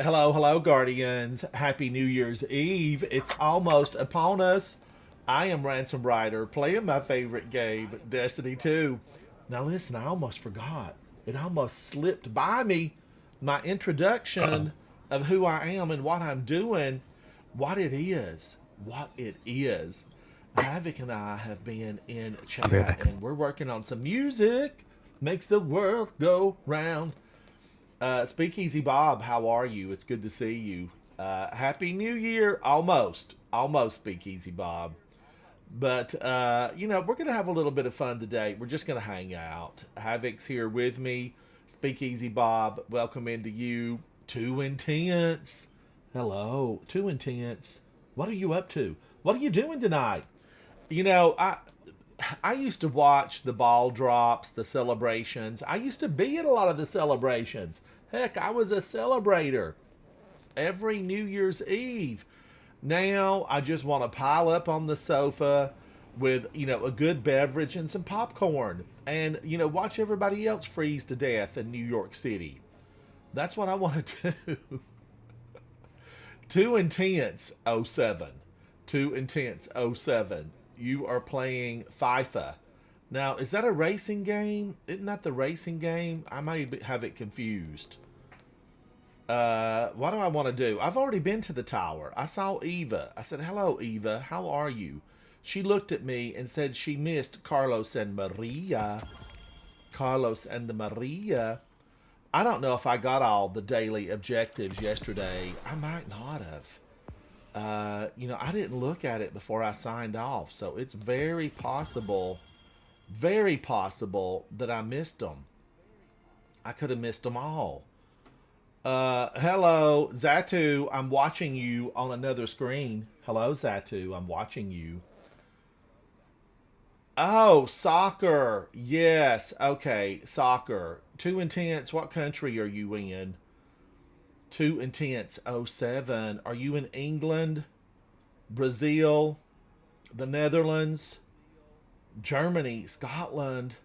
Hello, hello, Guardians. Happy New Year's Eve. It's almost upon us. I am Ransom Rider playing my favorite game, Destiny 2. Now, listen, I almost forgot. It almost slipped by me. My Uh-oh. introduction of who I am and what I'm doing, what it is. What it is. Havoc and I have been in I'll be right chat back. and we're working on some music. Makes the world go round. Speakeasy Bob, how are you? It's good to see you. Happy New Year. Almost Speakeasy Bob. But, we're going to have a little bit of fun today. We're just going to hang out. Havoc's here with me. Speakeasy Bob, welcome into you. Too Intense. Hello. Too Intense. What are you up to? What are you doing tonight? You know, I used to watch the ball drops, the celebrations. I used to be at a lot of the celebrations. Heck, I was a celebrator every New Year's Eve. Now I just want to pile up on the sofa with, a good beverage and some popcorn and, watch everybody else freeze to death in New York City. That's what I want to do. Too Intense '07. Too Intense '07. You are playing FIFA. Now, is that a racing game? Isn't that the racing game? I may have it confused. What do I want to do? I've already been to the tower. I saw Eva. I said, "Hello, Eva. How are you?" She looked at me and said she missed Carlos and Maria. Carlos and Maria. I don't know if I got all the daily objectives yesterday. I might not have. I didn't look at it before I signed off, so it's very possible that I missed them. I could have missed them all. Hello, Zatu. I'm watching you on another screen. Hello, Zatu. I'm watching you. Oh, soccer. Yes. Okay, soccer. Too Intense. What country are you in? Too Intense '07. Are you in England, Brazil, the Netherlands, Germany, Scotland?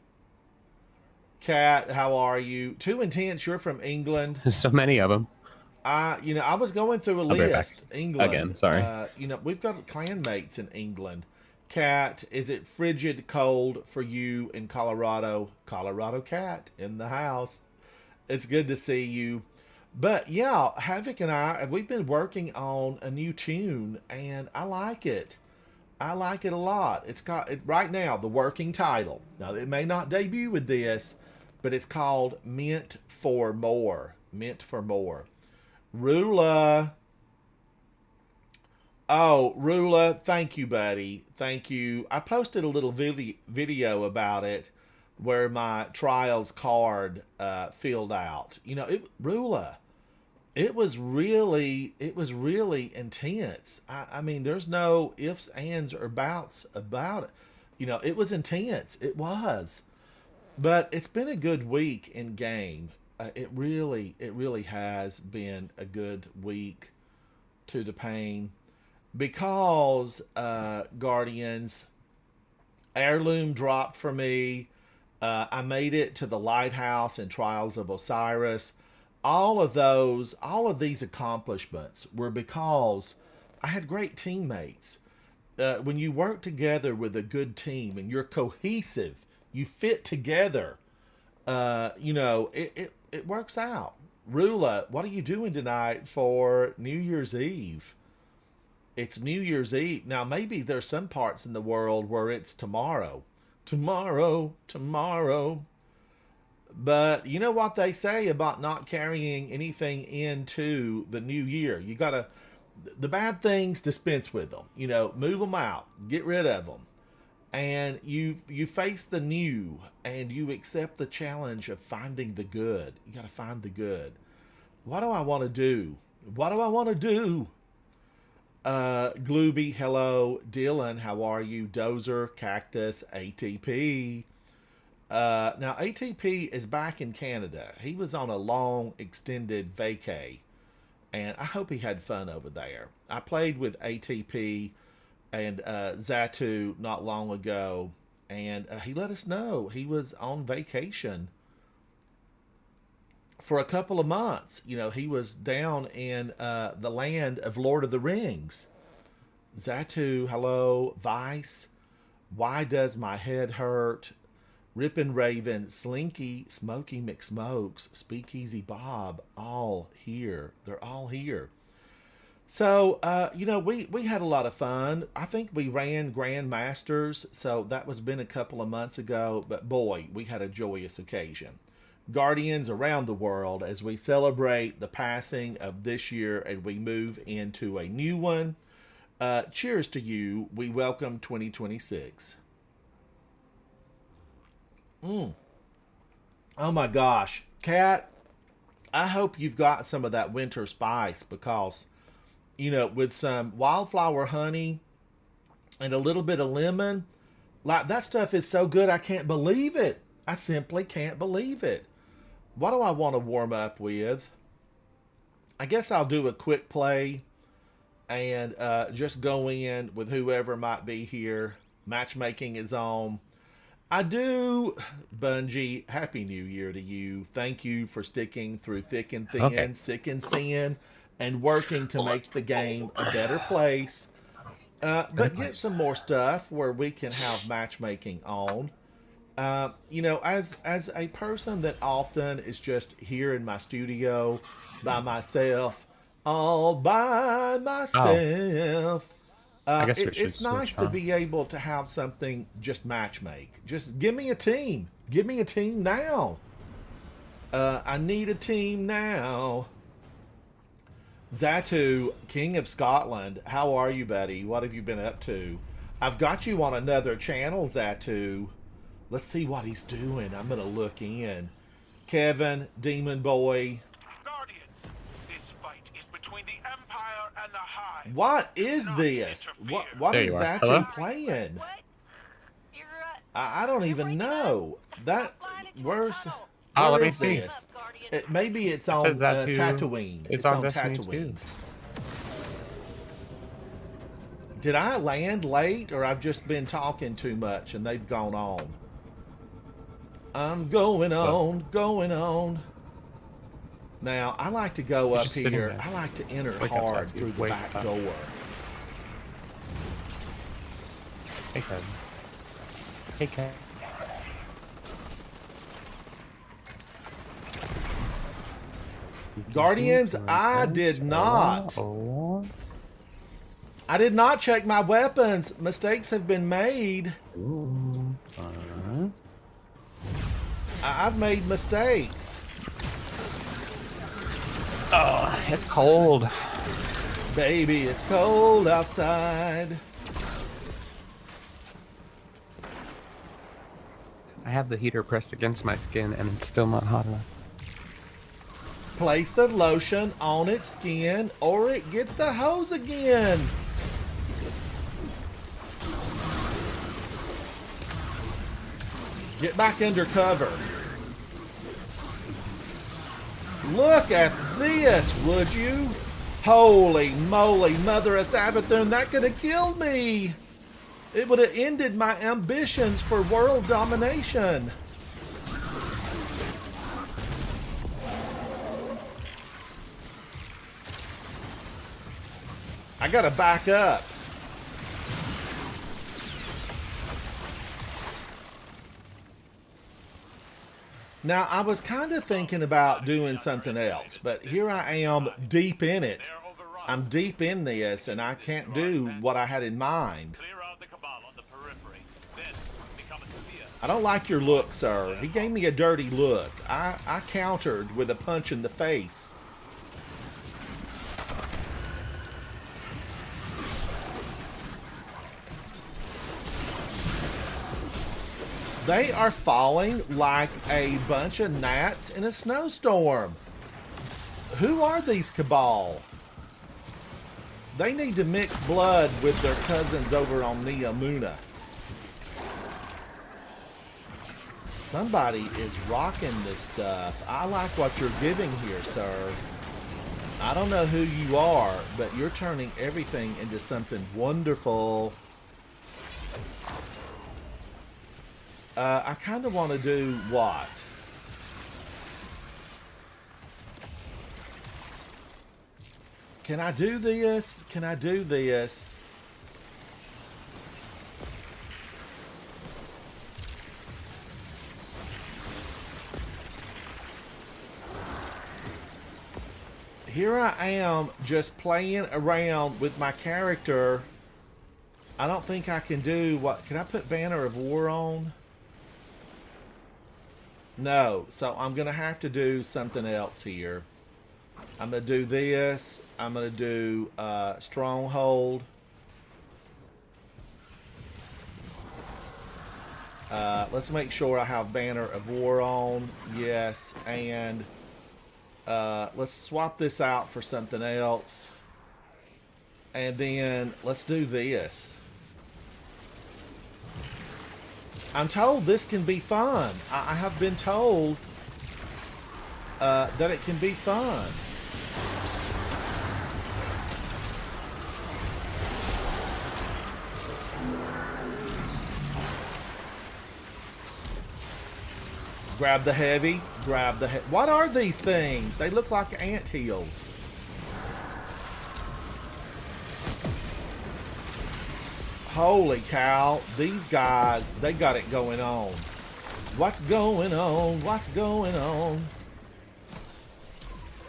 Kat, how are you? Too Intense. You're from England. There's so many of them. I was going through a I'll be right back. list. England. Again, sorry. We've got clanmates in England. Cat, is it frigid cold for you in Colorado? Colorado Cat in the house. It's good to see you. But yeah, Havoc and we've been working on a new tune, and I like it. I like it a lot. It's got it right now the working title. Now it may not debut with this, but it's called "Meant for More." Meant for More. Rula. Oh, Rula, thank you, buddy. Thank you. I posted a little video about it where my trials card filled out. Rula, it was really intense. I mean, there's no ifs, ands, or buts about it. It was intense. It was. But it's been a good week in game. It really has been a good week to the pain because Guardians heirloom dropped for me. I made it to the lighthouse in Trials of Osiris. All of these accomplishments were because I had great teammates. When you work together with a good team and you're cohesive, you fit together. It works out. Rula, what are you doing tonight for New Year's Eve? It's New Year's Eve. Now, maybe there's some parts in the world where it's tomorrow. Tomorrow, tomorrow. But you know what they say about not carrying anything into the new year? The bad things, dispense with them. Move them out, get rid of them. And you face the new and you accept the challenge of finding the good. You got to find the good. What do I want to do? What do I want to do? Glooby, hello. Dylan, how are you? Dozer, Cactus, ATP. Now, ATP is back in Canada. He was on a long, extended vacay, and I hope he had fun over there. I played with ATP and Zatu not long ago, and he let us know he was on vacation for a couple of months. You know, he was down in the land of Lord of the Rings. Zatu, hello, Vice. Why does my head hurt? Rippin' Raven, Slinky, Smoky McSmokes, Speakeasy Bob, all here. They're all here. So, you know, we had a lot of fun. I think we ran Grand Masters, so that was been a couple of months ago. But boy, we had a joyous occasion. Guardians around the world as we celebrate the passing of this year and we move into a new one. Cheers to you. We welcome 2026. Oh my gosh. Kat, I hope you've got some of that winter spice because, you know, with some wildflower honey and a little bit of lemon, like that stuff is so good I can't believe it. I simply can't believe it. What do I want to warm up with? I guess I'll do a quick play and just go in with whoever might be here. Matchmaking is on. I do, Bungie, Happy New Year to you. Thank you for sticking through thick and thin, Okay. sick and sin, and working to make the game a better place. But get some more stuff where we can have matchmaking on. You know, as a person that often is just here in my studio by myself, all by myself. I guess we should It's nice switch, to huh? be able to have something just matchmake. Just give me a team. Give me a team now. I need a team now. Zatu, King of Scotland, how are you, buddy? What have you been up to? I've got you on another channel, Zatu. Let's see what he's doing. I'm going to look in. Kevin, Demon Boy. Guardians, this fight is between the Empire and the Hive. What is Not this? interfere. What There is you are. Zatu Hello? playing? What? You're, I don't even know. That where's Oh, where let me is see. this? Maybe it's on says Zatu. Tatooine. It's on Destiny Tatooine. 2. Did I land late, or I've just been talking too much and they've gone on? I'm going on, going on. Now I like to go He's up just sitting here. there. I like to enter Wake up, hard Zatu. through the Wake back up. door. Hey, Kevin. Hey, Kevin. Guardians, I did not. I did not check my weapons. Mistakes have been made. I've made mistakes. Oh, it's cold. Baby, it's cold outside. I have the heater pressed against my skin and it's still not hot enough. Place the lotion on its skin or it gets the hose again. Get back under cover. Look at this, would you? Holy moly, Mother of Sabathun, that could have killed me. It would have ended my ambitions for world domination. I gotta back up. Now, I was kind of thinking about doing something else, but here I am deep in it. They're overrun. I'm deep in this, and I can't do what I had in mind. Clear out the Cabal on the periphery. Then become a spear. I don't like your look, sir. He gave me a dirty look. I countered with a punch in the face. They are falling like a bunch of gnats in a snowstorm. Who are these Cabal? They need to mix blood with their cousins over on Neomuna. Somebody is rocking this stuff. I like what you're giving here, sir. I don't know who you are, but you're turning everything into something wonderful. I kind of want to do what? Can I do this? Can I do this? Here I am just playing around with my character. I don't think I can do what? Can I put Banner of War on? No, so I'm going to have to do something else here. I'm going to do this. I'm going to do Stronghold. Let's make sure I have Banner of War on. Yes, and let's swap this out for something else. And then let's do this. I'm told this can be fun. I have been told that it can be fun. Grab the heavy. Grab the What are these things? They look like ant hills. Holy cow. These guys, they got it going on. What's going on? What's going on?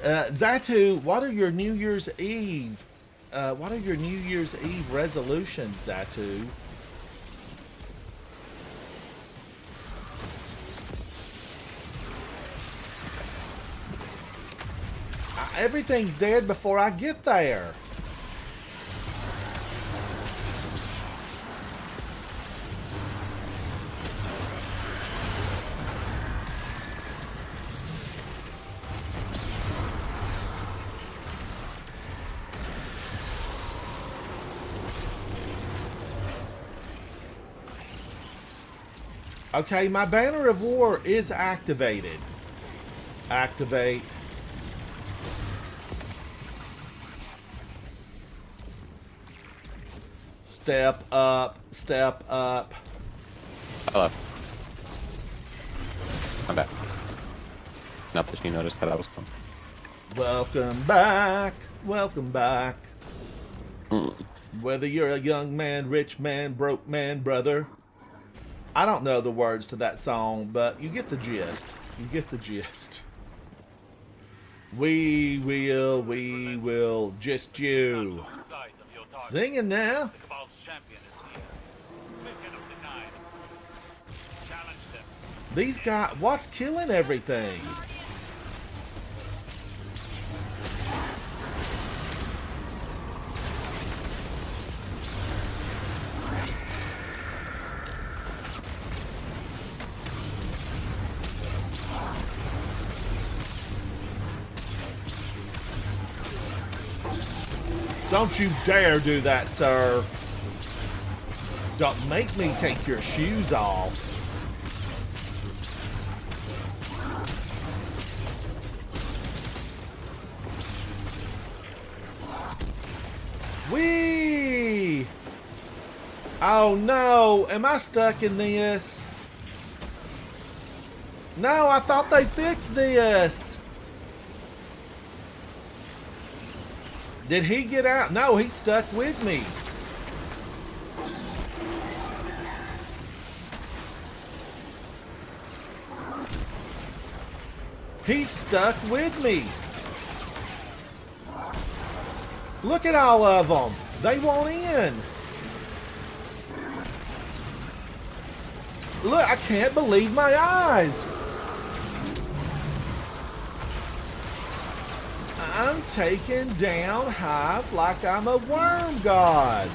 Zatu, what are your New Year's Eve? What are your New Year's Eve resolutions, Zatu? Everything's dead before I get there. Okay, my Banner of War is activated. Activate. Step up, step up. Hello. I'm back. Not that you noticed that I was coming. Welcome back, welcome back. Whether you're a young man, rich man, broke man, brother. I don't know the words to that song, but you get the gist. You get the gist. We will just you. Singing now. These guys, what's killing everything? Don't you dare do that, sir. Don't make me take your shoes off. Whee! Oh no, am I stuck in this? No, I thought they fixed this. Did he get out? No, he's stuck with me. He's stuck with me. Look at all of them. They won't in. Look, I can't believe my eyes. I'm taking down Hive like I'm a worm god.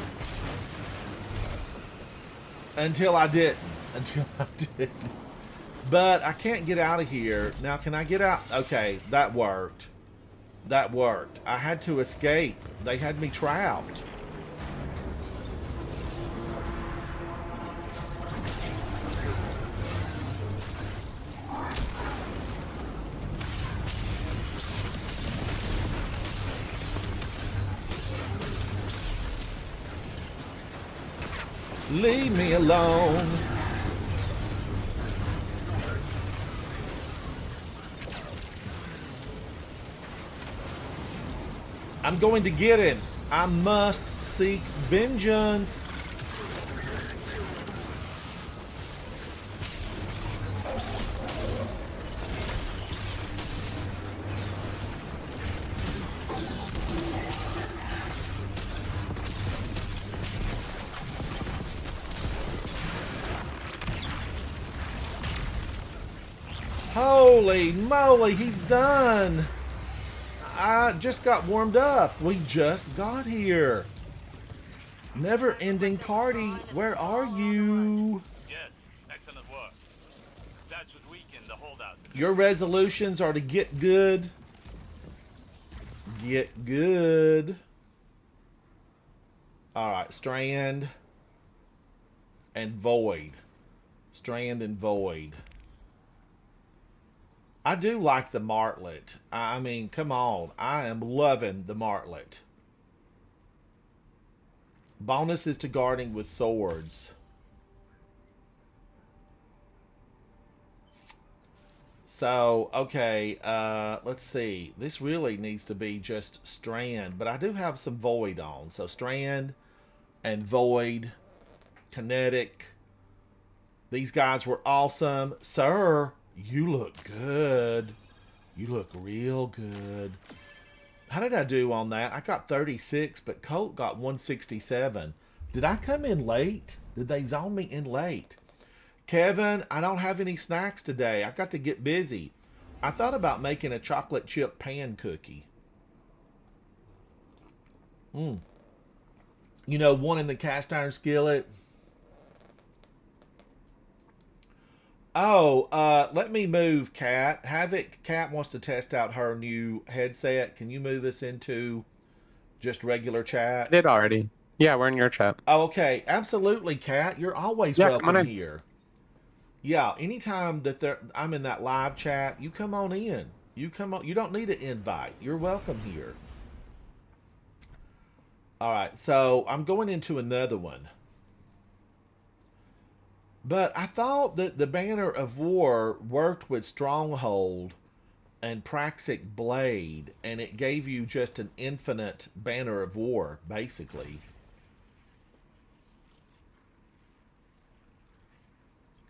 Until I didn't. Until I didn't. But I can't get out of here. Now, can I get out? Okay, that worked. That worked. I had to escape. They had me trapped. Leave me alone. I'm going to get him. I must seek vengeance. Holy moly, he's done. I just got warmed up. We just got here. Never ending party. Where are you? Yes, excellent work. That should weaken the holdouts. Your resolutions are to get good. Get good. Alright, Strand and Void. Strand and Void. I do like the Martlet. I mean, come on. I am loving the Martlet. Bonuses to guarding with swords. So, okay, let's see. This really needs to be just Strand, but I do have some Void on. So Strand and Void, Kinetic. These guys were awesome. Sir, you look good. You look real good. How did I do on that? I got 36, but Colt got 167. Did I come in late? Did they zone me in late? Kevin, I don't have any snacks today. I got to get busy. I thought about making a chocolate chip pan cookie. You know, one in the cast iron skillet. Oh, let me move Kat. Havoc, Kat wants to test out her new headset. Can you move us into just regular chat? Did already. Yeah, we're in your chat. Oh, okay, absolutely, Kat. You're always Yeah, come on welcome in. here. Yeah, anytime that I'm in that live chat, you come on in. You come on. You don't need an invite. You're welcome here. All right, so I'm going into another one. But I thought that the Banner of War worked with Stronghold and Praxic Blade, and it gave you just an infinite Banner of War, basically.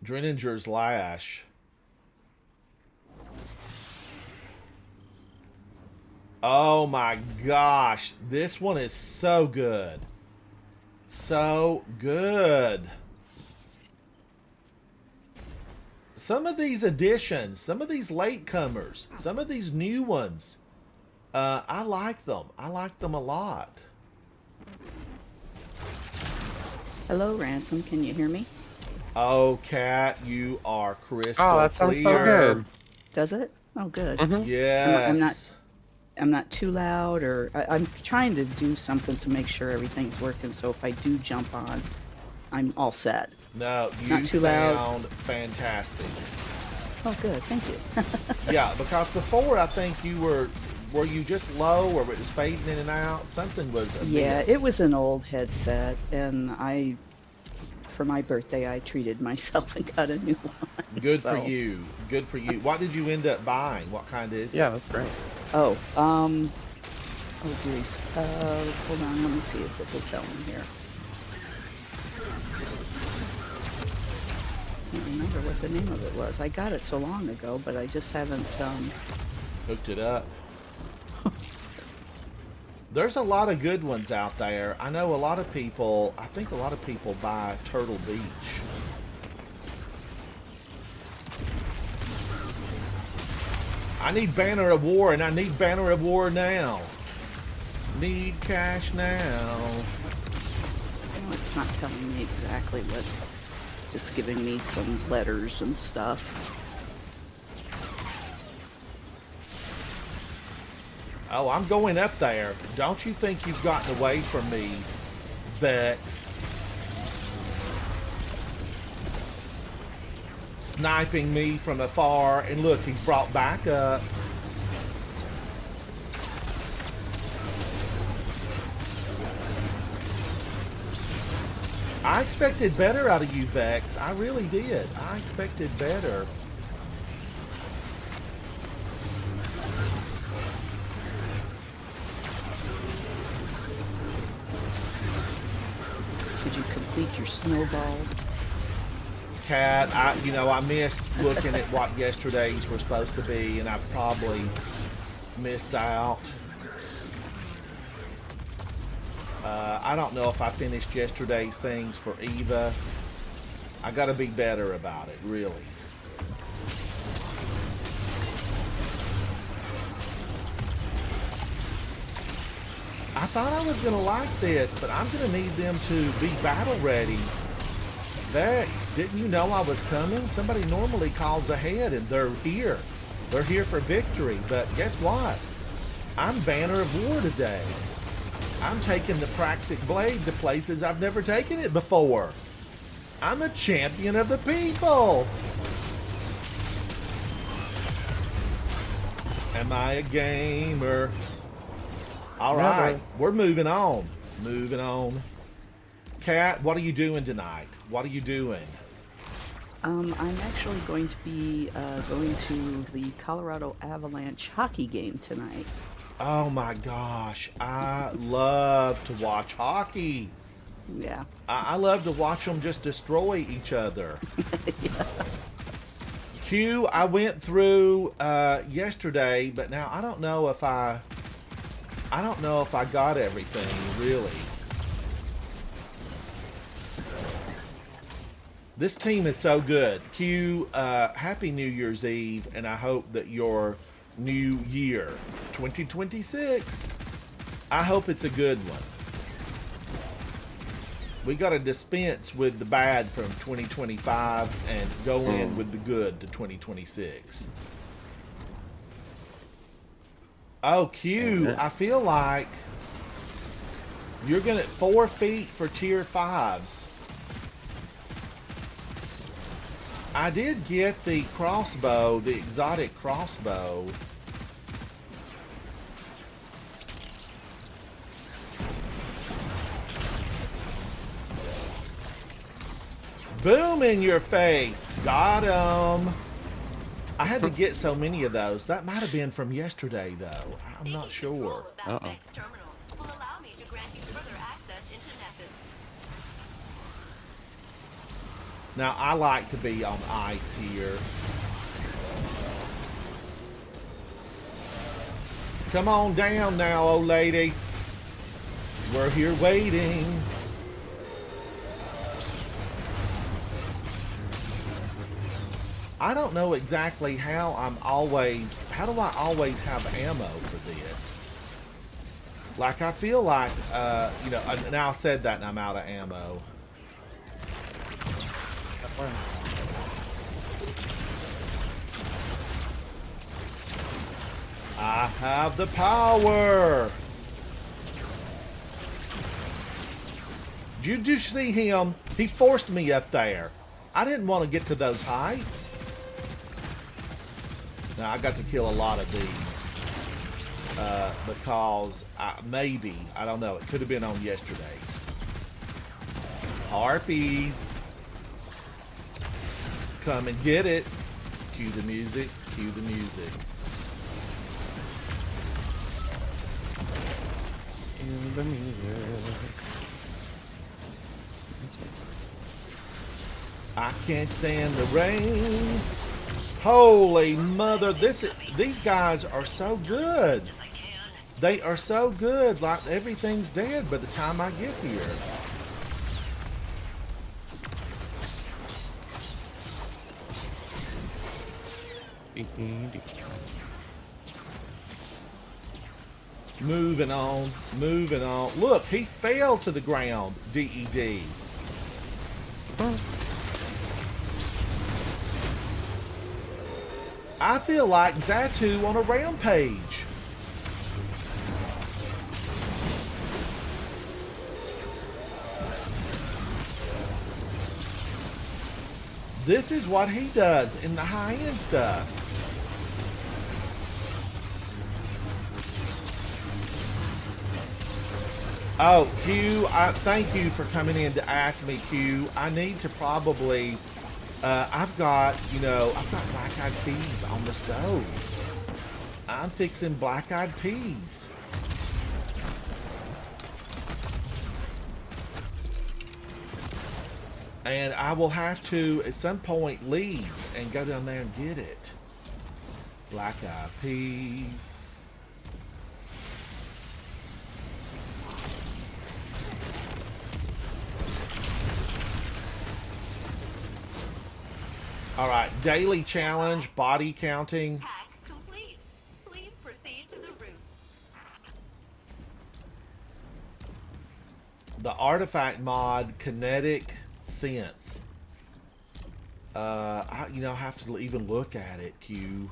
Dreninger's Lash. Oh my gosh, this one is so good. So good. Some of these additions, some of these latecomers, some of these new ones, I like them. I like them a lot. Hello, Ransom. Can you hear me? Oh, Kat, you are crystal Oh, that sounds so clear. good. Does it? Oh, good. Yes. I'm not too loud, or I'm trying to do something to make sure everything's working. So if I do jump on, I'm all set. No, you Not too loud. sound fantastic. Oh, good. Thank you. Yeah, because before I think you were you just low or it was fading in and out? Something was amiss. Yeah, it was an old headset, and for my birthday, I treated myself and got a new one. Good so. for you. Good for you. What did you end up buying? What kind is Yeah, it? that's great. Oh, geez. Hold on. Let me see if it will tell me here. I can't remember what the name of it was. I got it so long ago, but I just haven't. Hooked it up. There's a lot of good ones out there. I know a lot of people, I think a lot of people buy Turtle Beach. I need Banner of War, and I need Banner of War now. Need cash now. Well, it's not telling me exactly what. Just giving me some letters and stuff. Oh, I'm going up there. Don't you think you've gotten away from me, Vex? Sniping me from afar, and look, he's brought back up. I expected better out of you, Vex. I really did. I expected better. complete your snowball. Cat, I missed looking at what yesterday's were supposed to be, and I've probably missed out. I don't know if I finished yesterday's things for Eva. I gotta be better about it, really. I thought I was gonna like this, but I'm gonna need them to be battle ready. Vex, didn't you know I was coming? Somebody normally calls ahead and they're here. They're here for victory, but guess what? I'm Banner of War today. I'm taking the Praxic Blade to places I've never taken it before. I'm a champion of the people. Am I a gamer? All right, we're moving on. Moving on. Kat, what are you doing tonight? What are you doing? I'm actually going to be going to the Colorado Avalanche hockey game tonight. Oh my gosh, I love to watch hockey. Yeah. I love to watch them just destroy each other. Yeah. Q, I went through yesterday, but now I don't know if I got everything really. This team is so good. Q, happy New Year's Eve, and I hope that your new year, 2026, I hope it's a good one. We got to dispense with the bad from 2025 and go in with the good to 2026. Oh, Q, I feel like you're going to 4 feet for tier 5s. I did get the crossbow, the exotic crossbow. Boom in your face. Got him. I had to get so many of those. That might have been from yesterday, though. I'm not sure. Next terminal will allow me to grant you further access into Nessus. Now, I like to be on ice here. Come on down now, old lady. We're here waiting. I don't know exactly how do I always have ammo for this? Like, I feel like, now I said that and I'm out of ammo. I have the power. Did you see him? He forced me up there. I didn't want to get to those heights. Now, I got to kill a lot of these. Because maybe, I don't know, it could have been on yesterday's. Harpies. Come and get it. Cue the music. Cue the music. In the music. I can't stand the rain. Holy mother, these guys are so good. They are so good, like everything's dead by the time I get here. Moving on, moving on. Look, he fell to the ground, DED. I feel like Zatu on a rampage. This is what he does in the high-end stuff. Oh, Q, thank you for coming in to ask me, Q. I need to probably... I've got black-eyed peas on the stove. I'm fixing black-eyed peas. And I will have to, at some point, leave and go down there and get it. Black eyed peas. All right, daily challenge, body counting. Hack complete. Please proceed to the roof. The artifact mod, kinetic synth. I have to even look at it, Q.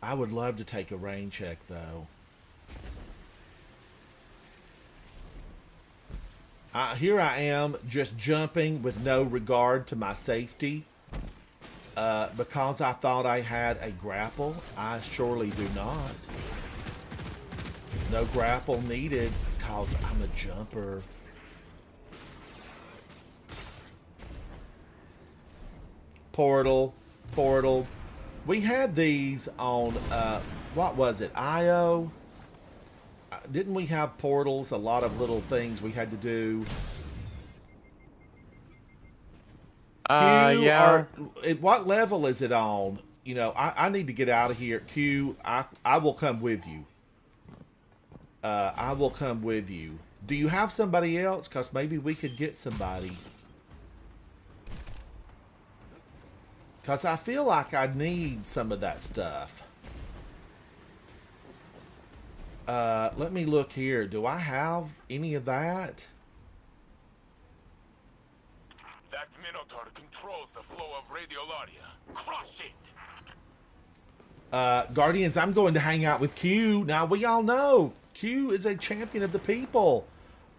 I would love to take a rain check, though. Here I am, just jumping with no regard to my safety. Because I thought I had a grapple, I surely do not. No grapple needed, because I'm a jumper. Portal. We had these on, what was it, IO? Didn't we have portals? A lot of little things we had to do. Yeah. What level is it on? You know, I need to get out of here. Q, I will come with you. I will come with you. Do you have somebody else? Because maybe we could get somebody. Because I feel like I need some of that stuff. Let me look here. Do I have any of that? That Minotaur controls the flow of radiolaria. Crush it! Guardians, I'm going to hang out with Q. Now, we all know Q is a champion of the people.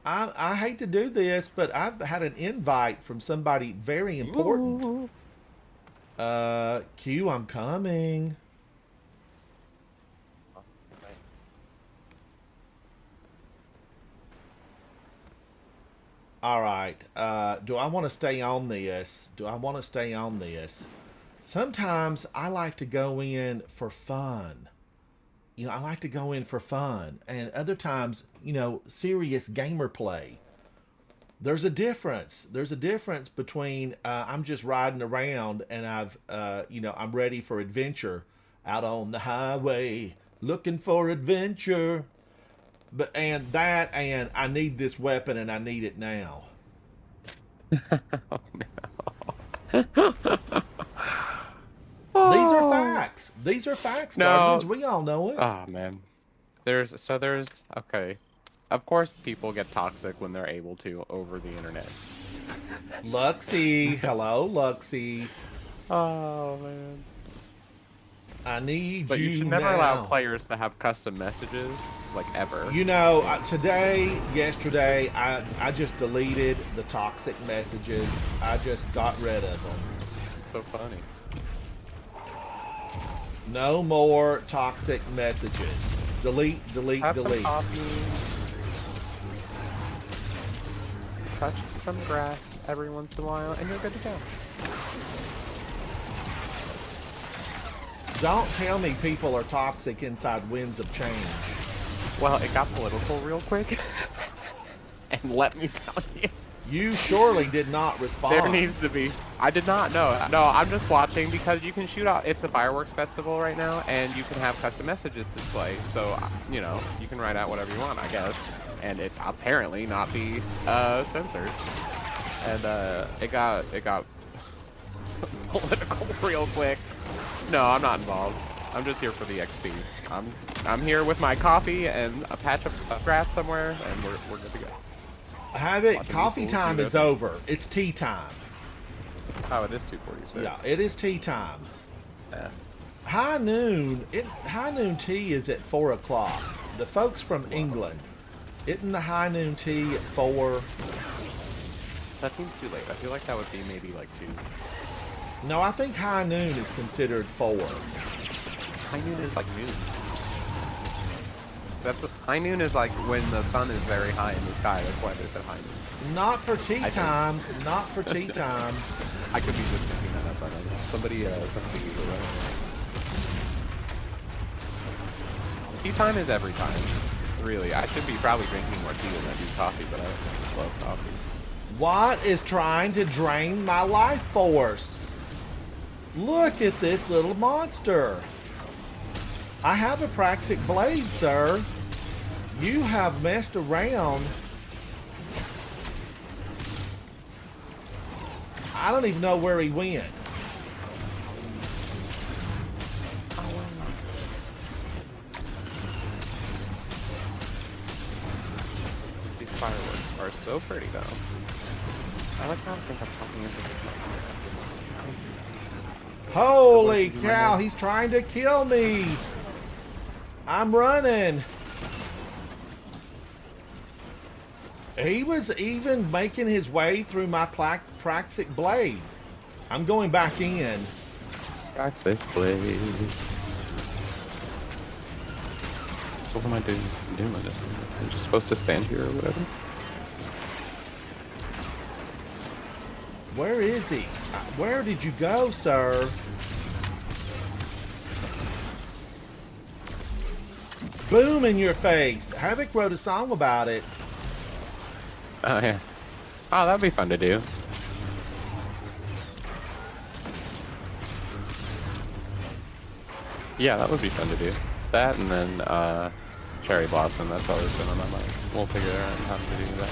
I hate to do this, but I've had an invite from somebody very important. Ooh. Q, I'm coming. All right. Do I want to stay on this? Sometimes I like to go in for fun. You know, I like to go in for fun. And other times, you know, serious gamer play. There's a difference. There's a difference between I'm just riding around and I'm ready for adventure out on the highway looking for adventure. And I need this weapon and I need it now. Oh, no. These are facts. These are facts, No. Guardians. We all know it. Oh man, there's okay. Of course, people get toxic when they're able to over the internet. Luxie. Hello, Luxie. Oh man. I need But you you should never now. allow players to have custom messages, like ever. You know, yesterday, I just deleted the toxic messages. I just got rid of them. So funny. No more toxic messages. Delete, Have some delete. coffee. Touch some grass every once in a while, and you're good to go. Don't tell me people are toxic inside Winds of Change. Well, it got political real quick. And let me tell you. You surely did not respond. There needs to be. I did not know. No, I'm just watching because you can shoot out. It's a fireworks festival right now, and you can have custom messages display. So, you know, you can write out whatever you want, I guess. And it apparently not be censored. And it got political real quick. No, I'm not involved. I'm just here for the XP. I'm here with my coffee and a patch of grass somewhere, and we're good to go. Have it. Watching Coffee these fools time do is that. over. It's tea time. Oh, it is 2:46. Yeah, it is tea time. Yeah. High noon tea is at 4 o'clock. The folks from England, isn't the high noon tea at 4? That seems too late. I feel like that would be maybe like 2. No, I think high noon is considered 4. High noon is like noon. High noon is like when the sun is very high in the sky. That's why they said high noon. Not for tea I think- time. Not for tea time. I could be just picking that up. I don't know. Somebody either way. Tea time is every time. Really, I should be probably drinking more tea than I do coffee, but I just love coffee. What is trying to drain my life force? Look at this little monster. I have a Praxic blade, sir. You have messed around. I don't even know where he went. These fireworks are so pretty, though. I like how I think I'm talking into this mic. Holy cow, he's trying to kill me. I'm running. He was even making his way through my Praxic blade. I'm going back in. Praxic blade. So what am I doing with this? I'm just supposed to stand here or whatever? Where is he? Where did you go, sir? Boom in your face. Havoc wrote a song about it. Oh, yeah. Oh, that'd be fun to do. Yeah, that would be fun to do. That and then, Cherry Blossom, that's always been on my mind. We'll figure out how to do that.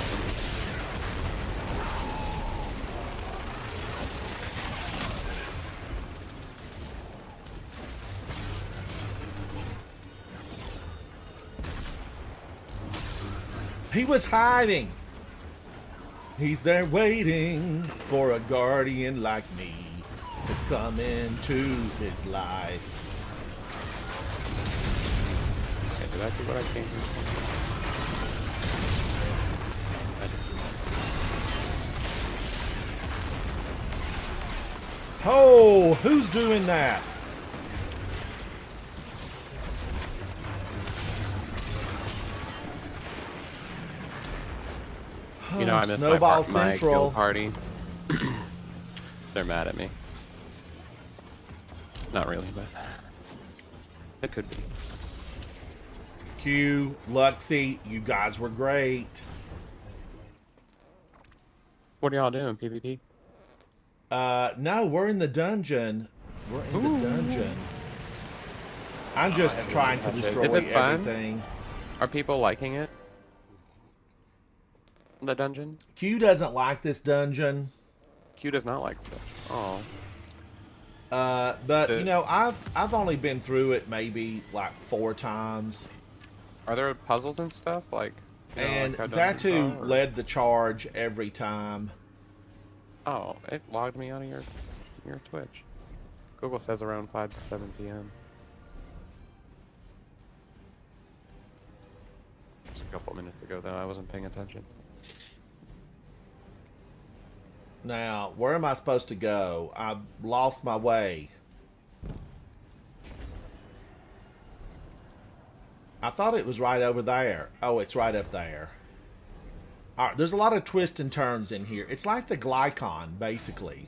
He was hiding. He's there waiting for a guardian like me to come into his life. Okay, did I do what I came to? Oh, who's doing that? You know, I missed Snowball my Central. guild party. They're mad at me. Not really, but it could be. Q, Luxy, you guys were great. What are y'all doing, PvP? No, we're in the dungeon. We're in the dungeon. I'm just trying to destroy Is it fun? everything. Are people liking it? The dungeon? Q doesn't like this dungeon. Q does not like it. Oh. But you know, I've only been through it maybe like 4 times. Are there puzzles and stuff like? You know, And like how dungeons Zatu are, or- led the charge every time. Oh, it logged me out of your Twitch. Google says around 5 to 7 p.m. Just a couple minutes ago, though. I wasn't paying attention. Now, where am I supposed to go? I've lost my way. I thought it was right over there. Oh, it's right up there. All right, there's a lot of twists and turns in here. It's like the Glycon, basically.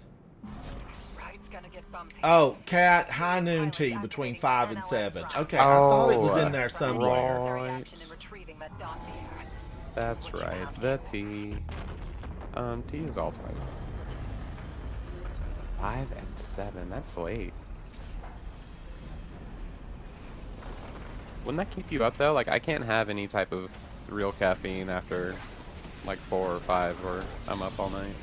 Ride's gonna get bumpy. Oh, Cat, high noon tea between 5 and 7. Okay, I thought it was in there somewhere. Right. Action in retrieving that dossier. That's What you right. have The T. T is all time. 5 and 7. That's late. Wouldn't that keep you up though? Like I can't have any type of real caffeine after like 4 or 5, or I'm up all night.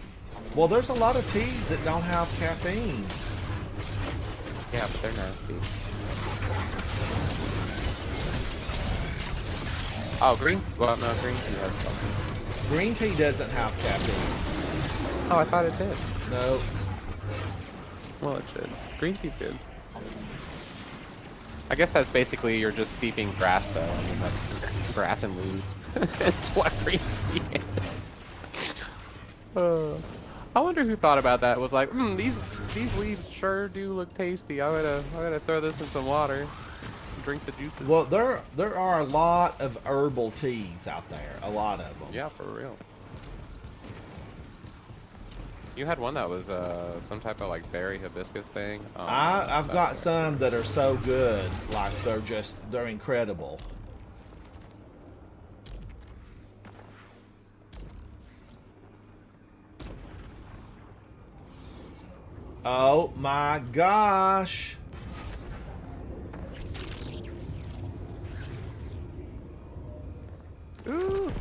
Well, there's a lot of teas that don't have caffeine. Yeah, but they're nasty. Oh, green. Well, no, green tea has something. Green tea doesn't have caffeine. Oh, I thought it did. No. Well, it should. Green tea's good. I guess that's basically you're just steeping grass, though. I mean, that's grass and leaves. That's what green tea is. I wonder who thought about that. Was like, these leaves sure do look tasty. I'm gonna throw this in some water, and drink the juices. Well, there are a lot of herbal teas out there. A lot of them. Yeah, for real. You had one that was some type of like berry hibiscus thing. I've that's got right. some that are so good, like they're incredible. Oh my gosh. Ooh.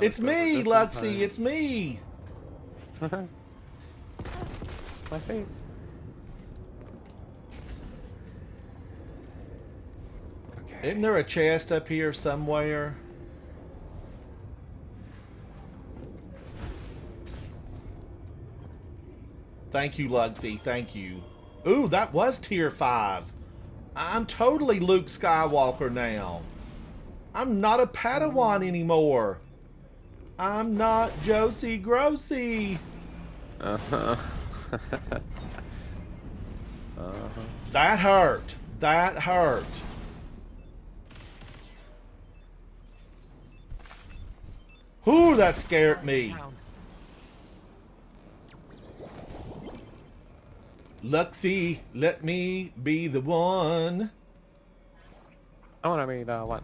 It's me, Luxie. It's me. My face. Okay. Isn't there a chest up here somewhere? Thank you, Luxie. Thank you. Ooh, that was tier 5. I'm totally Luke Skywalker now. I'm not a Padawan anymore. I'm not Josie Grossi. Uh-huh. That hurt. That hurt. Ooh, that scared me. Luxie, let me be the one. I want to be the one.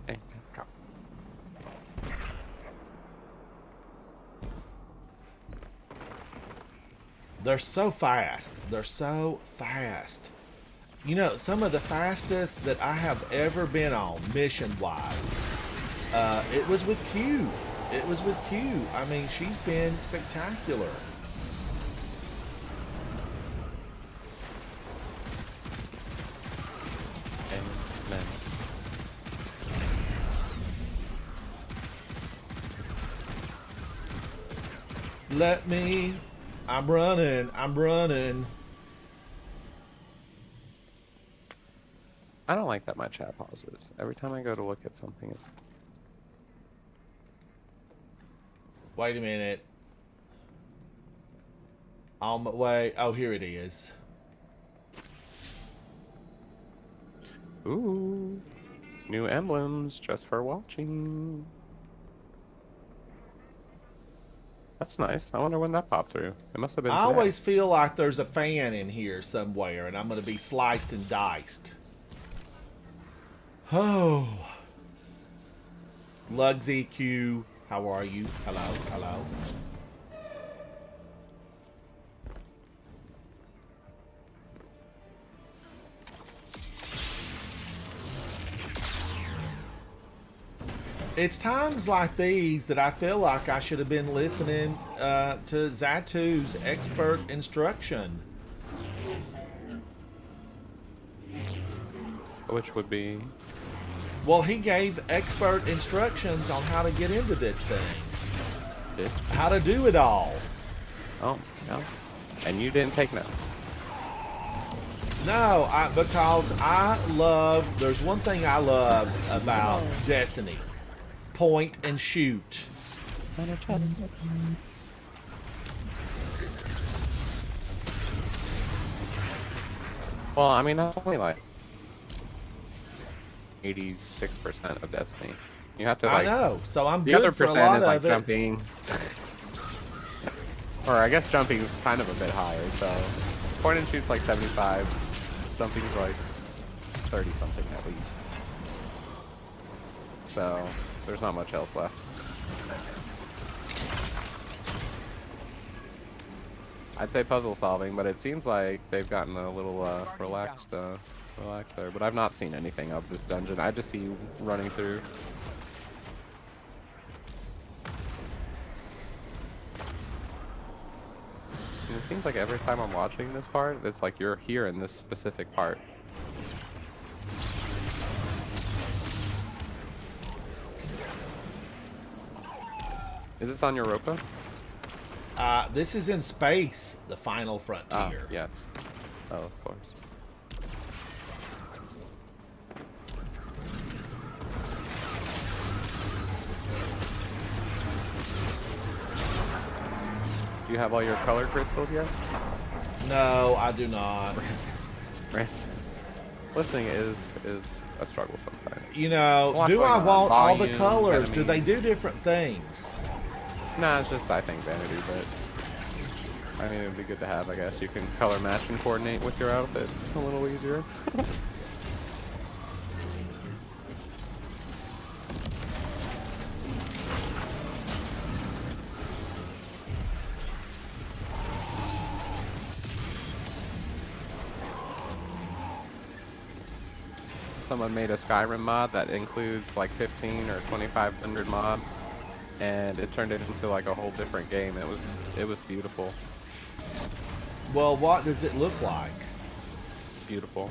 They're so fast. They're so fast. You know, some of the fastest that I have ever been on, mission-wise, it was with Q. It was with Q. I mean, she's been spectacular. Let me. I'm running. I'm running. I don't like that my chat pauses. Every time I go to look at something, it's... Wait a minute. On my way. Oh, here it is. Ooh. New emblems just for watching. That's nice. I wonder when that popped through. It must have been I today. always feel like there's a fan in here somewhere, and I'm going to be sliced and diced. Oh. Lugsy Q, how are you? Hello, hello. It's times like these that I feel like I should have been listening to Zatu's expert instruction. Which would be... Well, he gave expert instructions on how to get into this thing. Did? How to do it all. Oh, no. And you didn't take notes. No, because I love, there's one thing I love about Destiny. Point and shoot. Well, I mean, that's only like 86% of Destiny. You have to like... I know, so I'm The good other for a percent lot is like of it. jumping. Or I guess jumping is kind of a bit higher, so... Point and shoot's like 75. Jumping's like 30 something at least. So, there's not much else left. I'd say puzzle solving, but it seems like they've gotten a little relaxed there. But I've not seen anything of this dungeon. I just see you running through. And it seems like every time I'm watching this part, it's like you're here in this specific part. Is this on Europa? This is in space, the final frontier. Yes. Oh, of course. Do you have all your color crystals yet? No, I do not. Right. Listening is a struggle sometimes. You know, What's do going I on? want all the Volume, colors? Do enemies? they do different things? Nah, it's just, I think, vanity, but... I mean, it would be good to have, I guess. You can color match and coordinate with your outfit a little easier. someone made a Skyrim mod that includes like 15 or 2,500 mobs, and it turned it into like a whole different game. It was beautiful. Well, what does it look like? Beautiful.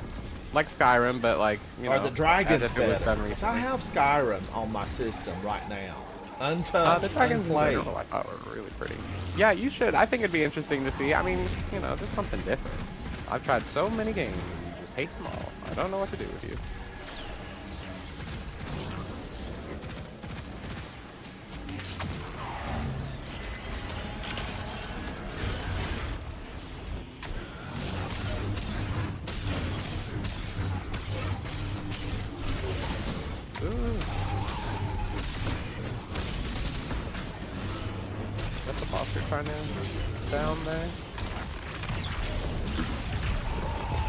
Like Skyrim, but like, you know, Are the dragons as if it was done better? 'Cause I recently. have Skyrim on my system right now. Untouched, The dragons in unplayed. general I thought were really pretty. Yeah, you should. I think it'd be interesting to see. I mean, you know, just something different. I've tried so many games, and you just hate them all. I don't know what to do with you. That's the boss you're trying to down there?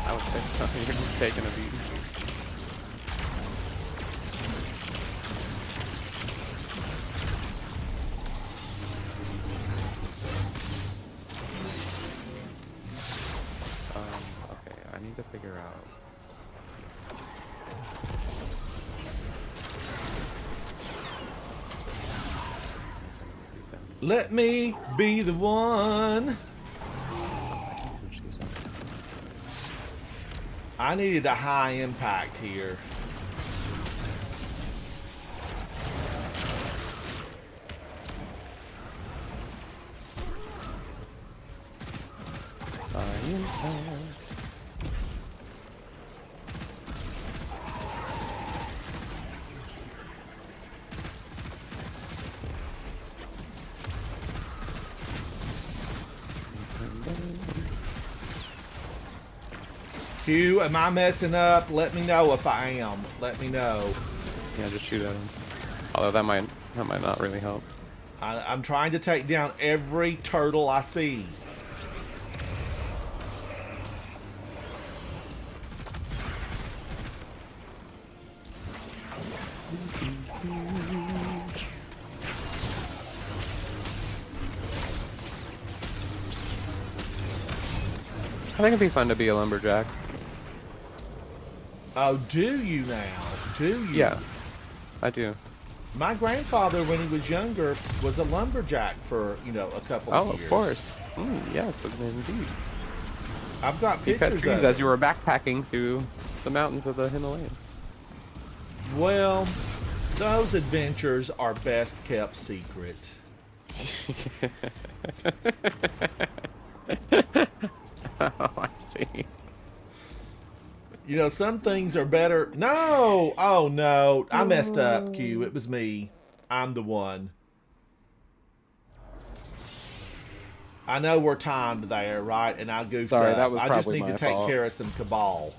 I would say so. You're just taking a beating. Okay, I need to figure out. Let me be the one. I needed a high impact here. Q, am I messing up? Let me know if I am. Let me know. Yeah, just shoot at him. Although that might not really help. I'm trying to take down every turtle I see. I think it'd be fun to be a lumberjack. Oh, do you now? Do you? Yeah, I do. My grandfather, when he was younger, was a lumberjack for, you know, a couple of Oh, years. of course. Yes, indeed. I've got You cut pictures trees of as it. you were backpacking through the mountains of the Himalayas. Well, those adventures are best kept secret. Oh, I see. You know, some things are better. No! Oh, no. I messed up, Q. It was me. I'm the one. I know we're timed there, right? And I goofed Sorry, up. that was I just probably need to my take fault. care of some cabal.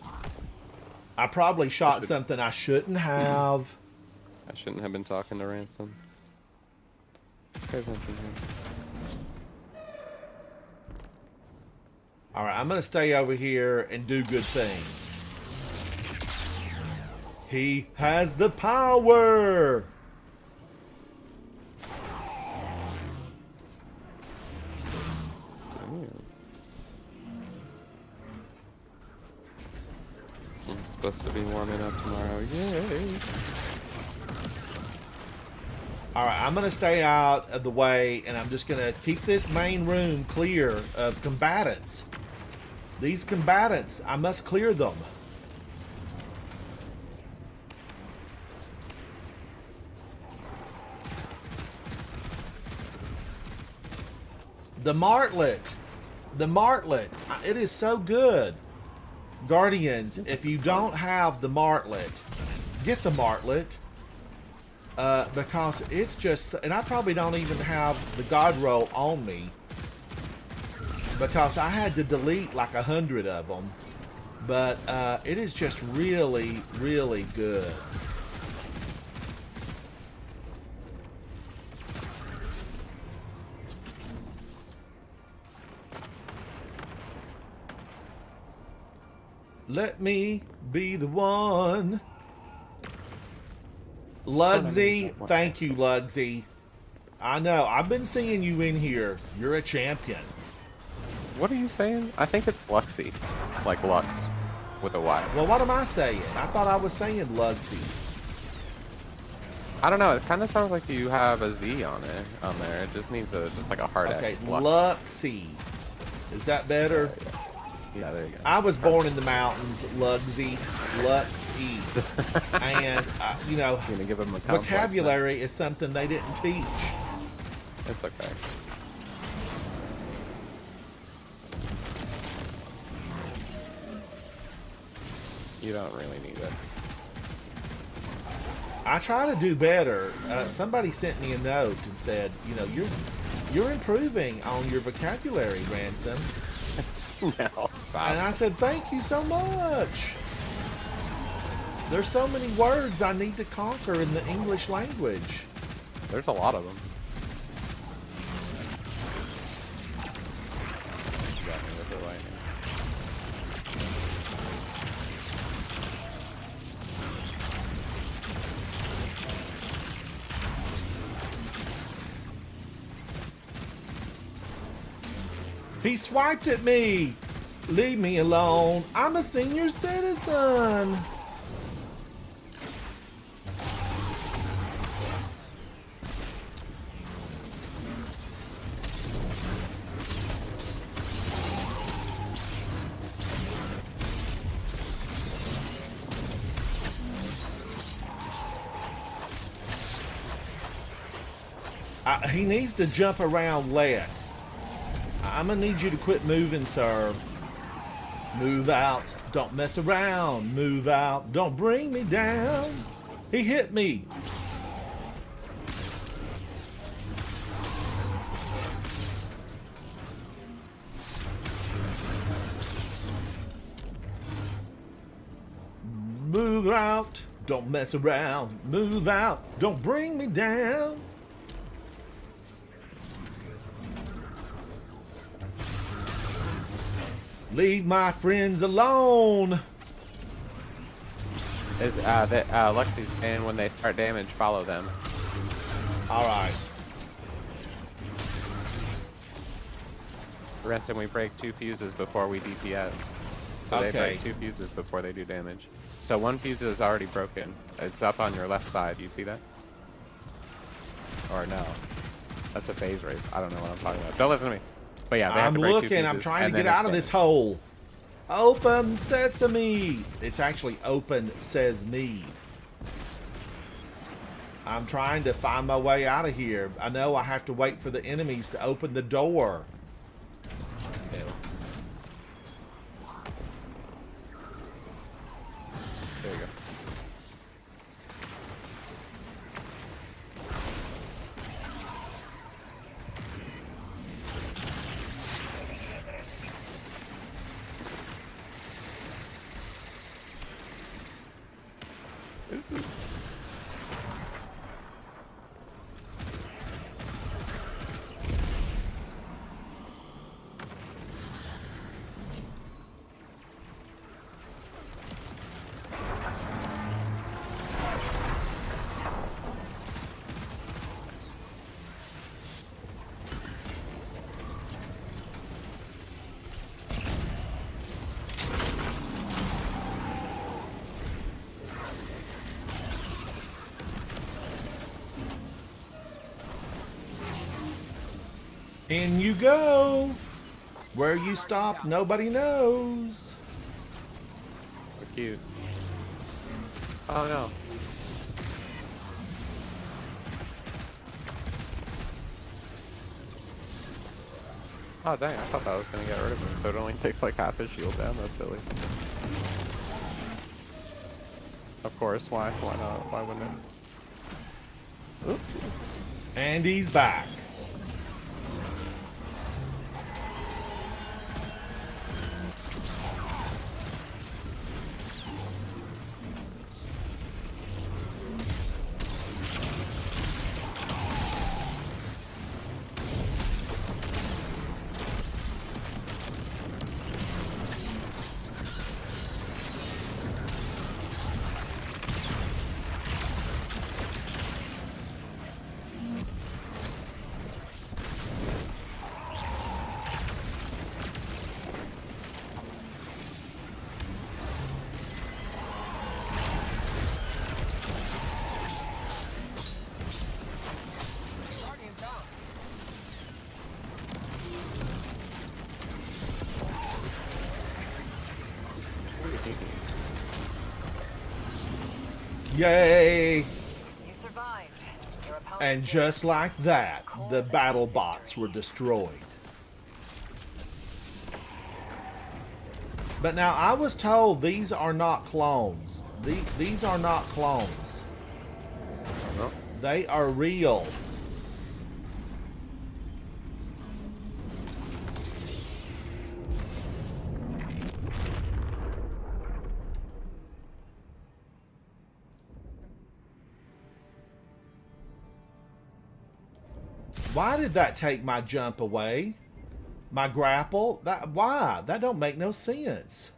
I probably shot something I shouldn't have. I shouldn't have been talking to Ransom. Pay attention here. All right, I'm going to stay over here and do good things. He has the power! I'm supposed to be warming up tomorrow. Yay! All right, I'm going to stay out of the way, and I'm just going to keep this main room clear of combatants. These combatants, I must clear them. The martlet. The martlet. It is so good. Guardians, if you don't have the martlet, get the martlet. Because it's just, and I probably don't even have the god roll on me because I had to delete like 100 of them, but it is just really, really good. Let me be the one. Lugsy, thank you, Lugsy. I know, I've been seeing you in here. You're a champion. What are you saying? I think it's Luxy. Like Lux. with a Y. Well, what am I saying? I thought I was saying Lugsy. I don't know. It kind of sounds like you have a Z on it on there. It just needs just like a hard Okay, X. Luxy. Is that better? Yeah, there you go. I was born in the mountains, Lugsy, and you know, I'm gonna give him a complex vocabulary is something they didn't teach. now. It's okay. You don't really need it. I try to do better. Somebody sent me a note and said, you know, you're improving on your vocabulary, Ransom. No, stop. And I said, thank you so much. There's so many words I need to conquer in the English language. There's a lot of them. Got me with the lightning. He swiped at me. Leave me alone. I'm a senior citizen. He needs to jump around less. I'm gonna need you to quit moving, sir. Move out. Don't mess around. Move out. Don't bring me down. He hit me. Move out. Don't mess around. Move out. Don't bring me down. Leave my friends alone. Lexi's and when they start damage, follow them. All right. Ransom, we break 2 fuses before we DPS. So Okay. they break 2 fuses before they do damage. So 1 fuse is already broken. It's up on your left side. You see that? Or no? That's a phase race. I don't know what I'm talking about. Don't listen to me. But yeah, they have I'm to break 2 looking. I'm fuses, trying to and get then out of it's this hole. Open sesame. It's actually open says me. I'm trying to find my way out of here. I know I have to wait for the enemies to open the door. Ew. There you go. In you go. Where you stop, nobody knows. So cute. Oh no. Oh dang, I thought that was gonna get rid of him, so it only takes like half his shield down. That's silly. Of course, why? Why not? Why wouldn't it? Oops. And he's back. Yay! You survived. Your opponent And just like that, the battle bots were destroyed. But now I was told these are not clones. These are not clones. No. They are real. Why did that take my jump away? My grapple? Why? That don't make no sense.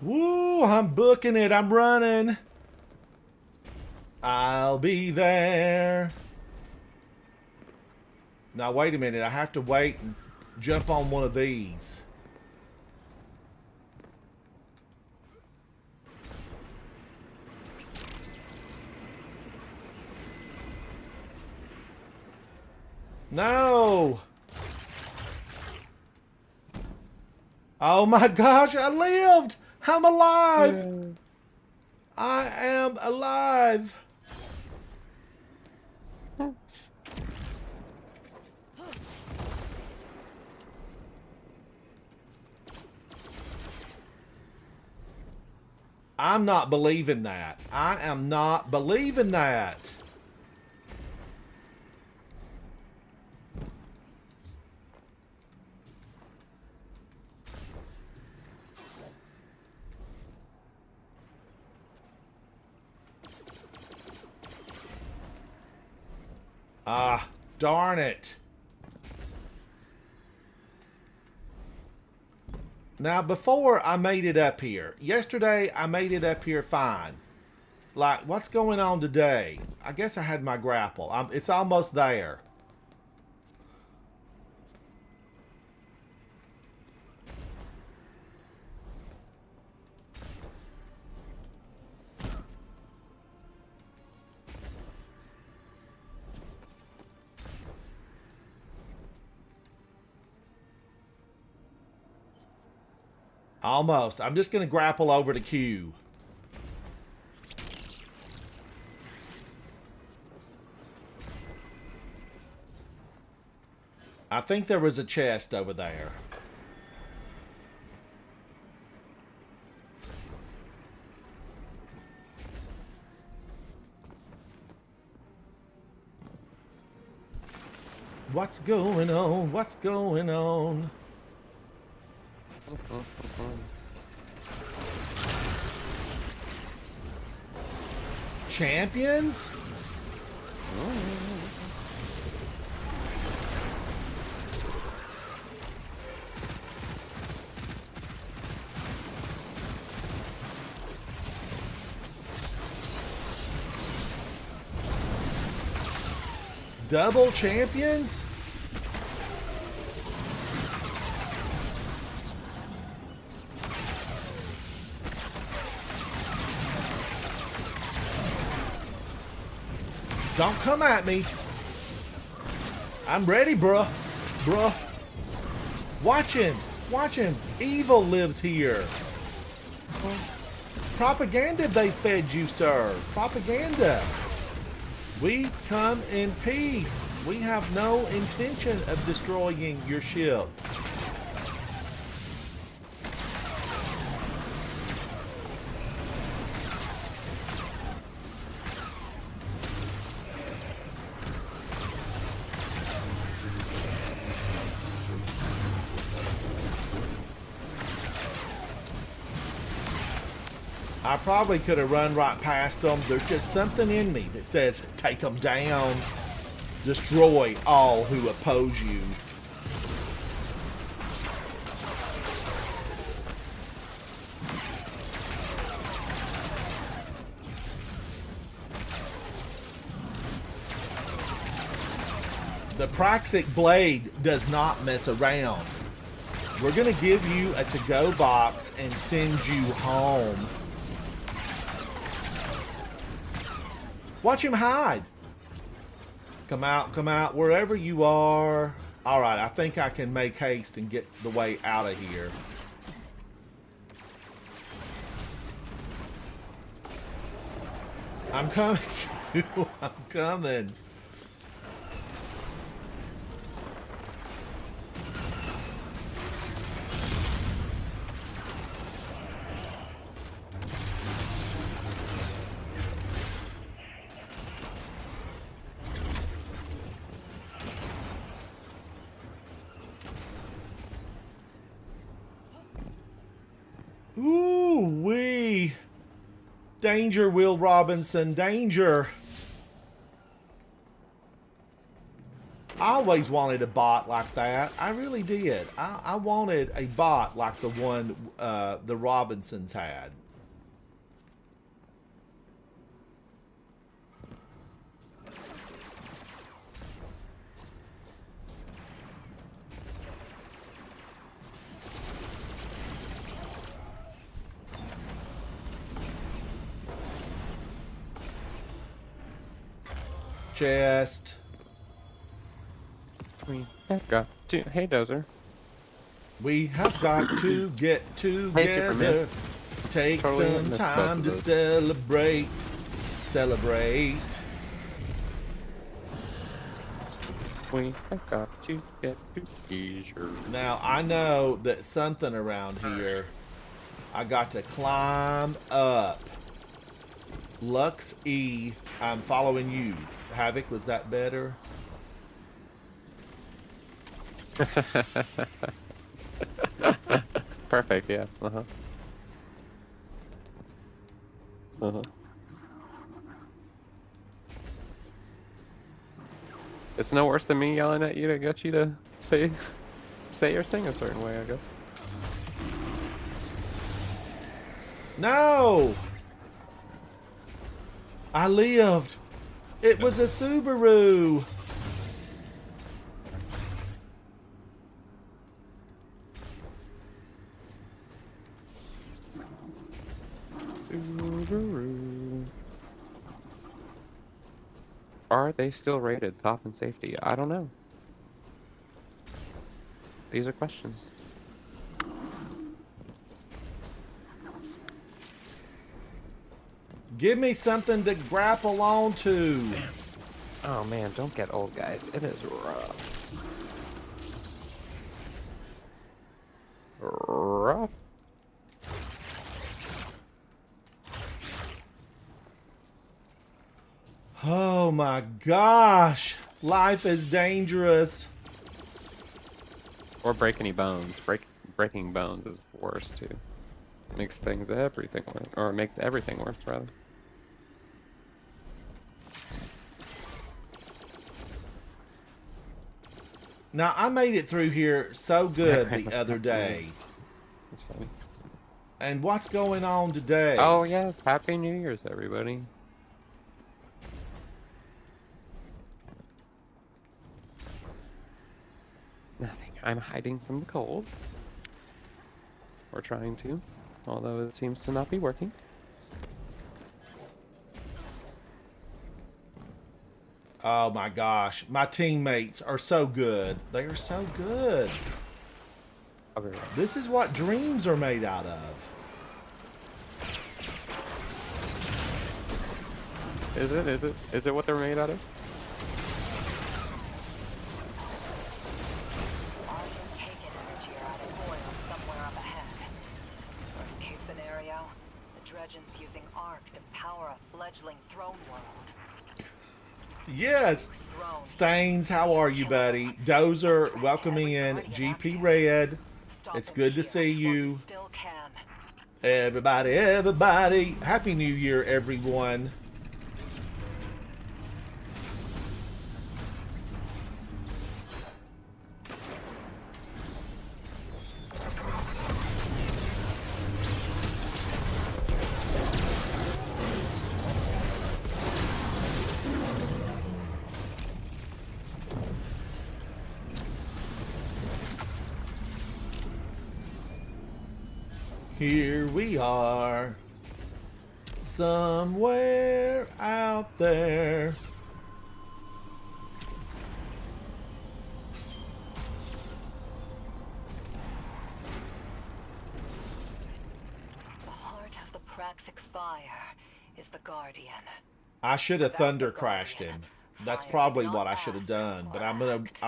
Woo, I'm booking it. I'm running. I'll be there. Now, wait a minute. I have to wait and jump on one of these. No. Oh my gosh, I lived. I'm alive. I am alive. I'm not believing that. I am not believing that. Ah, darn it. Now, before I made it up here. Yesterday, I made it up here fine. Like, what's going on today? I guess I had my grapple. It's almost there. Almost. I'm just going to grapple over to Q. I think there was a chest over there. What's going on? What's going on? Champions? Double champions? Don't come at me. I'm ready, bruh. Bruh. Watch him. Watch him. Evil lives here. Propaganda they fed you, sir. Propaganda. We come in peace. We have no intention of destroying your ship. I probably could have run right past them. There's just something in me that says, take them down. Destroy all who oppose you. The Praxic Blade does not mess around. We're going to give you a to-go box and send you home. Watch him hide. Come out, wherever you are. All right, I think I can make haste and get the way out of here. I'm coming. I'm coming. Ooh-wee. Danger, Will Robinson, danger. I always wanted a bot like that. I really did. I wanted a bot like the one the Robinsons had. Chest. We have got to. Hey, Dozer. We have got to get together. Take Totally some missed time to both of those. celebrate. Celebrate. We have got to get together. Now, I know that something around here, I got to climb up. Lux E, I'm following you. Havoc, was that better? Perfect, yeah. Uh-huh. Uh-huh. It's no worse than me yelling at you to get you to say or sing a certain way, I guess. No! I lived. It was a Subaru. Are they still rated top in safety? I don't know. These are questions. Give me something to grapple onto. Oh man, don't get old, guys. It is rough. Rough. Oh my gosh. Life is dangerous. Or break any bones. Breaking bones is worse too. Makes things everything worse, or makes everything worse rather. Now, I made it through here so good the other day. That's funny. And what's going on today? Oh yes, Happy New Year's, everybody. Nothing. I'm hiding from the cold. Or trying to, although it seems to not be working. Oh my gosh. My teammates are so good. They are so good. I'll be right. This is what dreams are made out of. Is it? Is it? Is it what they're made out of? All you've taken energy are out of oil somewhere up ahead. Worst case scenario, the Dredgens using Ark to power a fledgling throne world. Yes. Throne. Stains, how are you, buddy? Dozer, welcoming in GP Red. Stop It's them good to here see while we you. still can. Everybody, everybody. Happy New Year, everyone. Here we are, somewhere out there. The heart of the Praxic fire is the Guardian. I should have Without thunder the crashed Guardian, him. That's fire probably does what not I should have ask done. or But act.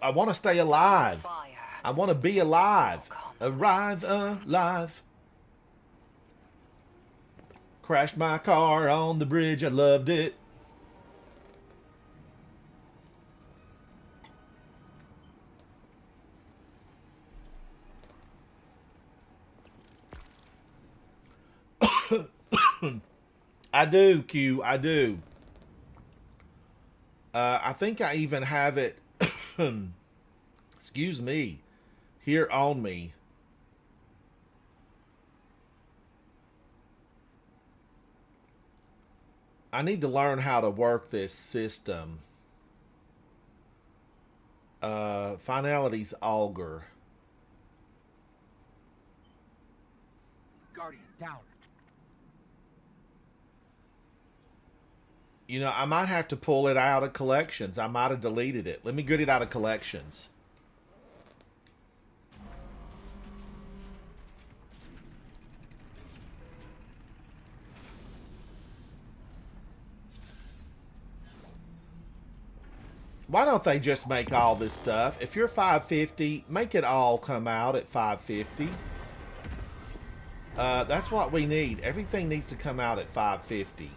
I want to stay alive. Fire. I want to be alive. Smoke on the Arrive alive. Crashed my car on the bridge. I loved it. I do, Q. I do. I think I even have it. Excuse me. Here on me. I need to learn how to work this system. Finalities auger. Guardian, down. You know, I might have to pull it out of collections. I might have deleted it. Let me get it out of collections. Why don't they just make all this stuff? If you're 550, make it all come out at 550. That's what we need. Everything needs to come out at 550.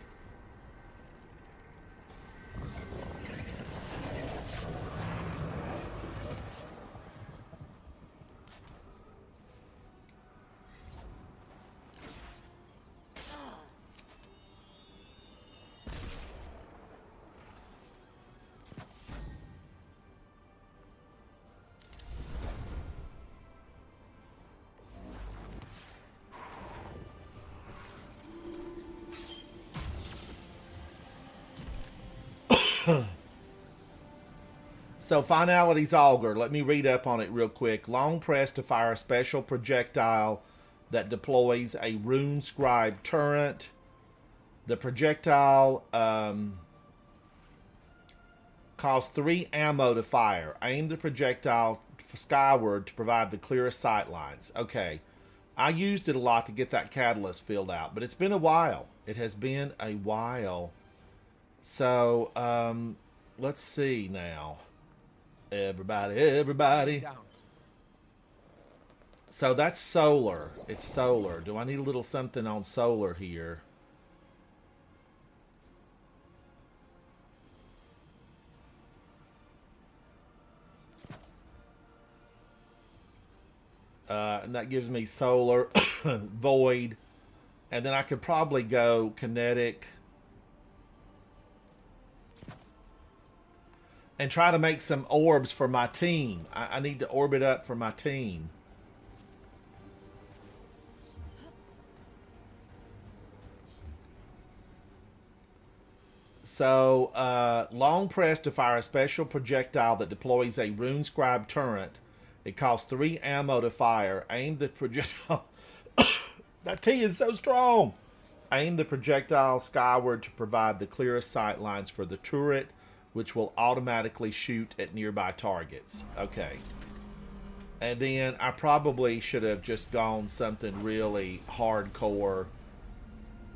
So, Finalities Auger. Let me read up on it real quick. Long press to fire a special projectile that deploys a rune scribe turret. The projectile costs 3 ammo to fire. Aim the projectile skyward to provide the clearest sight lines. Okay. I used it a lot to get that catalyst filled out, but it's been a while. It has been a while. So, let's see now. Everybody, everybody. Down. So that's solar. It's solar. Do I need a little something on solar here? And that gives me solar, void. And then I could probably go kinetic. And try to make some orbs for my team. I need to orbit up for my team. So, long press to fire a special projectile that deploys a rune scribe turret. It costs 3 ammo to fire. Aim the projectile. That T is so strong. Aim the projectile skyward to provide the clearest sight lines for the turret, which will automatically shoot at nearby targets. Okay. And then I probably should have just gone something really hardcore.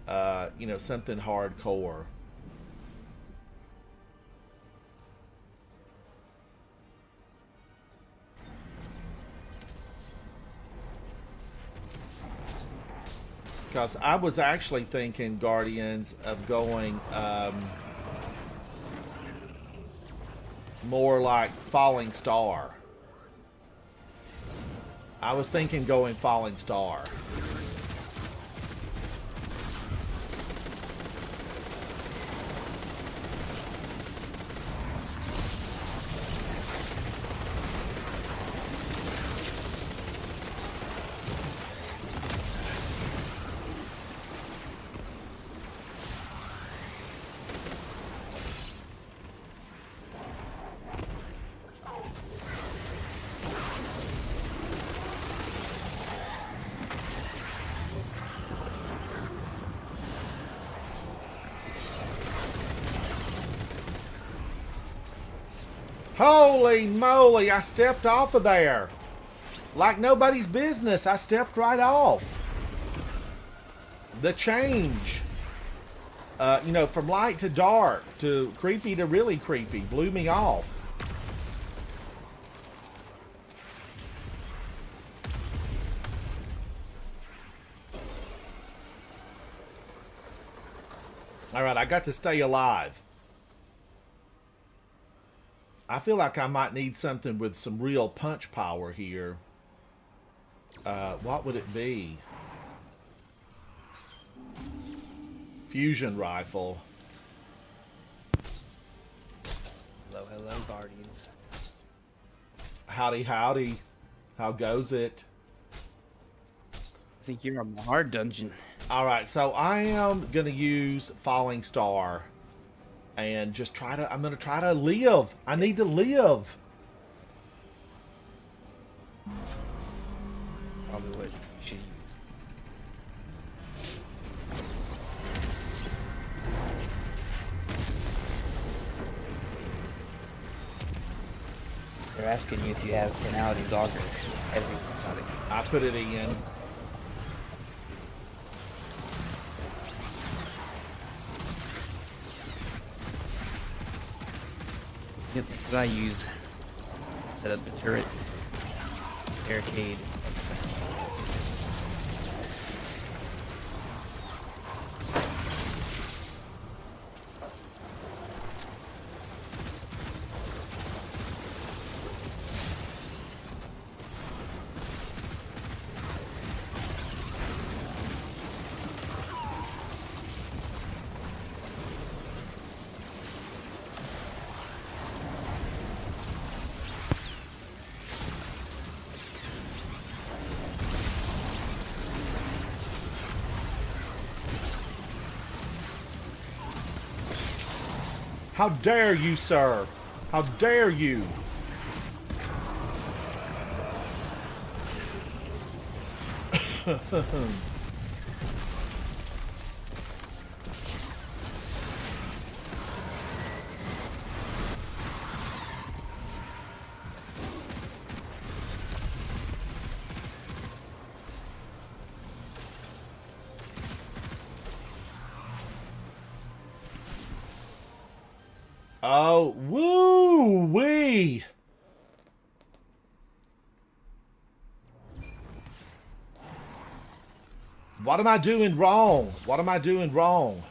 You know, something hardcore. Because I was actually thinking, Guardians, of going more like Falling Star. I was thinking going Falling Star. Holy moly, I stepped off of there. Like nobody's business, I stepped right off. The change, you know, from light to dark to creepy to really creepy blew me off. All right, I got to stay alive. I feel like I might need something with some real punch power here. What would it be? Fusion rifle. Hello, hello, Guardians. Howdy, howdy. How goes it? I think you're on the hard dungeon. Alright, so I am going to use Falling Star. And just try to... I'm going to try to live. I need to live. Probably what you should use. They're asking you if you have finality goggles. Everyone's got it. I put it in. Yep, that's what I use. Set up the turret, barricade. How dare you, sir? How dare you? Oh, woo-wee! What am I doing wrong? What am I doing wrong?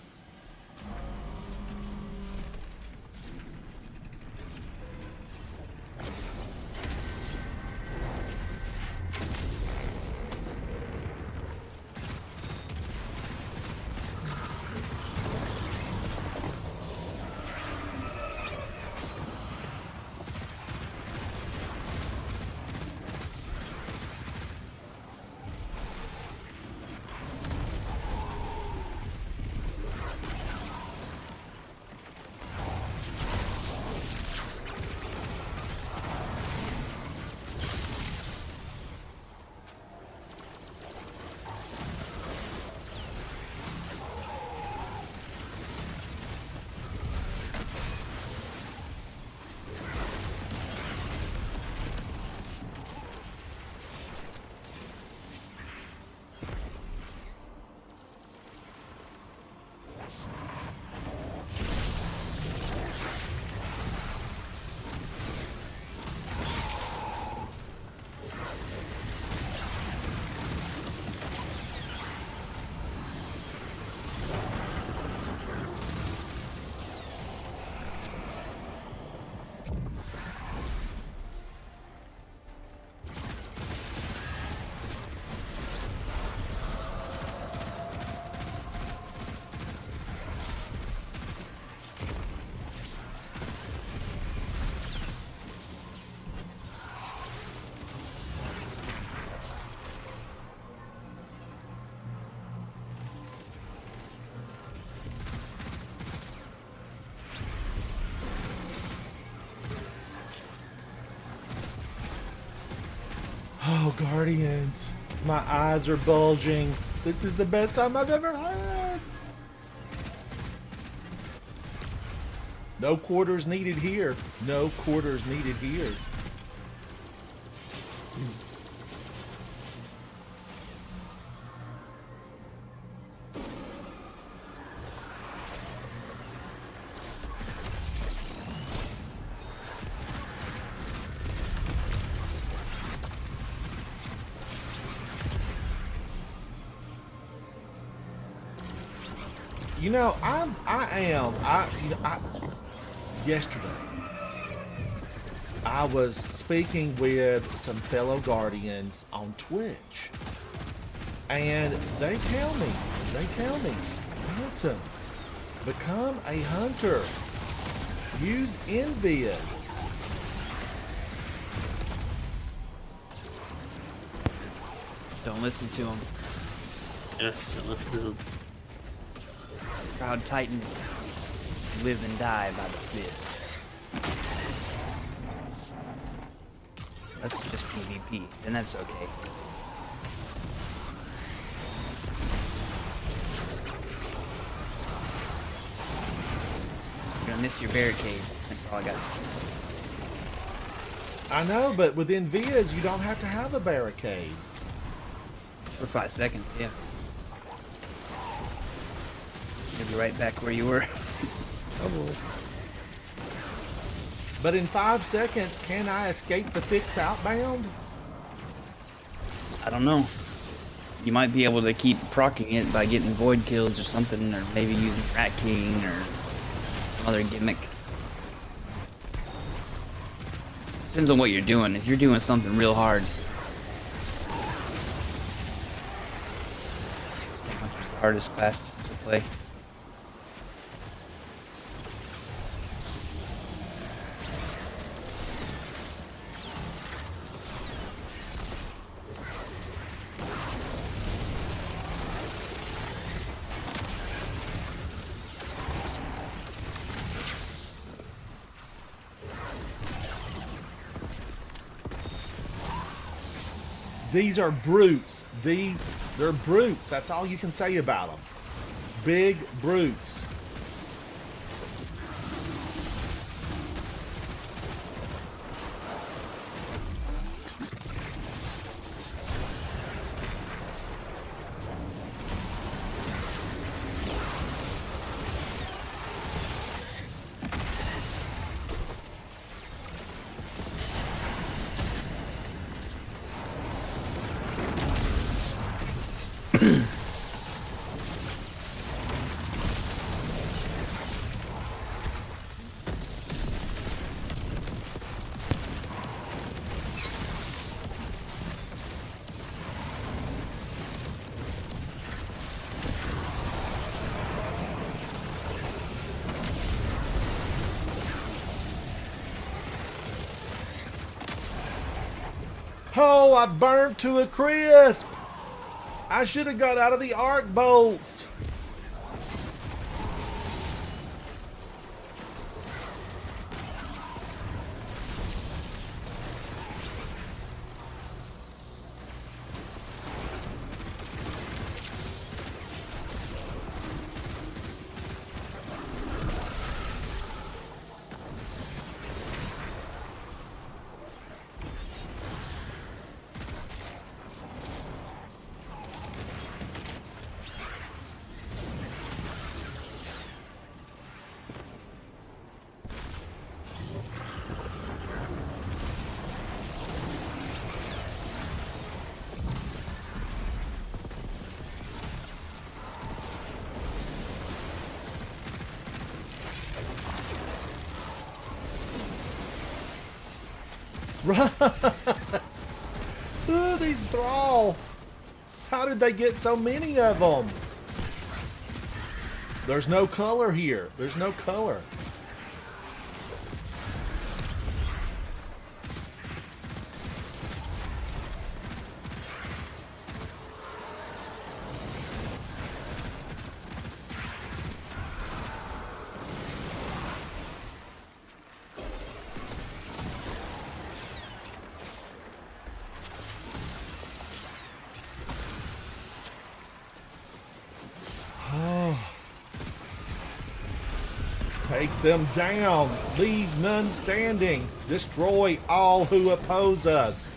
Oh, Guardians. My eyes are bulging. This is the best time I've ever had. No quarters needed here. No quarters needed here. You know, yesterday, I was speaking with some fellow Guardians on Twitch, and they tell me, Handsome, become a hunter. Use Envious. Don't listen to him. Yeah, let's do. Proud Titan. Live and die by the fist. That's just PvP, and that's okay. You're gonna miss your barricade. That's all I got. I know, but with Envious, you don't have to have a barricade. For 5 seconds, yeah. You'll be right back where you were. Oh. But in 5 seconds, can I escape the fix outbound? I don't know. You might be able to keep proccing it by getting void kills or something, or maybe using Rat King or some other gimmick. Depends on what you're doing. If you're doing something real hard, Hunter's the hardest class to play. These are brutes. They're brutes. That's all you can say about them. Big brutes. Oh, I burned to a crisp. I should have got out of the arc bolts. Ooh, these thrall. How did they get so many of them? There's no color here. There's no color. Take them down. Leave none standing. Destroy all who oppose us.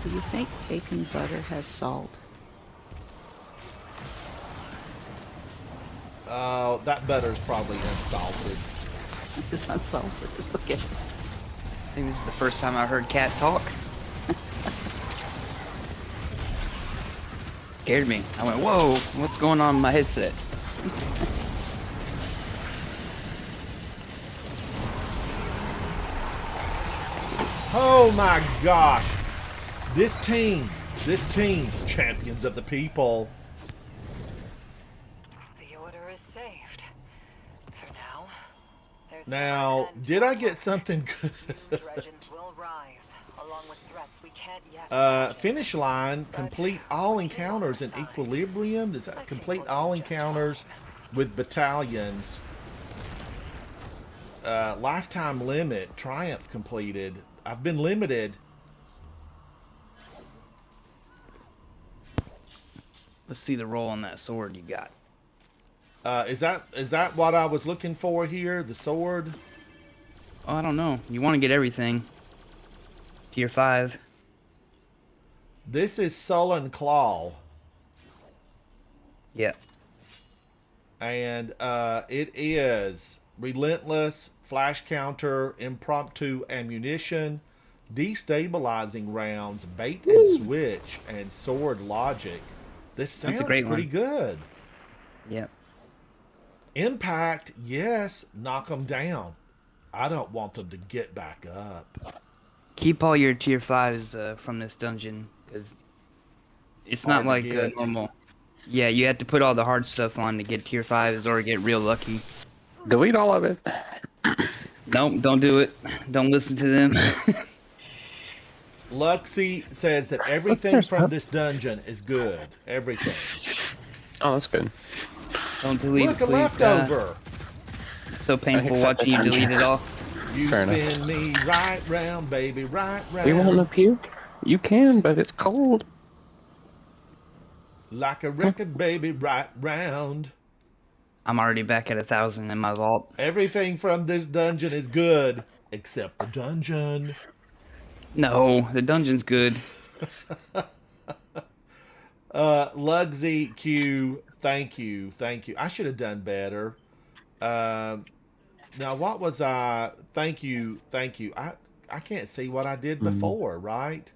Do you think taken butter has salt? Oh, that butter's probably unsalted. It's unsalted. Okay. I think this is the first time I heard cat talk. Scared me. I went, whoa, what's going on in my headset? Oh my gosh. This team, champions of the people. The order is saved. For now. There's Now, no end did to I our get work. something good? New Dredgens will rise, along with threats we can't yet. Finish line, complete all encounters in equilibrium. Does that complete all encounters with battalions? Lifetime limit, triumph completed. I've been limited. Let's see the roll on that sword you got. Is that what I was looking for here? The sword? Oh, I don't know. You want to get everything. Tier 5. This is Sullen Claw. Yeah. And it is relentless, flash counter, impromptu ammunition, destabilizing rounds, bait and switch, and sword logic. This sounds That's a great pretty one. good. Yep. Impact, yes, knock them down. I don't want them to get back up. Keep all your tier 5s from this dungeon, because it's not Hard to like get. normal. Yeah, you have to put all the hard stuff on to get tier 5s or get real lucky. Delete all of it. Nope, don't do it. Don't listen to them. Luxie says that everything from this dungeon is good. Everything. Oh, that's good. Don't delete Look, it, a please. leftover. So painful Accept watching you the delete it all. You Fair enough. spin me right round, baby, right round. You want a pew? You can, but it's cold. Like a record, baby, right round. I'm already back at 1,000 in my vault. Everything from this dungeon is good, except the dungeon. No, the dungeon's good. Lugsy Q, thank you. I should have done better. Now, what was I? Thank you. I can't see what I did before, right?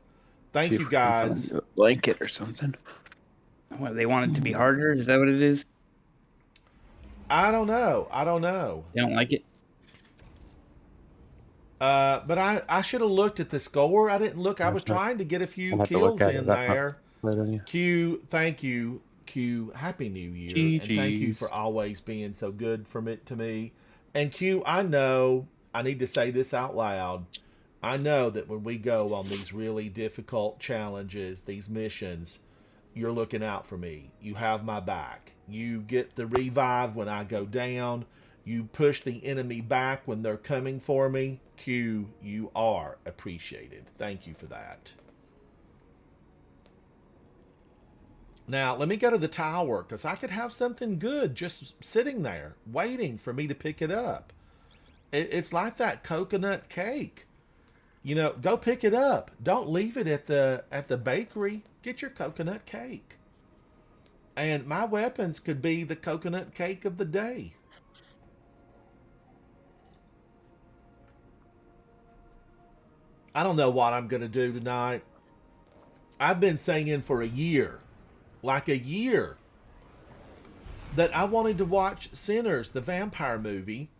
Thank you, guys. A blanket or something. What, they want it to be harder? Is that what it is? I don't know. They don't like it? But I should have looked at the score. I didn't look. I was trying to get a few I'll have to look kills at it. in That's not there. right on you. Q, thank you. Q, Happy New Year. And thank you GGs. for always being so good to me. And Q, I know, I need to say this out loud. I know that when we go on these really difficult challenges, these missions, you're looking out for me. You have my back. You get the revive when I go down. You push the enemy back when they're coming for me. Q, you are appreciated. Thank you for that. Now, let me go to the tower, because I could have something good just sitting there, waiting for me to pick it up. It's like that coconut cake. You know, go pick it up. Don't leave it at the bakery. Get your coconut cake. And my weapons could be the coconut cake of the day. I don't know what I'm going to do tonight. I've been saying for a year, like a year, that I wanted to watch Sinners, the vampire movie.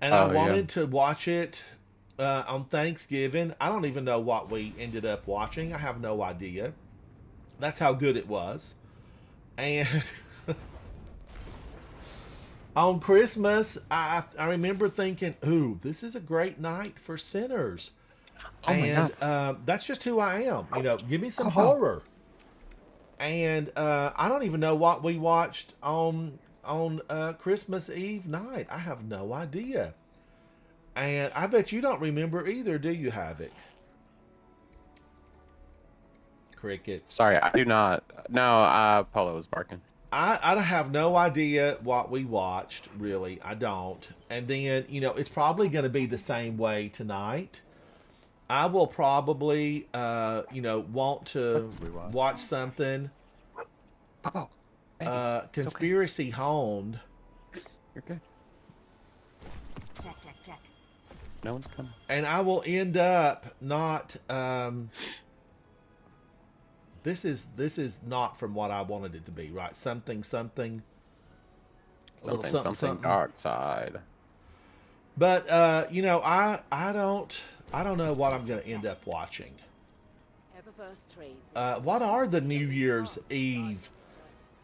And I wanted to watch it on Thanksgiving. I don't even know what we ended up watching. I have no idea. That's how good it was. And On Christmas, I remember thinking, "Ooh, this is a great night for sinners," Oh my and God. that's just who I am. You know, give me some horror. And I don't even know what we watched on Christmas Eve night. I have no idea. And I bet you don't remember either, do you, Havoc? Crickets. Sorry, I do not. No, Polo was barking. I don't have no idea what we watched, really. I don't. And then, you know, it's probably going to be the same way tonight. I will probably, you know, want to watch something Popo. Hey, it's okay. conspiracy honed. You're good. Check, check, check. No one's coming. And I will end up not this is not from what I wanted it to be, right? Something a little Something dark side. But you know, I don't know what I'm going to end up watching. What are the New Year's Eve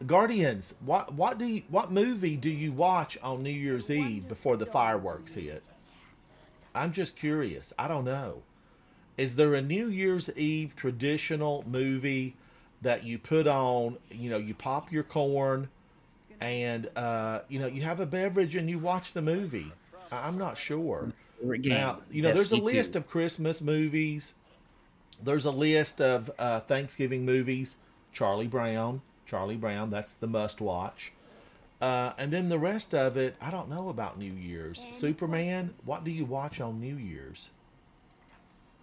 Guardians? What movie do you watch on New Year's Eve before the fireworks hit? I'm just curious. I don't know. Is there a New Year's Eve traditional movie that you put on? You know, you pop your corn, and you know, you have a beverage and you watch the movie. I'm not sure. Now, you know, there's a list of Christmas movies. There's a list of Thanksgiving movies. Charlie Brown, that's the must watch. And then the rest of it, I don't know about New Year's. Superman, what do you watch on New Year's?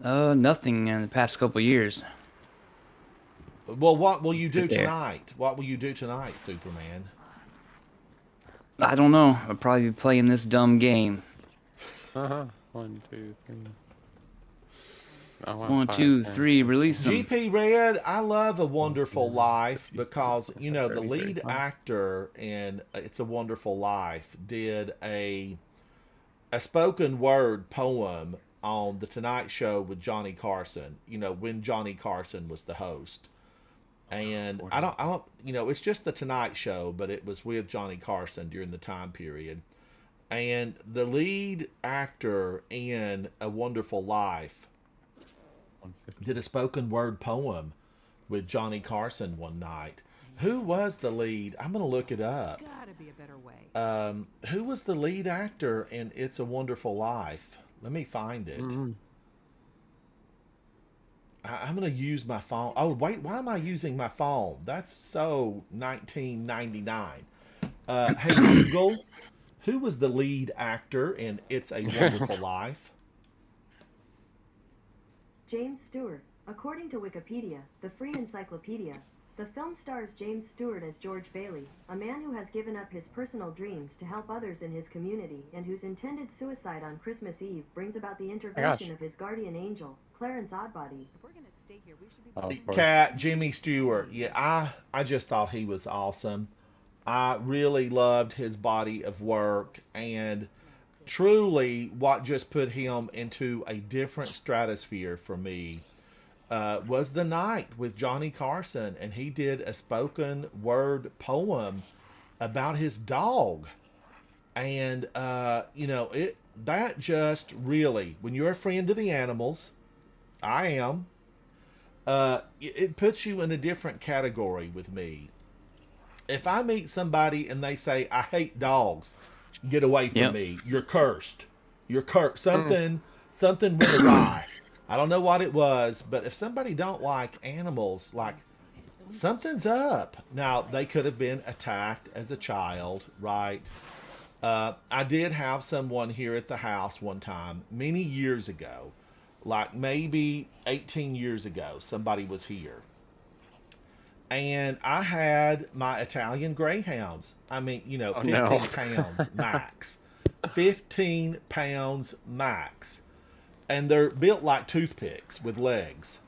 Nothing in the past couple years. Well, what will you do tonight? What will you do tonight, Superman? I don't know. I'll probably be playing this dumb game. 1, 2, 3. Oh, 1, 2, 3, release them. GP Red, I love A Wonderful Life because, you know, the lead actor in It's a Wonderful Life did a spoken word poem on The Tonight Show with Johnny Carson, you know, when Johnny Carson was the host. And I don't, you know, it's just The Tonight Show, but it was with Johnny Carson during the time period. And the lead actor in A Wonderful Life did a spoken word poem with Johnny Carson one night. Who was the lead? I'm going to look it up. Gotta be a better way. Who was the lead actor in It's a Wonderful Life? Let me find it. I'm going to use my phone. Oh, wait, why am I using my phone? That's so 1999. Hey, Google, who was the lead actor in It's a Wonderful Life? James Stewart. According to Wikipedia, the free encyclopedia, the film stars James Stewart as George Bailey, a man who has given up his personal dreams to help others in his community and whose intended suicide on Christmas Eve brings about the intervention of his guardian angel, Clarence Oddbody. If we're gonna stay here, we should be. Cat, Jimmy Stewart. Yeah, I just thought he was awesome. I really loved his body of work, and truly what just put him into a different stratosphere for me was the night with Johnny Carson, and he did a spoken word poem about his dog. And you know, that just really, when you're a friend of the animals, I am, it puts you in a different category with me. If I meet somebody and they say, I hate dogs, get away from me. You're cursed. You're cursed. Something went awry. I don't know what it was, but if somebody don't like animals, like, something's up. Now, they could have been attacked as a child, right? I did have someone here at the house one time, many years ago, like maybe 18 years ago, somebody was here. And I had my Italian Greyhounds. I mean, you know, 15 pounds max. 15 pounds max. And they're built like toothpicks with legs.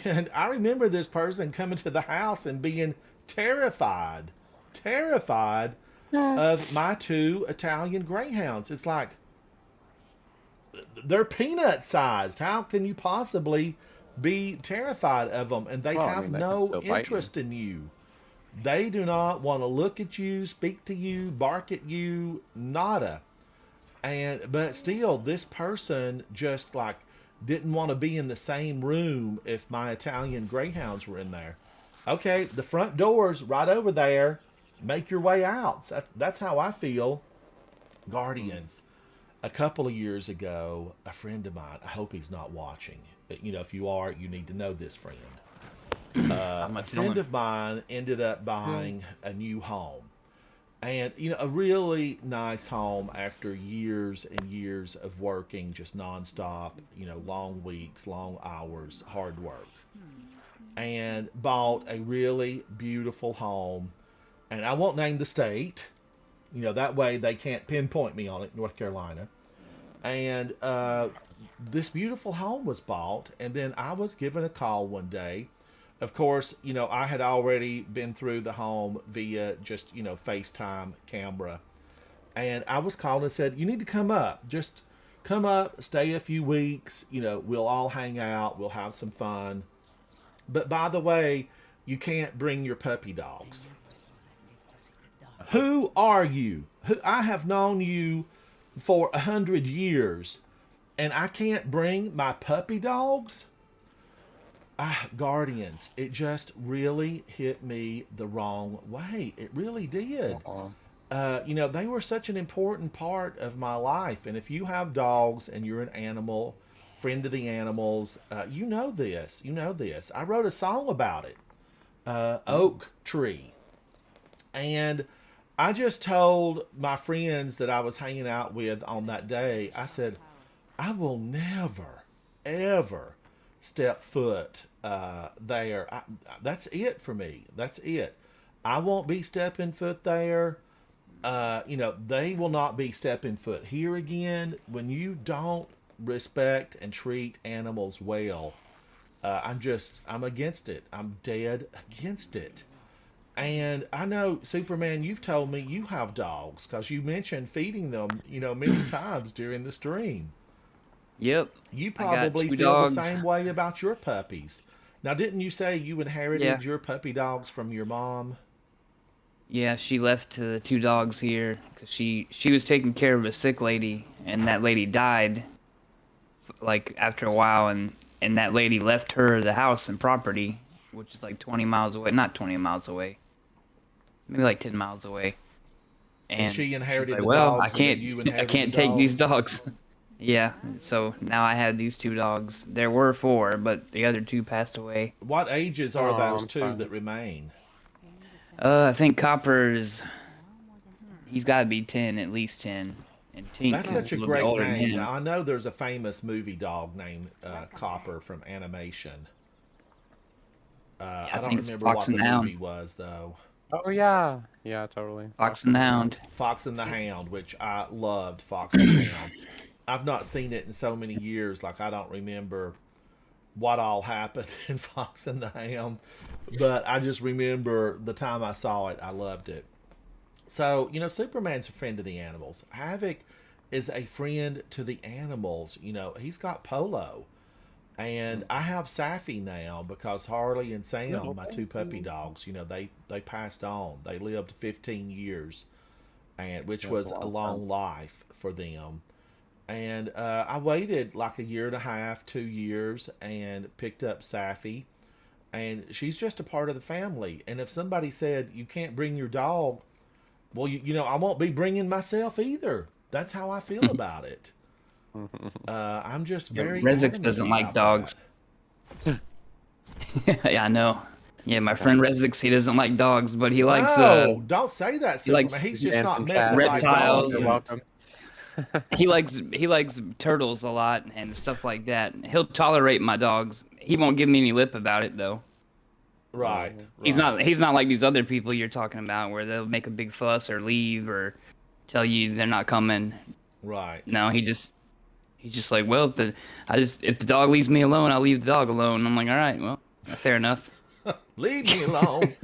And I remember this person coming to the house and being terrified of my 2 Italian Greyhounds. It's like, they're peanut sized. How can you possibly be terrified of them? And they have no interest in you. They do not want to look at you, speak to you, bark at you, nada. But still, this person just like didn't want to be in the same room if my Italian greyhounds were in there. Okay, the front door's right over there. Make your way out. That's how I feel. Guardians. A couple of years ago, a friend of mine, I hope he's not watching. You know, if you are, you need to know this friend. A friend of mine ended up buying a new home. And, you know, a really nice home after years and years of working just nonstop, you know, long weeks, long hours, hard work. And bought a really beautiful home. And I won't name the state. You know, that way they can't pinpoint me on it, North Carolina. And this beautiful home was bought. And then I was given a call one day. Of course, you know, I had already been through the home via just, you know, FaceTime camera. And I was called and said, you need to come up. Just come up, stay a few weeks. You know, we'll all hang out. We'll have some fun. But by the way, you can't bring your puppy dogs. Who are you? I have known you for 100 years, and I can't bring my puppy dogs? Guardians, it just really hit me the wrong way. It really did. You know, they were such an important part of my life. And if you have dogs and you're an animal, friend of the animals, you know this. You know this. I wrote a song about it, Oak Tree. And I just told my friends that I was hanging out with on that day, I said, I will never, ever step foot there. That's it for me. That's it. I won't be stepping foot there. You know, they will not be stepping foot here again. When you don't respect and treat animals well, I'm against it. I'm dead against it. And I know, Superman, you've told me you have dogs because you mentioned feeding them, you know, many times during the stream. Yep. You probably feel the same way about your puppies. Now, didn't you say you inherited your puppy dogs from your mom? Yeah, she left the 2 dogs here because she was taking care of a sick lady, and that lady died, like, after a while, and that lady left her the house and property, which is like 20 miles away. Not 20 miles away. Maybe like 10 miles away. And she inherited like, the well, dogs. I can't take these dogs. Yeah, so now I have these 2 dogs. There were 4, but the other 2 passed away. What ages are those 2 that remain? I think Copper's, he's got to be 10, at least 10. And Tink That's is such a little great bit older than name. him. Now, I know there's a famous movie dog named Copper from animation. I don't remember what the movie was, though. Oh, yeah. Yeah, totally. Fox and the Hound. Fox and the Hound, which I loved, Fox and the Hound. I've not seen it in so many years, like I don't remember what all happened in Fox and the Hound, but I just remember the time I saw it, I loved it. So, you know, Superman's a friend of the animals. Havoc is a friend to the animals. You know, he's got Polo. And I have Safi now because Harley and Sam, my 2 puppy dogs, you know, they passed on. They lived 15 years, and which was a long life for them. And I waited like a year and a half, 2 years, and picked up Safi. And she's just a part of the family. And if somebody said, you can't bring your dog, well, you know, I won't be bringing myself either. That's how I feel about it. I'm just very. Rezik doesn't like dogs. Yeah, I know. Yeah, my friend Rezik, he doesn't like dogs, but he likes. No, don't say that, Superman. Likes He's just not met the reptiles. right dog. You're welcome. He likes turtles a lot and stuff like that. He'll tolerate my dogs. He won't give me any lip about it though. Right. He's not like these other people you're talking about where they'll make a big fuss or leave or tell you they're not coming. Right. No, he's just like, well, if the dog leaves me alone, I'll leave the dog alone. I'm like, all right, well, fair enough. Leave me alone.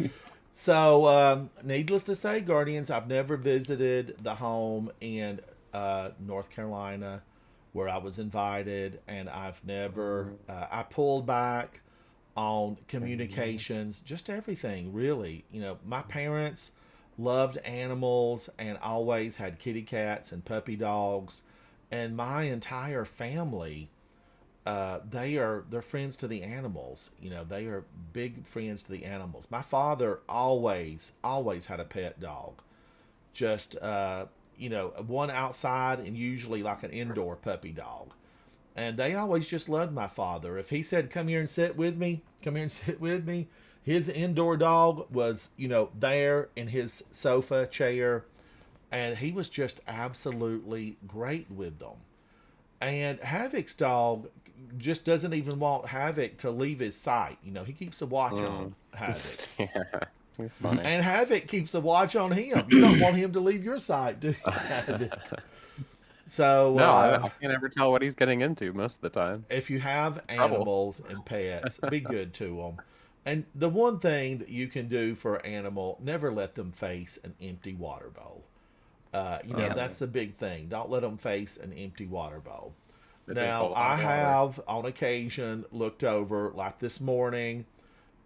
So, needless to say, Guardians, I've never visited the home in North Carolina where I was invited, and I've never. I pulled back on communications, just everything, really. My parents loved animals and always had kitty cats and puppy dogs, and my entire family, they're friends to the animals. They are big friends to the animals. My father always had a pet dog, just one outside and usually like an indoor puppy dog. And they always just loved my father. If he said, come here and sit with me, his indoor dog was, there in his sofa chair. And he was just absolutely great with them. And Havoc's dog just doesn't even want Havoc to leave his sight. He keeps a watch on Havoc. Yeah, it's funny. And Havoc keeps a watch on him. You don't want him to leave your sight, do you, Havoc? So No, I can't ever tell what he's getting into most of the time. if you have animals and pets, be good to them. And the one thing that you can do for an animal, never let them face an empty water bowl. That's the big thing. Don't let them face an empty water bowl. Now, I have on occasion looked over, like this morning,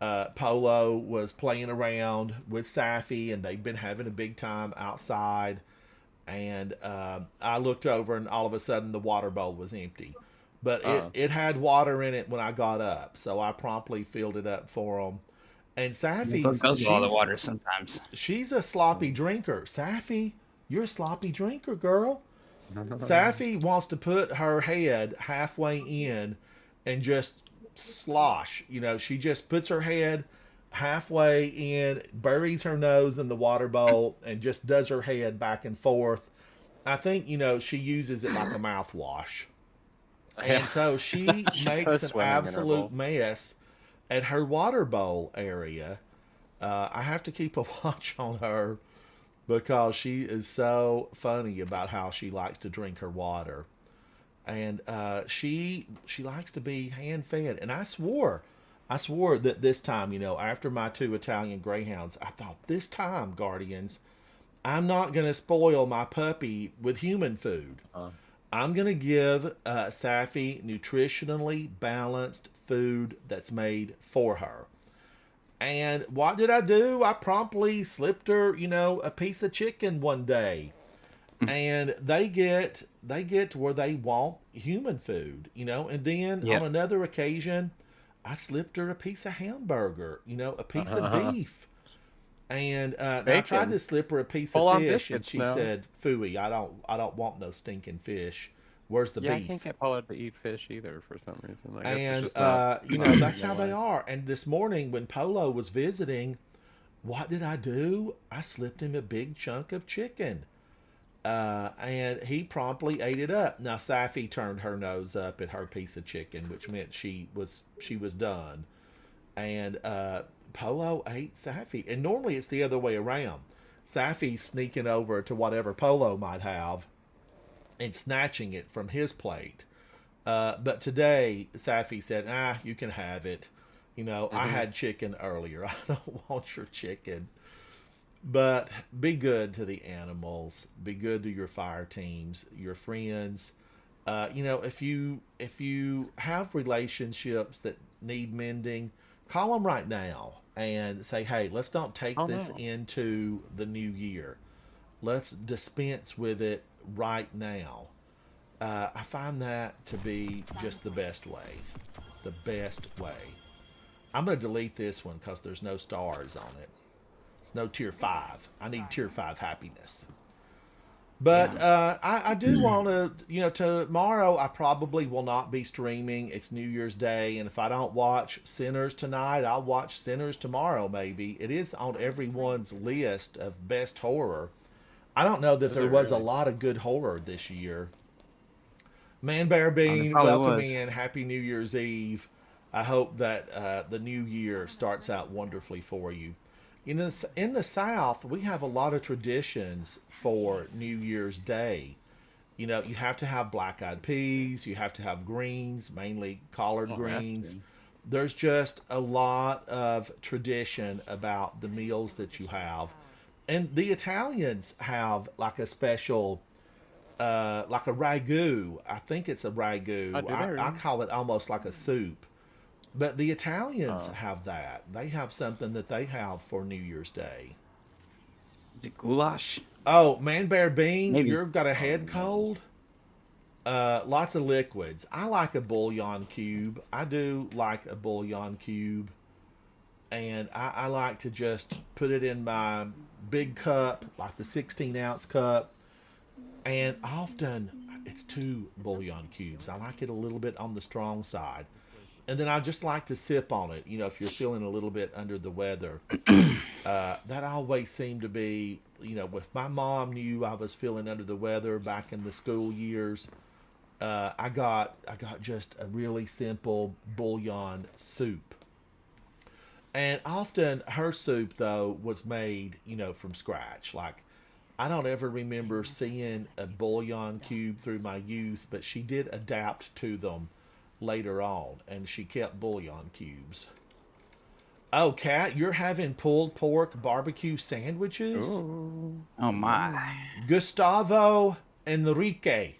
Polo was playing around with Safi, and they've been having a big time outside. And I looked over, and all of a sudden the water bowl was empty. But it had water in it when I got up, so I promptly filled it up for them. And Safi goes with all the water sometimes. She's a sloppy drinker. Safi, you're a sloppy drinker, girl. Safi wants to put her head halfway in and just slosh. She just puts her head halfway in, buries her nose in the water bowl, and just does her head back and forth. I think, she uses it like a mouthwash. And so she makes an absolute mess at her water bowl area. I have to keep a watch on her because she is so funny about how she likes to drink her water. And she likes to be hand-fed. And I swore that this time, after my 2 Italian Greyhounds, I thought, this time, Guardians, I'm not going to spoil my puppy with human food. I'm going to give Safi nutritionally balanced food that's made for her. And what did I do? I promptly slipped her, a piece of chicken one day. And they get to where they want human food, and then on another occasion, I slipped her a piece of hamburger, a piece of beef. And I tried to slip her a piece of fish, and she said, "Phooey, I don't want no stinking fish. Where's the beef?" I can't get Paula to eat fish either for some reason. And that's how they are. And this morning when Polo was visiting, what did I do? I slipped him a big chunk of chicken. And he promptly ate it up. Now Safi turned her nose up at her piece of chicken, which meant she was done. And Polo ate Safi. And normally it's the other way around. Safi's sneaking over to whatever Polo might have and snatching it from his plate. But today Safi said, you can have it. I had chicken earlier. I don't want your chicken. But be good to the animals. Be good to your fire teams, your friends. If you have relationships that need mending, call them right now and say, hey, let's don't take this into the new year. Let's dispense with it right now. I find that to be just the best way. The best way. I'm going to delete this one because there's no stars on it. It's no tier 5. I need tier 5 happiness. But I do want to, tomorrow I probably will not be streaming. It's New Year's Day. And if I don't watch Sinners tonight, I'll watch Sinners tomorrow maybe. It is on everyone's list of best horror. I don't know that there was a lot of good horror this year. Man Bear Bean, welcome in. Happy New Year's Eve. I hope that the new year starts out wonderfully for you. In the South, we have a lot of traditions for New Year's Day. You have to have black-eyed peas. You have to have greens, mainly collard greens. There's just a lot of tradition about the meals that you have. And the Italians have like a special, like a ragu. I think it's a ragu. I call it almost like a soup. But the Italians have that. They have something that they have for New Year's Day. Is it goulash? Oh, Man Bear Bean, Maybe. you've got a head cold? Lots of liquids. I like a bouillon cube. I do like a bouillon cube. And I like to just put it in my big cup, like the 16-ounce cup. And often it's 2 bouillon cubes. I like it a little bit on the strong side. And then I just like to sip on it. You know, if you're feeling a little bit under the weather. That always seemed to be, you know, if my mom knew I was feeling under the weather back in the school years, I got just a really simple bouillon soup. And often her soup, though, was made, you know, from scratch. Like, I don't ever remember seeing a bouillon cube through my youth, but she did adapt to them later on, and she kept bouillon cubes. Oh, Kat, you're having pulled pork barbecue sandwiches? Ooh. Oh, my. Gustavo Enrique.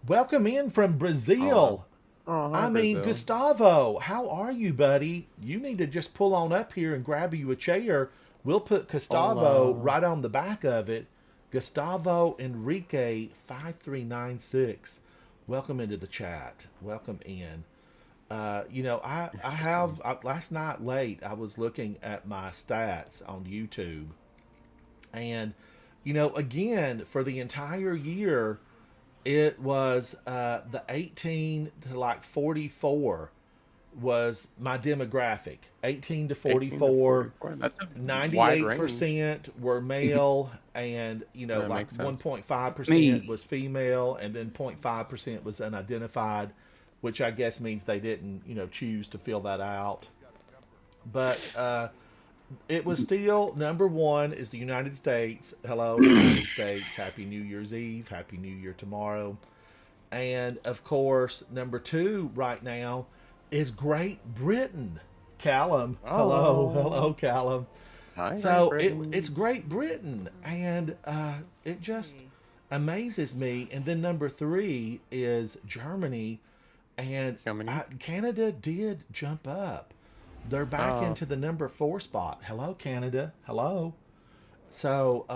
Welcome in from Brazil. Hi, Brazil. Brazil. Gustavo, how are you, buddy? You need to just pull on up here and grab you a chair. We'll put Gustavo right on the back of it. Gustavo Enrique 5396. Welcome into the chat. Welcome in. You know, I have last night late I was looking at my stats on YouTube, and you know, again, for the entire year it was the 18 to like 44 was my demographic. 18 to 44, 98% were male, and you know, like 1.5% was female, and then 0.5% was unidentified, which I guess means they didn't, you know, choose to fill that out. But it was still number one is the United States. Hello, United States. Happy New Year's Eve. Happy New Year tomorrow. And of course, number 2 right now is Great Britain. Callum. Hello, Callum. Hi, so it's Great Britain, and it just amazes me. And then number 3 is Germany, and Canada did jump up. They're back into the number 4 spot. Hello, Canada. Hello. So,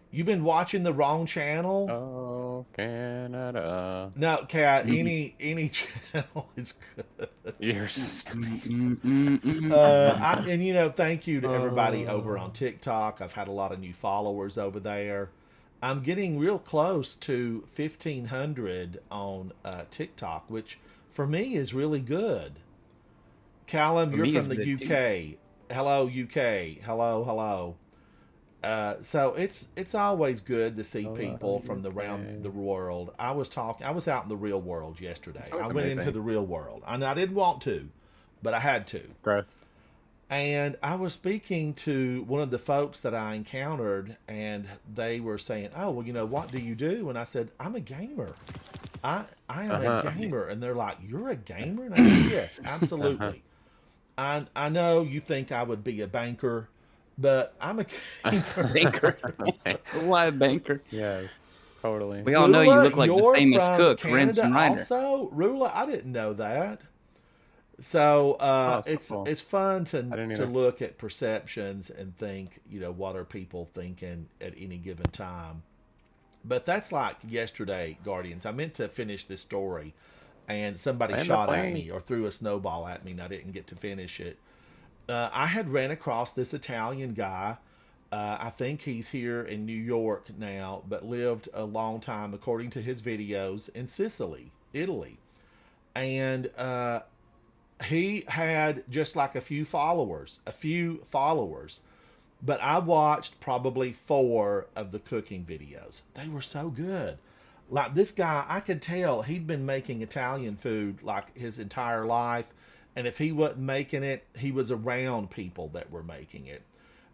you've been watching the wrong channel. Oh, Canada. No, Kat. Any channel is good. You're so strange. And you know, thank you to everybody over on TikTok. I've had a lot of new followers over there. I'm getting real close to 1,500 on TikTok, which for me is really good. Callum, you're from the UK. Hello, UK. Hello. So it's always good to see people from around the world. I was out in the real world yesterday. I went into the real world, and I didn't want to, but I had to. Right. And I was speaking to one of the folks that I encountered, and they were saying, "Oh, well, you know, what do you do?" And I said, "I'm a gamer. I am a gamer." And they're like, "You're a gamer?" And I said, "Yes, absolutely." I know you think I would be a banker, but I'm a gamer. Banker. Why a banker? Yes, totally. We all know you look like the famous cook, Ransom Ryder. Also, Rula, I didn't know that. So it's fun to look at perceptions and think, you know, what are people thinking at any given time. But that's like yesterday, Guardians. I meant to finish this story, and somebody shot at me or threw a snowball at me, and I didn't get to finish it. I had ran across this Italian guy. I think he's here in New York now, but lived a long time, according to his videos, in Sicily, Italy. And he had just like a few followers. But I watched probably 4 of the cooking videos. They were so good. Like this guy, I could tell he'd been making Italian food like his entire life. And if he wasn't making it, he was around people that were making it.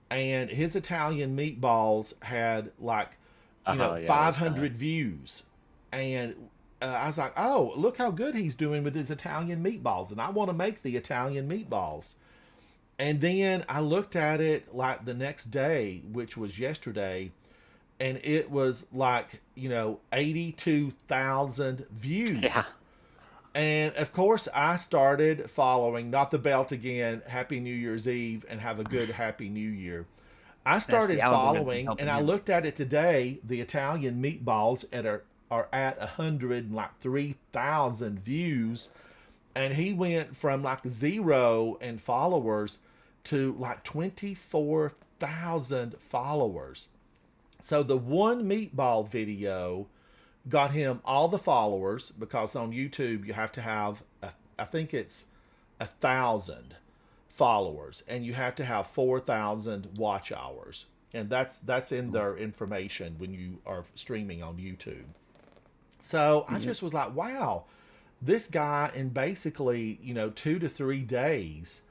And his Italian meatballs had like, 500 views. And I was like, oh, look how good he's doing with his Italian meatballs. And I want to make the Italian meatballs. And then I looked at it like the next day, which was yesterday, and it was like, 82,000 views. Yeah. And of course, I started following Not the Belt Again, Happy New Year's Eve, and have a good Happy New Year. I started following, and I looked at it today. The Italian meatballs are at 103,000 views, and he went from like 0 in followers to like 24,000 followers. So the one meatball video got him all the followers, because on YouTube you have to have I think it's 1,000 followers, and you have to have 4,000 watch hours, and that's in their information when you are streaming on YouTube. So I just was like, wow, this guy in basically 2 to 3 days,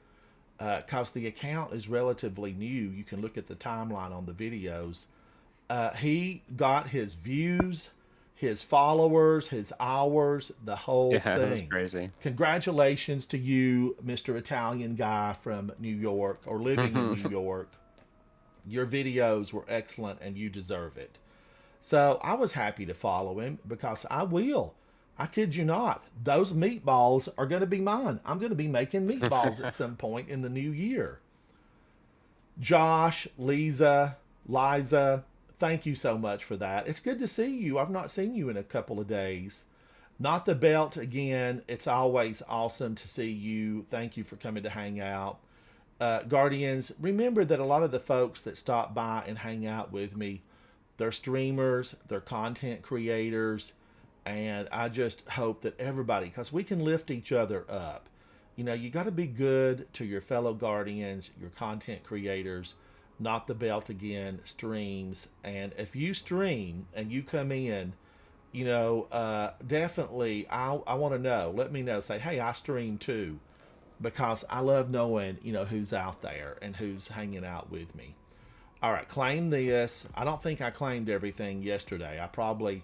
because the account is relatively new. You can look at the timeline on the videos. He got his views, his followers, his hours, the whole thing. That's crazy. Congratulations to you, Mr. Italian guy from New York, or living in New York. Your videos were excellent and you deserve it. So I was happy to follow him, because I kid you not, those meatballs are going to be mine. I'm going to be making meatballs at some point in the new year. Josh, Liza, thank you so much for that. It's good to see you. I've not seen you in a couple of days. Not the Belt Again. It's always awesome to see you. Thank you for coming to hang out. Guardians, remember that a lot of the folks that stop by and hang out with me, they're streamers, they're content creators, and I just hope that everybody, because we can lift each other up. You got to be good to your fellow Guardians, your content creators. Not the Belt Again streams, and if you stream and you come in, definitely I want to know. Let me know. Say, hey, I stream too, because I love knowing who's out there and who's hanging out with me. All right, claim this. I don't think I claimed everything yesterday. I probably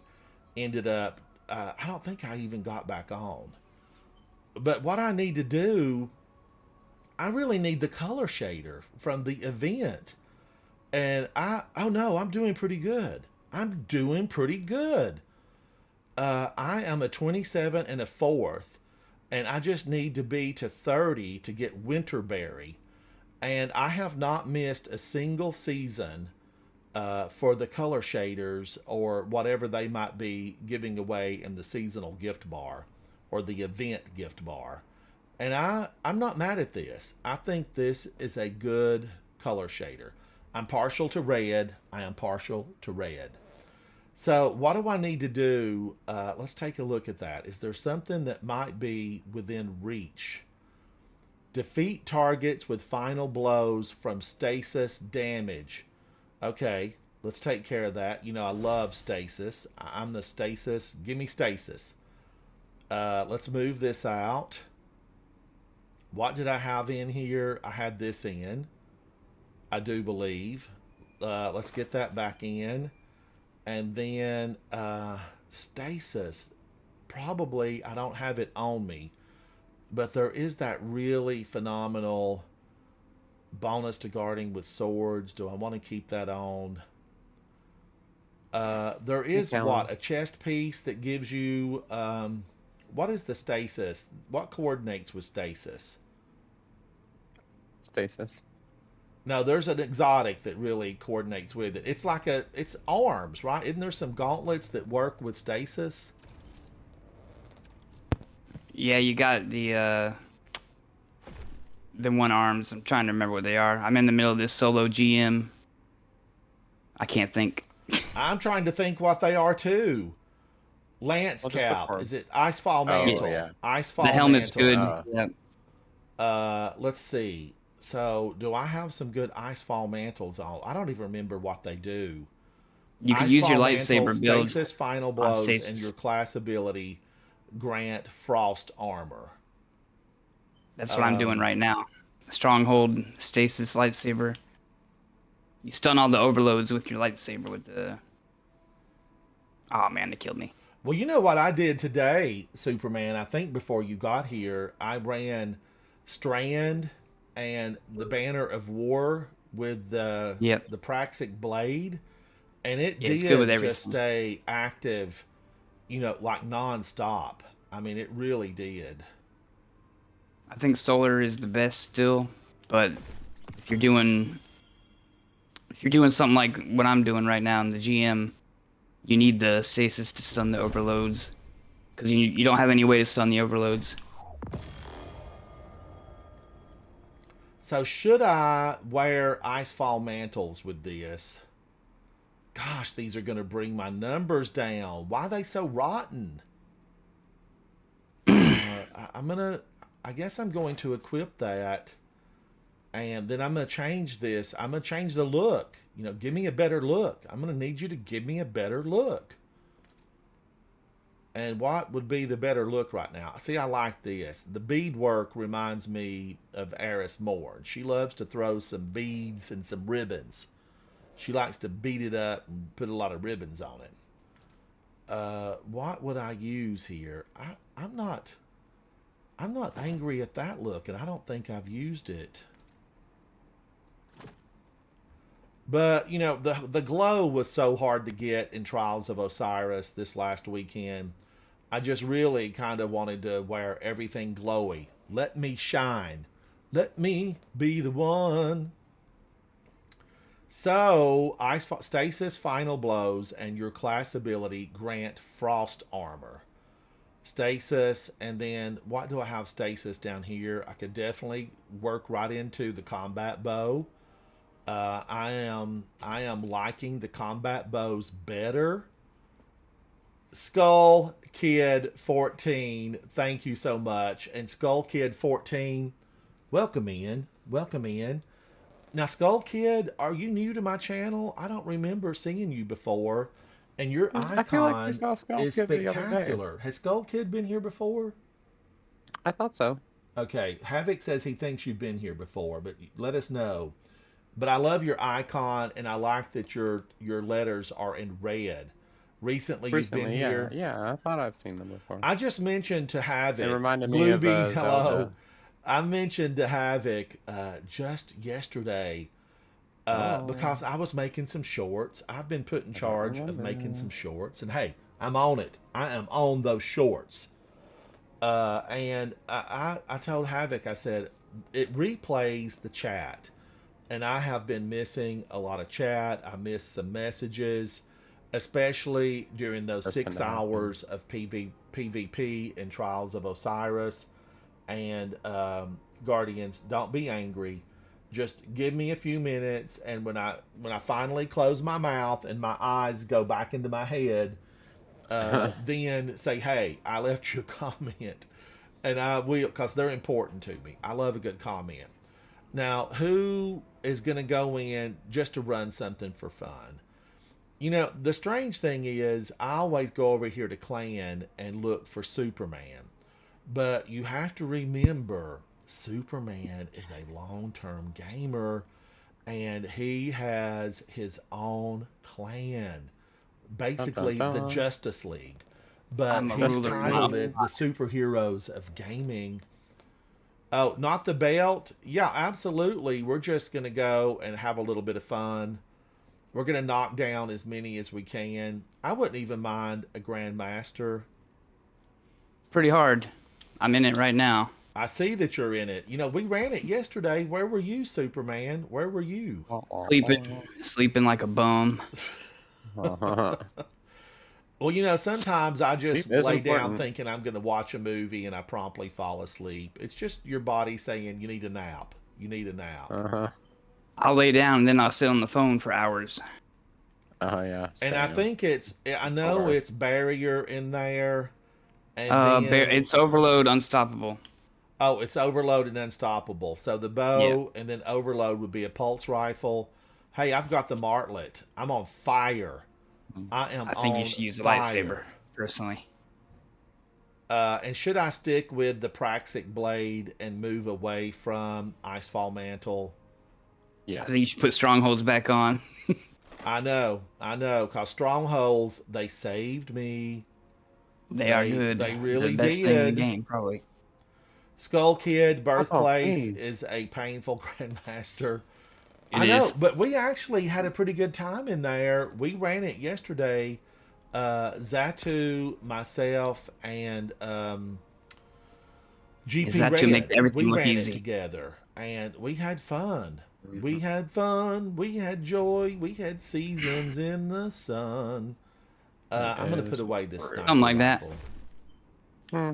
ended up. I don't think I even got back on. But what I need to do, I really need the color shader from the event. And I'm doing pretty good. I am a 27 and a 4th, and I just need to be to 30 to get Winterberry. And I have not missed a single season for the color shaders or whatever they might be giving away in the seasonal gift bar or the event gift bar. And I'm not mad at this. I think this is a good color shader. I'm partial to red. So what do I need to do? Let's take a look at that. Is there something that might be within reach? Defeat targets with final blows from stasis damage. Okay, let's take care of that. I love stasis. I'm the stasis. Give me stasis. Let's move this out. What did I have in here? I had this in, I do believe. Let's get that back in. And then stasis. Probably I don't have it on me. But there is that really phenomenal bonus to guarding with swords. Do I want to keep that on? There is a chest piece that gives you... what is the stasis? What coordinates with stasis? Stasis. No, there's an exotic that really coordinates with it. It's like it's arms, right? Isn't there some gauntlets that work with stasis? Yeah, you got the one arms. I'm trying to remember what they are. I'm in the middle of this solo GM. I can't think. I'm trying to think what they are too. Lance cap. Is it Icefall Mantle? Yeah. Icefall. The helmet's Mantle. good. Let's see. So, do I have some good Icefall Mantles on? I don't even remember what they do. You can use your lightsaber build. Stasis final blows and your class ability grant frost armor. That's what I'm doing right now. Stronghold, stasis, lightsaber. You stun all the overloads with your lightsaber with the... Oh man, they killed me. Well, you know what I did today, Superman? I think before you got here, I ran Strand and the Banner of War with the Praxic Blade, and it did just stay active, like non-stop. I mean, it really did. I think solar is the best still, but if you're doing something like what I'm doing right now in the GM, you need the stasis to stun the overloads, because you don't have any way to stun the overloads. So should I wear Icefall mantles with this? Gosh, these are going to bring my numbers down. Why are they so rotten? I guess I'm going to equip that. And then I'm going to change this. I'm going to change the look. You know, give me a better look. I'm going to need you to give me a better look. And what would be the better look right now? See, I like this. The beadwork reminds me of Eris more. And she loves to throw some beads and some ribbons. She likes to beat it up and put a lot of ribbons on it. What would I use here? I'm not angry at that look, and I don't think I've used it. But, you know, the glow was so hard to get in Trials of Osiris this last weekend. I just really kind of wanted to wear everything glowy. Let me shine. Let me be the one. So, Stasis Final Blows and your class ability grant Frost Armor. Stasis, and then what do I have stasis down here? I could definitely work right into the combat bow. I am liking the combat bows better. Skull Kid 14, thank you so much. And Skull Kid 14, welcome in. Welcome in. Now, Skull Kid, are you new to my channel? I don't remember seeing you before. And your I feel like we icon saw Skull is Kid the other day. spectacular. Has Skull Kid been here before? I thought so. Okay, Havoc says he thinks you've been here before, but let us know. But I love your icon, and I like that your letters are in red. Recently you've been here. Yeah, I thought I've seen them before. I just mentioned to Havoc. It reminded me of Blueby, hello. Zelda. I mentioned to Havoc just yesterday because I was making some shorts. I've been put in charge of making some shorts, and hey, I'm on it. I am on those shorts. And I told Havoc, I said, it replays the chat. And I have been missing a lot of chat. I missed some messages, especially during those 6 hours of PvP and Trials of Osiris. And Guardians, don't be angry. Just give me a few minutes, and when I finally close my mouth and my eyes go back into my head, then say, hey, I left you a comment. And I will, because they're important to me. I love a good comment. Now, who is going to go in just to run something for fun? You know, the strange thing is I always go over here to Clan and look for Superman. But you have to remember, Superman is a long-term gamer, and he has his own clan. Basically, the Justice League. But he's titled it the Superheroes of Gaming. Oh, not the belt? Yeah, absolutely. We're just going to go and have a little bit of fun. We're going to knock down as many as we can. I wouldn't even mind a Grandmaster. Pretty hard. I'm in it right now. I see that you're in it. You know, we ran it yesterday. Where were you, Superman? Where were you? Sleeping like a bum. Well, you know, sometimes I just lay down thinking I'm going to watch a movie and I promptly fall asleep. It's just your body saying you need a nap. You need a nap. I'll lay down and then I'll sit on the phone for hours. Oh, yeah. And I think it's barrier in there. And it's overload unstoppable. Oh, it's overload and unstoppable. So the bow and then overload would be a pulse rifle. Hey, I've got the Martlet. I'm on fire. I think you should use a lightsaber, personally. And should I stick with the Praxic Blade and move away from Icefall Mantle? Yeah. I think you should put Strongholds back on. I know. Because Strongholds, they saved me. They are good. They really They're the best did. thing in the game, probably. Skull Kid Birthplace is a painful Grandmaster. I know, but we actually had a pretty good time in there. We ran it yesterday, Zatu, myself, and GP Zatu make Red, everything we look ran it easy. together, and we had fun. We had fun. We had joy. We had seasons in the sun. I'm gonna put away this sniper Something like that. rifle. Hmm.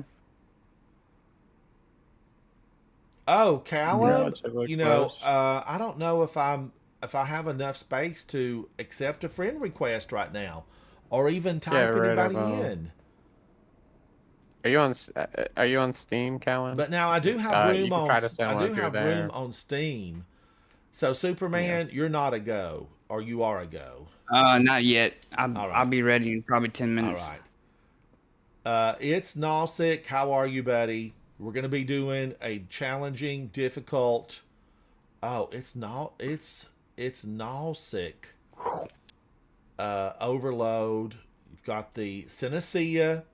Oh, Callum, Relatively you know, close. I don't know if I have enough space to accept a friend request right now, or even Yeah, type right anybody about. in. Are you on Steam, Callan? But now I do have You room can on try to sound like you're there. Steam. So Yeah. Superman, you're not a go, or you are a go. Not yet. All I'll right, be ready in probably 10 all minutes. right. It's Nosik. How are you, buddy? We're gonna be doing a challenging, difficult. Oh, it's Nosik. Overload. You've got the Synestia,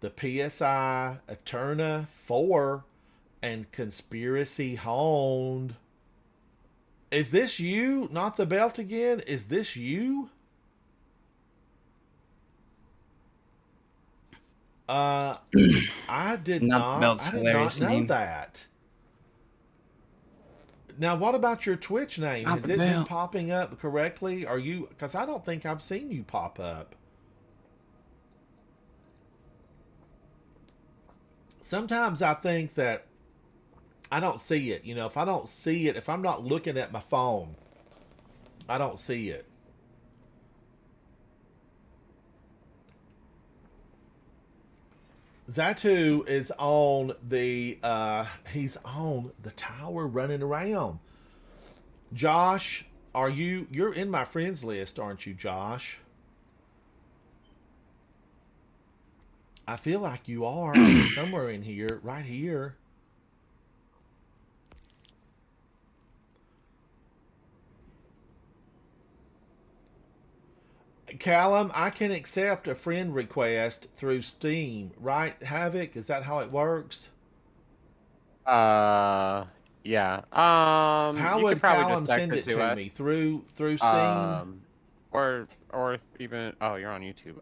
the PSI, Eterna 4, and Conspiracy Honed. Is this you? Not the belt again? Is this you? I did Not the not. belt's I did not hilarious know name. that. Now, what about your Twitch name? Not Has the it been belt. popping up correctly? Are you? Because I don't think I've seen you pop up. Sometimes I think that I don't see it. You know, if I don't see it, if I'm not looking at my phone, I don't see it. Zatu is on the he's on the tower running around. Josh, you're in my friends list, aren't you, Josh? I feel like you are somewhere in here, right here. Callum, I can accept a friend request through Steam, right? Havoc, is that how it works? Uh, yeah. How You could would probably just Callum text send it it to to us. me through Steam? Um, or even you're on YouTube.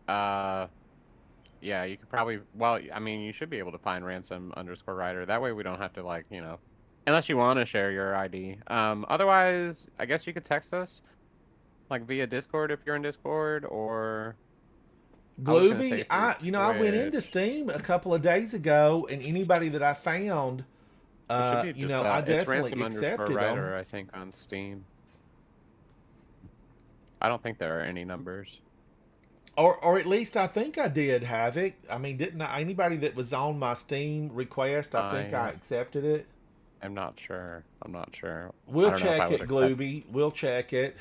Uh, yeah, you could probably. Well, I mean, you should be able to find ransom_rider. That way, we don't have to unless you want to share your ID. Otherwise, I guess you could text us like via Discord if you're in Discord, or I was gonna say Glooby, through I went into Twitch. Steam a couple of days ago, and anybody that I found, It should be just I it's definitely accepted them. ransom_rider, I think, on Steam. I don't think there are any numbers. Or at least I think I did have it. I mean, didn't I? Anybody that was on my Steam request, I think I accepted it. I'm not sure. I'm not sure. We'll I don't know if I check would it, accept. Glooby. We'll check it.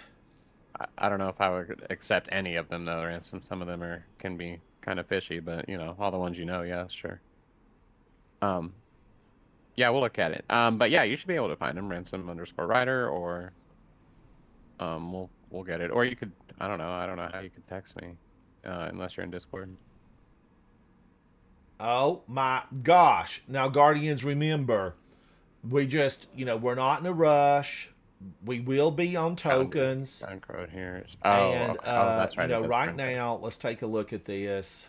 I don't know if I would accept any of them though, ransom. Some of them can be kind of fishy, but all the ones yeah, sure. Yeah, we'll look at it. But yeah, you should be able to find them, ransom_rider, or we'll get it. Or you could, I don't know how you could text me, unless you're in Discord. Oh my gosh! Now, Guardians, remember, we just we're not in a rush. We will be on tokens. Code here. And Okay. That's right. right now, let's take a look at this.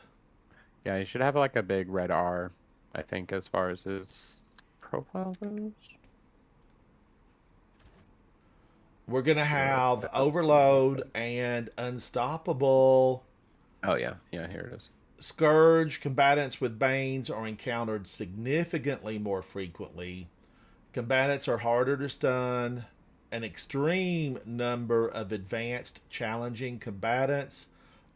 Yeah, you should have like a big red R, I think, as far as his profile goes. We're gonna have Overload and Unstoppable. Oh yeah, here it is. Scourge combatants with Banes are encountered significantly more frequently. Combatants are harder to stun. An extreme number of advanced challenging combatants,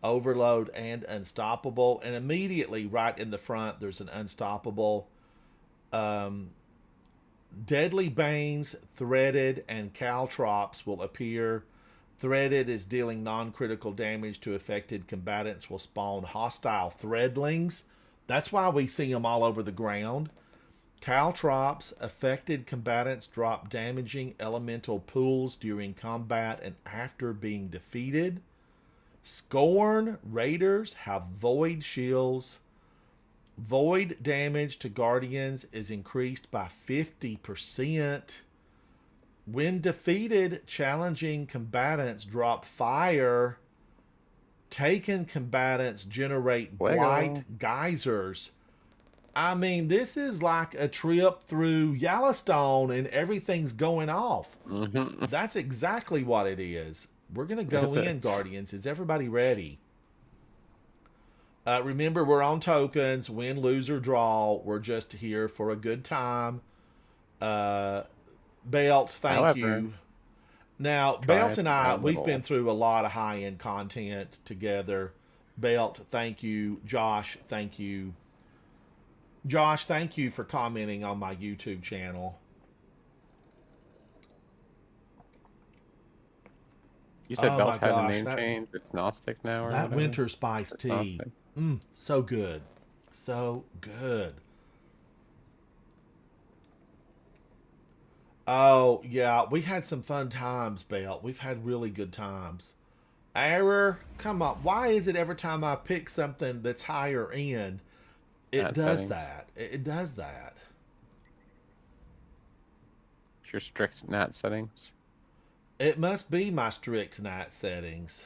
Overload and Unstoppable, and immediately right in the front there's an Unstoppable. Deadly Banes, Threaded, and Caltrops will appear. Threaded is dealing non-critical damage to affected combatants, will spawn hostile threadlings. That's why we see them all over the ground. Caltrops, affected combatants drop damaging elemental pools during combat and after being defeated. Scorn, Raiders have void shields. Void damage to Guardians is increased by 50%. When defeated, challenging combatants drop fire. Taken combatants generate blight geysers. I mean, this is like a trip through Yellowstone and everything's going off. That's exactly what it is. We're going to go in, Guardians. Is everybody ready? Remember, we're on tokens. Win, lose, or draw. We're just here for a good time. Belt, thank you. Now, Belt and I, we've been through a lot of high-end content together. Belt, thank you. Josh, thank you. Josh, thank you for commenting on my YouTube channel. You said Belt had a name change. It's Gnostic now, or that whatever? winter spice tea. So good. So good. Oh, yeah. We had some fun times, Belt. We've had really good times. Error? Come on. Why is it every time I pick something that's higher end, it does that? It does that. It's your strict NAT settings. It must be my strict NAT settings.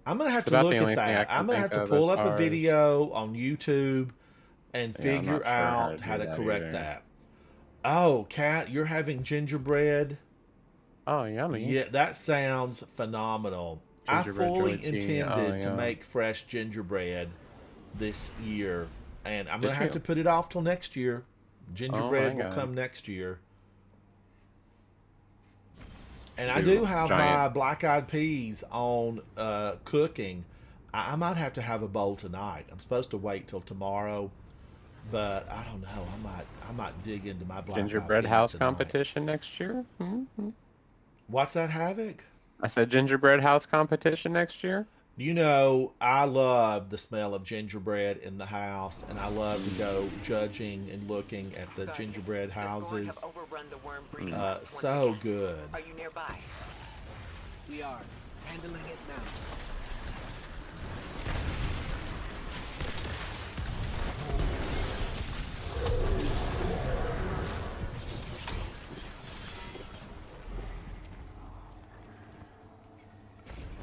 I'm going to have to look at that. I'm going to have to pull up a video on YouTube and figure out how to correct that. Oh, Kat, you're having gingerbread? Oh, yummy. Yeah, that sounds phenomenal. I fully intended to make fresh gingerbread this year, and I'm going to have to put it off till next year. Gingerbread will come next year. And I do have my black-eyed peas on cooking. I might have to have a bowl tonight. I'm supposed to wait till tomorrow, but I don't know. I might dig into my black-eyed peas gingerbread house tonight. competition next year. What's that, Havoc? I said gingerbread house competition next year. You know, I love the smell of gingerbread in the house, and I love to go judging and looking at the gingerbread houses. So good. Are you nearby? We are handling it now.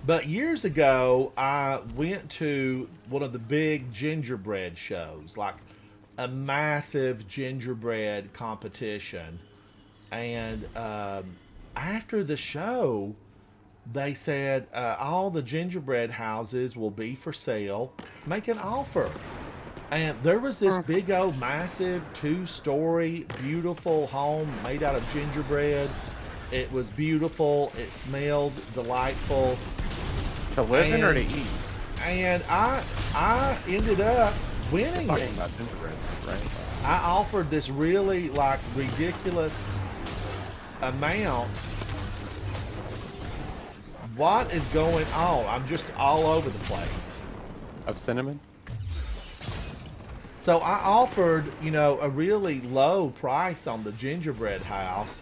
But years ago, I went to one of the big gingerbread shows, like a massive gingerbread competition. And after the show, they said all the gingerbread houses will be for sale. Make an offer. And there was this big old massive 2-story beautiful home made out of gingerbread. It was beautiful. It smelled delightful. To live in or to eat? And I ended up winning it. Right? I offered this really like ridiculous amount. What is going on? I'm just all over the place. Of cinnamon? So I offered, you know, a really low price on the gingerbread house,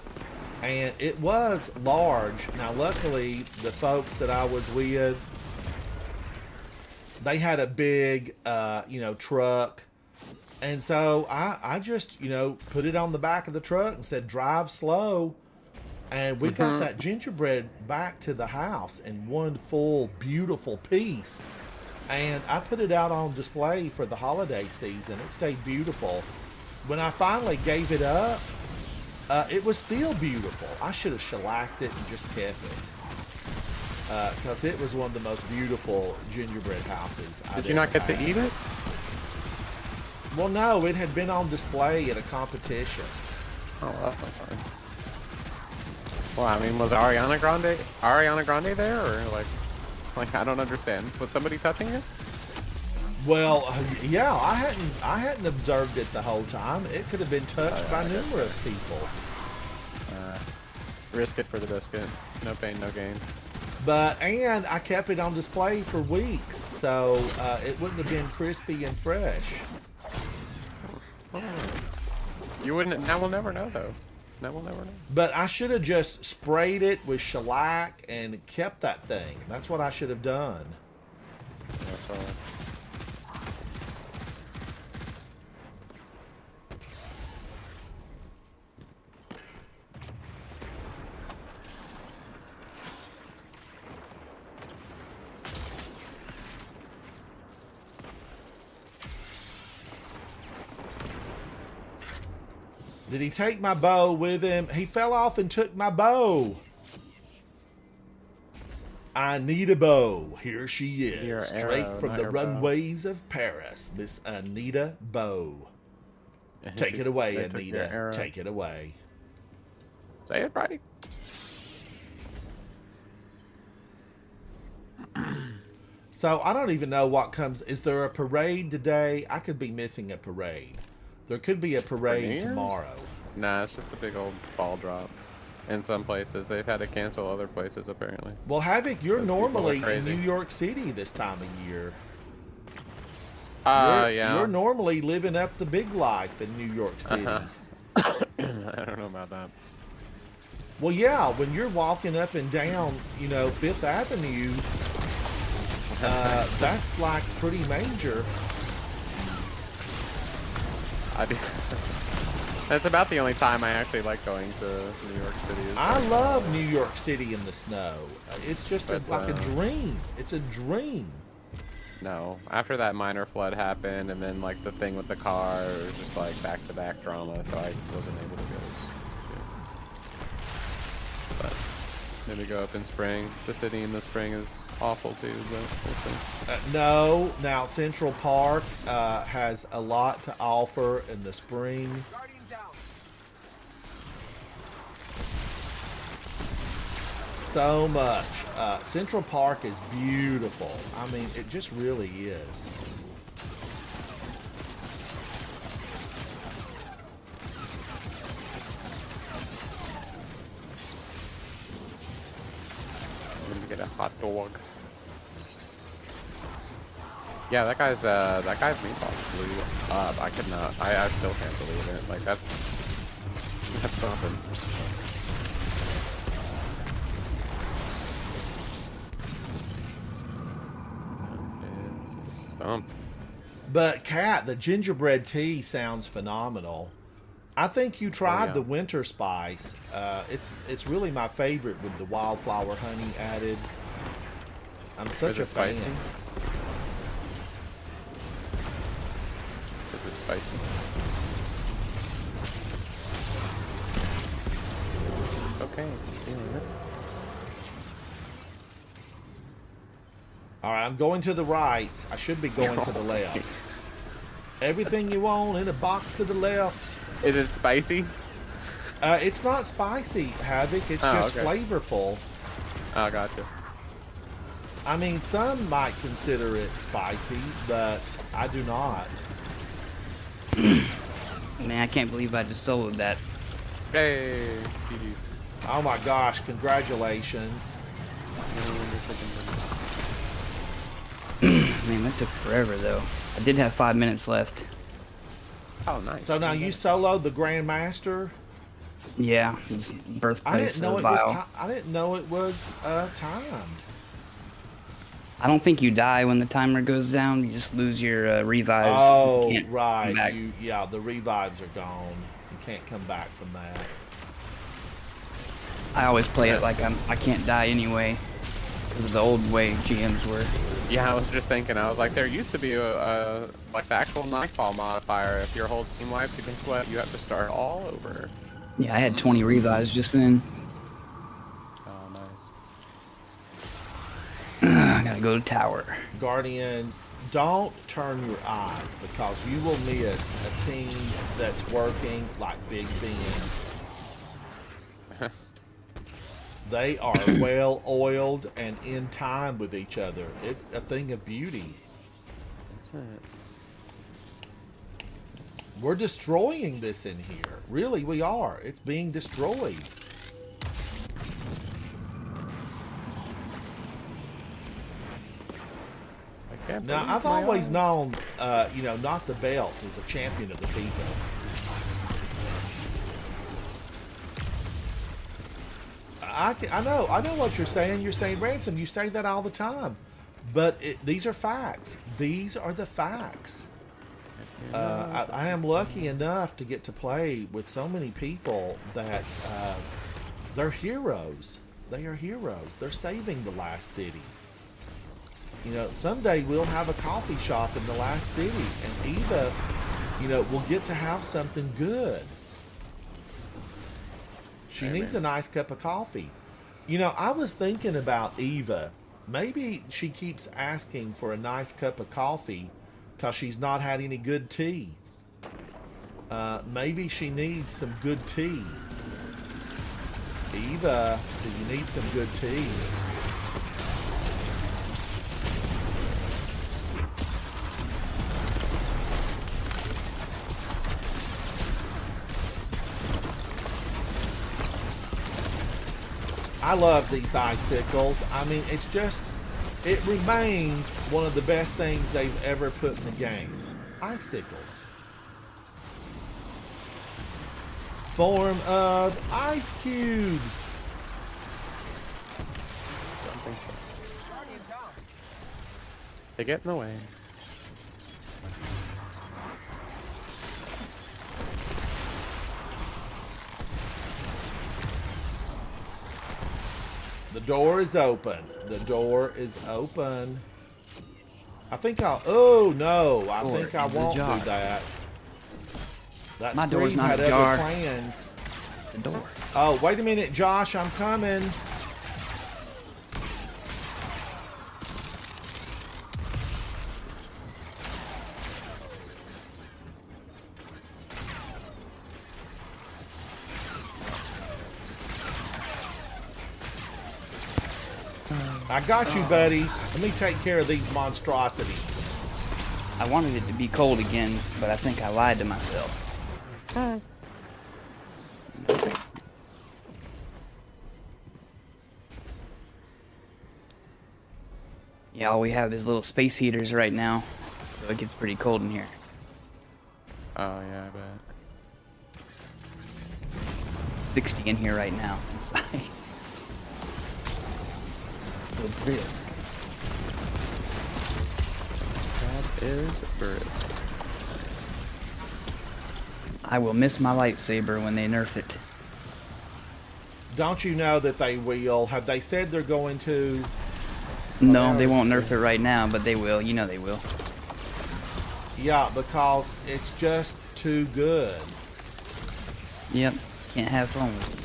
and it was large. Now, luckily, the folks that I was with, they had a big, you know, truck. And so I just, you know, put it on the back of the truck and said, drive slow. And we got that gingerbread back to the house in one full, beautiful piece. And I put it out on display for the holiday season. It stayed beautiful. When I finally gave it up, it was still beautiful. I should have shellacked it and just kept it. Because it was one of the most beautiful gingerbread houses. Did you not get to eat it? Well, no, it had been on display at a competition. Oh, that's not fine. Well, I mean, was Ariana Grande there, or like I don't understand. Was somebody touching it? Well, yeah, I hadn't observed it the whole time. It could have been touched by numerous people. Risk it for the biscuit. No pain, no gain. And I kept it on display for weeks, so it wouldn't have been crispy and fresh. You wouldn't. Now we'll never know, though. Now we'll never know. But I should have just sprayed it with shellac and kept that thing. That's what I should have done. That's all. Did he take my bow with him? He fell off and took my bow. I need a bow. Here she is. Your Straight arrow, from not the your bow. runways of Paris. Miss Anita Bow. Take it away, They took your Anita. arrow. Take it away. Say it right. So I don't even know what comes. Is there a parade today? I could be missing a parade. There could be a New parade Year's? tomorrow. Nah, it's just a big old ball drop. In some places, they've had to cancel other places apparently. Well, Havoc, you're Those people are normally in crazy. New York City this time of year. Yeah. You're normally living up the big life in New York City. I don't know about that. Well, yeah, when you're walking up and down, you know, Fifth Avenue, that's like pretty major. I do. That's about the only time I actually like going to New York City. I love New York City in the snow. It's just But, like a dream. It's a dream. No, after that minor flood happened, and then like the thing with the car, it was just like back-to-back drama, so I wasn't able to go. But maybe go up in spring. The city in the spring is awful too, but we'll see. No, now Central Park has a lot to offer in the spring. So much. Central Park is beautiful. I mean, it just really is. I'm gonna get a hot dog. Yeah, that guy's meatballs blew up. I could not. I still can't believe it. Like that's something. But Kat, the gingerbread tea sounds phenomenal. I think you tried the winter spice. It's really my favorite with the wildflower honey added. I'm such a fan. Is it spicy? Okay. All right, I'm going to the right. I should be going to the left. Everything you want in a box to the left. Is it spicy? It's not spicy, Havoc. It's just okay. flavorful. Oh, gotcha. I mean, some might consider it spicy, but I do not. Man, I can't believe I just soloed that. Hey, GG's. Oh my gosh, congratulations. Man, that took forever though. I did have 5 minutes left. Oh, nice. So now you soloed the Grandmaster? Yeah, his birthplace I didn't know of it was. Vile. I didn't know it was timed. I don't think you die when the timer goes down. You just lose your revives. Oh, You can't come right. back. Yeah, the revives are gone. You can't come back from that. I always play it like I can't die anyway, because of the old way GMs were. Yeah, I was just thinking. I was like, there used to be a like the actual nightfall modifier. If your whole team wipes against what, you have to start all over. Yeah, I had 20 revives just then. Oh, nice. I gotta go to tower. Guardians, don't turn your eyes because you will miss a team that's working like Big Ben. They are well oiled and in time with each other. It's a thing of beauty. That's it. We're destroying this in here. Really, we are. It's being destroyed. Now, I've always known, you know, Not the Belt is a champion of the people. I know what you're saying. You're saying, Ransom, you say that all the time. But these are facts. These are the facts. I am lucky enough to get to play with so many people that they're heroes. They are heroes. They're saving the last city. You know, someday we'll have a coffee shop in the last city, and Eva, you know, will get to have something good. She needs a nice cup of coffee. You know, I was thinking about Eva. Maybe she keeps asking for a nice cup of coffee because she's not had any good tea. Maybe she needs some good tea. Eva, do you need some good tea? I love these icicles. I mean, it's just, it remains one of the best things they've ever put in the game. Icicles. Form of ice cubes. They get in the way. The door is open. The door is open. I think I'll... Oh, no. I think I won't do that. That My door's screen not had ajar. other plans. The door. Oh, wait a minute, Josh. I'm coming. I got you, buddy. Let me take care of these monstrosities. I wanted it to be cold again, but I think I lied to myself. Yeah, all we have is little space heaters right now, so it gets pretty cold in here. Oh yeah, I bet. 60 in here right now inside. So real. That is brisk. I will miss my lightsaber when they nerf it. Don't you know that they will? Have they said they're going to? No, they won't nerf it right now, but they will. You know they will. Yeah, because it's just too good. Yep, can't have fun with it.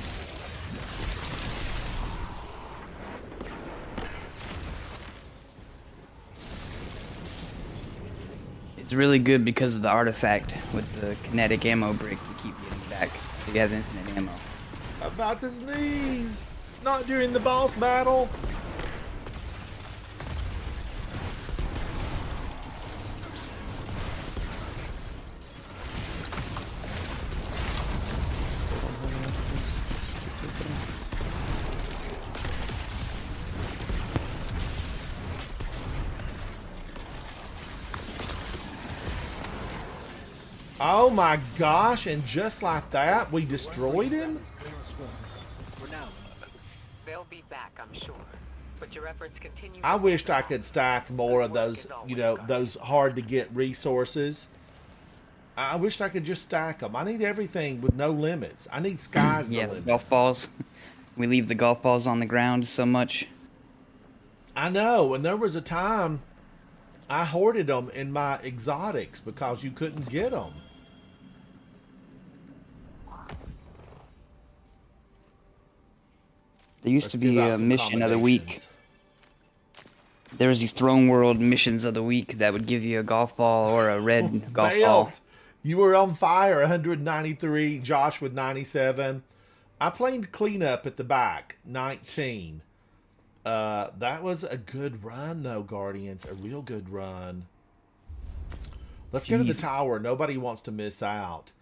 It's really good because of the artifact with the kinetic ammo brick you keep getting back. So you have infinite ammo. About to sneeze. Not during the boss battle. Oh my gosh, and just like that, we destroyed him? They'll be back, I'm sure. But your efforts continue. I wished I could stack more of those, you know, those hard to get resources. I wished I could just stack them. I need everything with no limits. I need sky's the Yeah, limit. golf balls. We leave the golf balls on the ground so much. I know, and there was a time I hoarded them in my exotics because you couldn't get them. There used Let's to give be out a some mission of the week. commendations. There was these Throne World missions of the week that would give you a golf ball or a red golf ball. Belt. You were on fire, 193. Josh with 97. I played cleanup at the back, 19. That was a good run, though, Guardians. A real good run. Let's go to the tower. Nobody wants to miss out.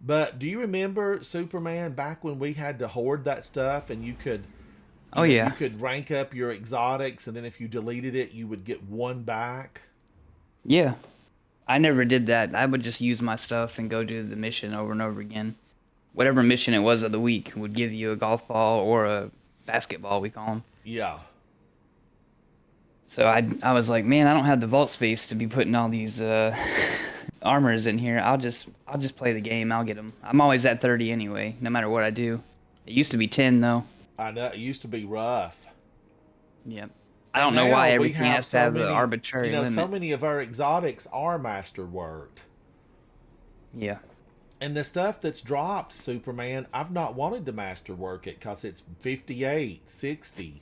But do you remember, Superman, back when we had to hoard that stuff and you could... Oh, yeah. You could rank up your exotics, and then if you deleted it, you would get one back? Yeah. I never did that. I would just use my stuff and go do the mission over and over again. Whatever mission it was of the week would give you a golf ball or a basketball, we call them. Yeah. So I was like, man, I don't have the vault space to be putting all these armors in here. I'll just play the game. I'll get them. I'm always at 30 anyway, no matter what I do. It used to be 10 though. I know, it used to be rough. Yep. I don't know why everything has to have an arbitrary limit. So many of our exotics are masterworked. Yeah. And the stuff that's dropped, Superman, I've not wanted to masterwork it because it's 58, 60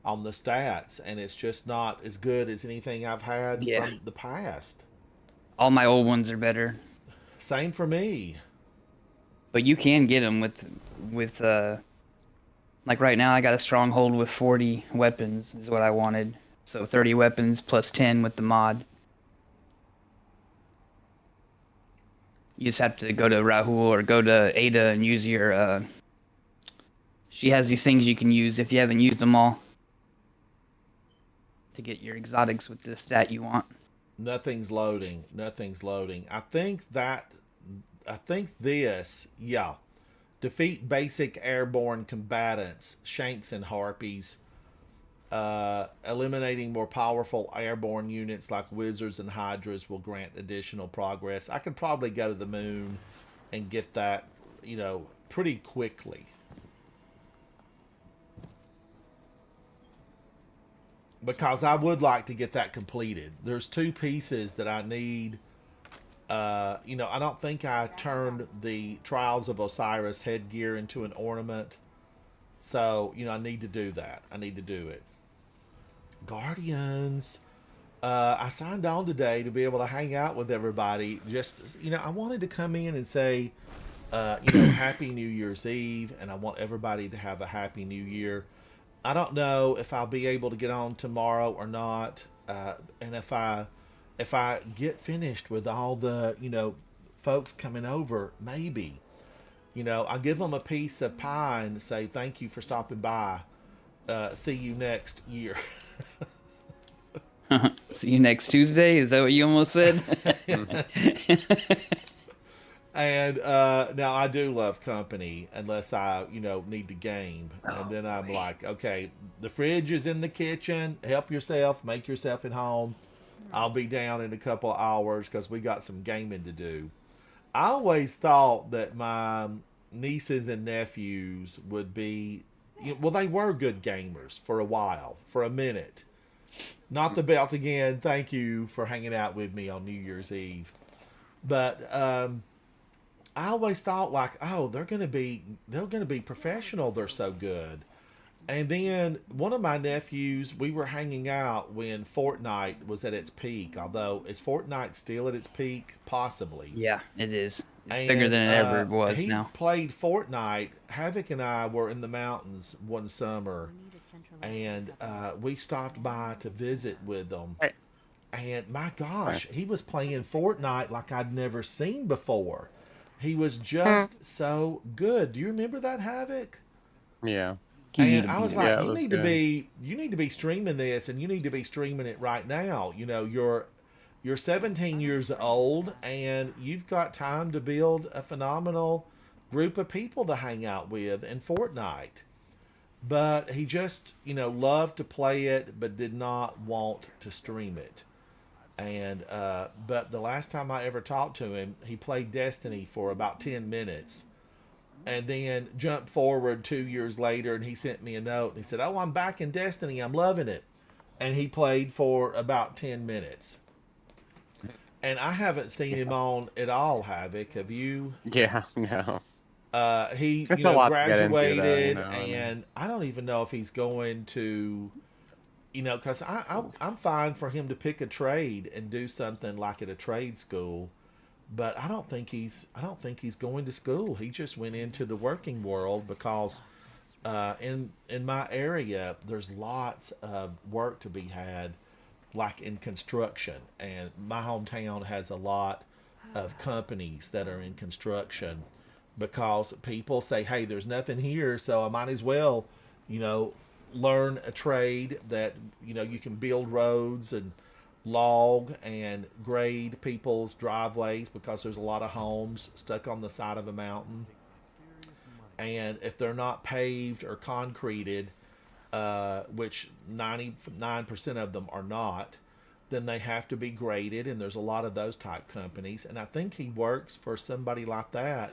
on the stats, and it's just not as good as anything I've had Yeah. from the past. All my old ones are better. Same for me. But you can get them with like right now I got a stronghold with 40 weapons is what I wanted. So 30 weapons plus 10 with the mod. You just have to go to Rahul or go to Ada and use your she has these things you can use if you haven't used them all to get your exotics with the stat you want. Nothing's loading. Nothing's loading. I think this, yeah. Defeat basic airborne combatants, shanks and harpies. Eliminating more powerful airborne units like wizards and hydras will grant additional progress. I could probably go to the moon and get that, pretty quickly. Because I would like to get that completed. There's 2 pieces that I need. I don't think I turned the Trials of Osiris headgear into an ornament. So, I need to do that. I need to do it. Guardians. I signed on today to be able to hang out with everybody. Just, I wanted to come in and say, Happy New Year's Eve. And I want everybody to have a Happy New Year. I don't know if I'll be able to get on tomorrow or not. And if I get finished with all the, folks coming over, maybe, I'll give them a piece of pie and say, thank you for stopping by. See you next year. See you next Tuesday? Is that what you almost said? And now I do love company unless I, need to game. And then I'm like, okay, the fridge is in the kitchen. Help yourself. Make yourself at home. I'll be down in a couple of hours because we got some gaming to do. I always thought that my nieces and nephews would be, they were good gamers for a while, for a minute. Not the belt again. Thank you for hanging out with me on New Year's Eve. But I always thought like, oh, they're gonna be professional. They're so good. And then one of my nephews, we were hanging out when Fortnite was at its peak. Although, is Fortnite still at its peak? Possibly. Yeah, it is. It's bigger than it ever was he now. Played Fortnite. Havoc and I were in the mountains one summer, and we stopped by to visit with them. And my gosh, he was playing Fortnite like I'd never seen before. He was just so good. Do you remember that, Havoc? Yeah. And I was like, yeah, you need to be streaming this, and you need to be streaming it right now. You're 17 years old, and you've got time to build a phenomenal group of people to hang out with in Fortnite. But he just, loved to play it, but did not want to stream it. And but the last time I ever talked to him, he played Destiny for about 10 minutes. And then jumped forward 2 years later, and he sent me a note. And he said, "Oh, I'm back in Destiny. I'm loving it." And he played for about 10 minutes. And I haven't seen him on at all, Havoc. Have you? Yeah, no. He It's a lot to get into, graduated, though, and I don't even know if he's going to, because I'm fine for him to pick a trade and do something like at a trade school. But I don't think he's going to school. He just went into the working world because in my area there's lots of work to be had, like in construction, and my hometown has a lot of companies that are in construction because people say, hey, there's nothing here, so I might as well, learn a trade that you can build roads and log and grade people's driveways because there's a lot of homes stuck on the side of a mountain, and if they're not paved or concreted, which 99% of them are not, then they have to be graded, and there's a lot of those type companies. And I think he works for somebody like that.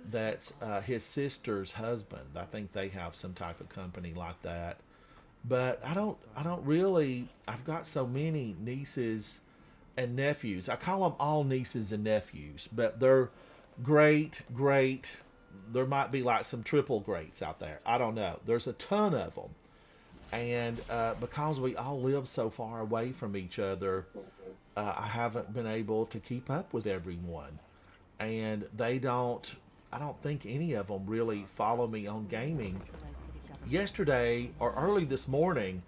That's his sister's husband. I think they have some type of company like that. But I don't really, I've got so many nieces and nephews. I call them all nieces and nephews, but they're great, great. There might be like some triple greats out there. I don't know. There's a ton of them. And because we all live so far away from each other, I haven't been able to keep up with everyone. And I don't think any of them really follow me on gaming. Yesterday or early this morning,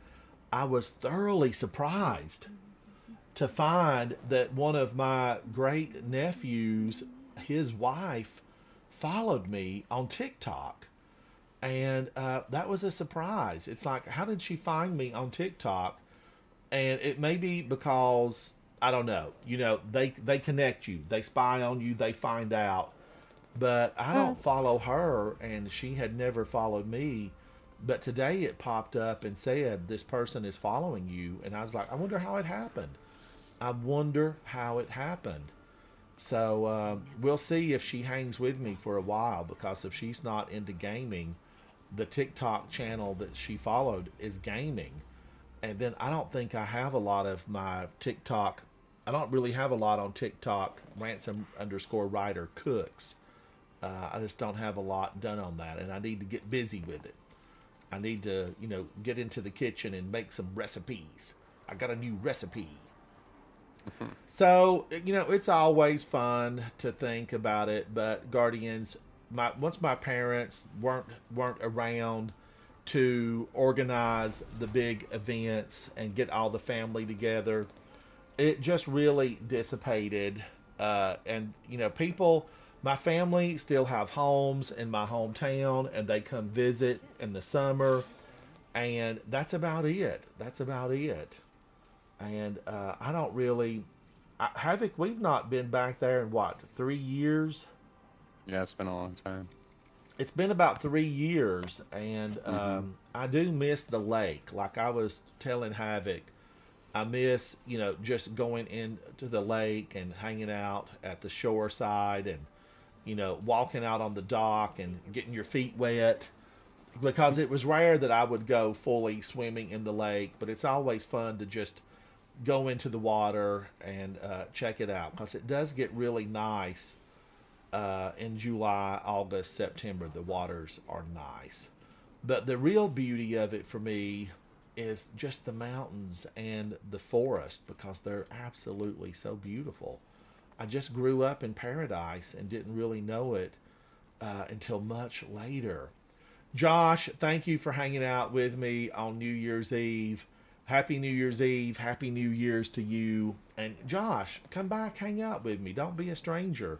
I was thoroughly surprised to find that one of my great nephews, his wife, followed me on TikTok. And that was a surprise. It's like, how did she find me on TikTok? And it may be because, I don't know, they connect you, they spy on you, they find out. But I don't follow her, and she had never followed me. But today it popped up and said, this person is following you. And I was like, I wonder how it happened. I wonder how it happened. So we'll see if she hangs with me for a while, because if she's not into gaming, the TikTok channel that she followed is gaming. And then I don't think I have a lot of my TikTok. I don't really have a lot on TikTok. Ransom_Ryder cooks. I just don't have a lot done on that, and I need to get busy with it. I need to, get into the kitchen and make some recipes. I got a new recipe. So, it's always fun to think about it, but Guardians, once my parents weren't around to organize the big events and get all the family together, it just really dissipated. And people, my family still have homes in my hometown, and they come visit in the summer, and that's about it. And I don't really, Havoc, we've not been back there in 3 years? Yeah, it's been a long time. It's been about 3 years, and I do miss the lake. Like I was telling Havoc, I miss, just going into the lake and hanging out at the shore side, and, walking out on the dock and getting your feet wet, because it was rare that I would go fully swimming in the lake, but it's always fun to just go into the water and check it out, because it does get really nice in July, August, September. The waters are nice. But the real beauty of it for me is just the mountains and the forest, because they're absolutely so beautiful. I just grew up in paradise and didn't really know it until much later. Josh, thank you for hanging out with me on New Year's Eve. Happy New Year's Eve. Happy New Year's to you. And Josh, come back, hang out with me. Don't be a stranger.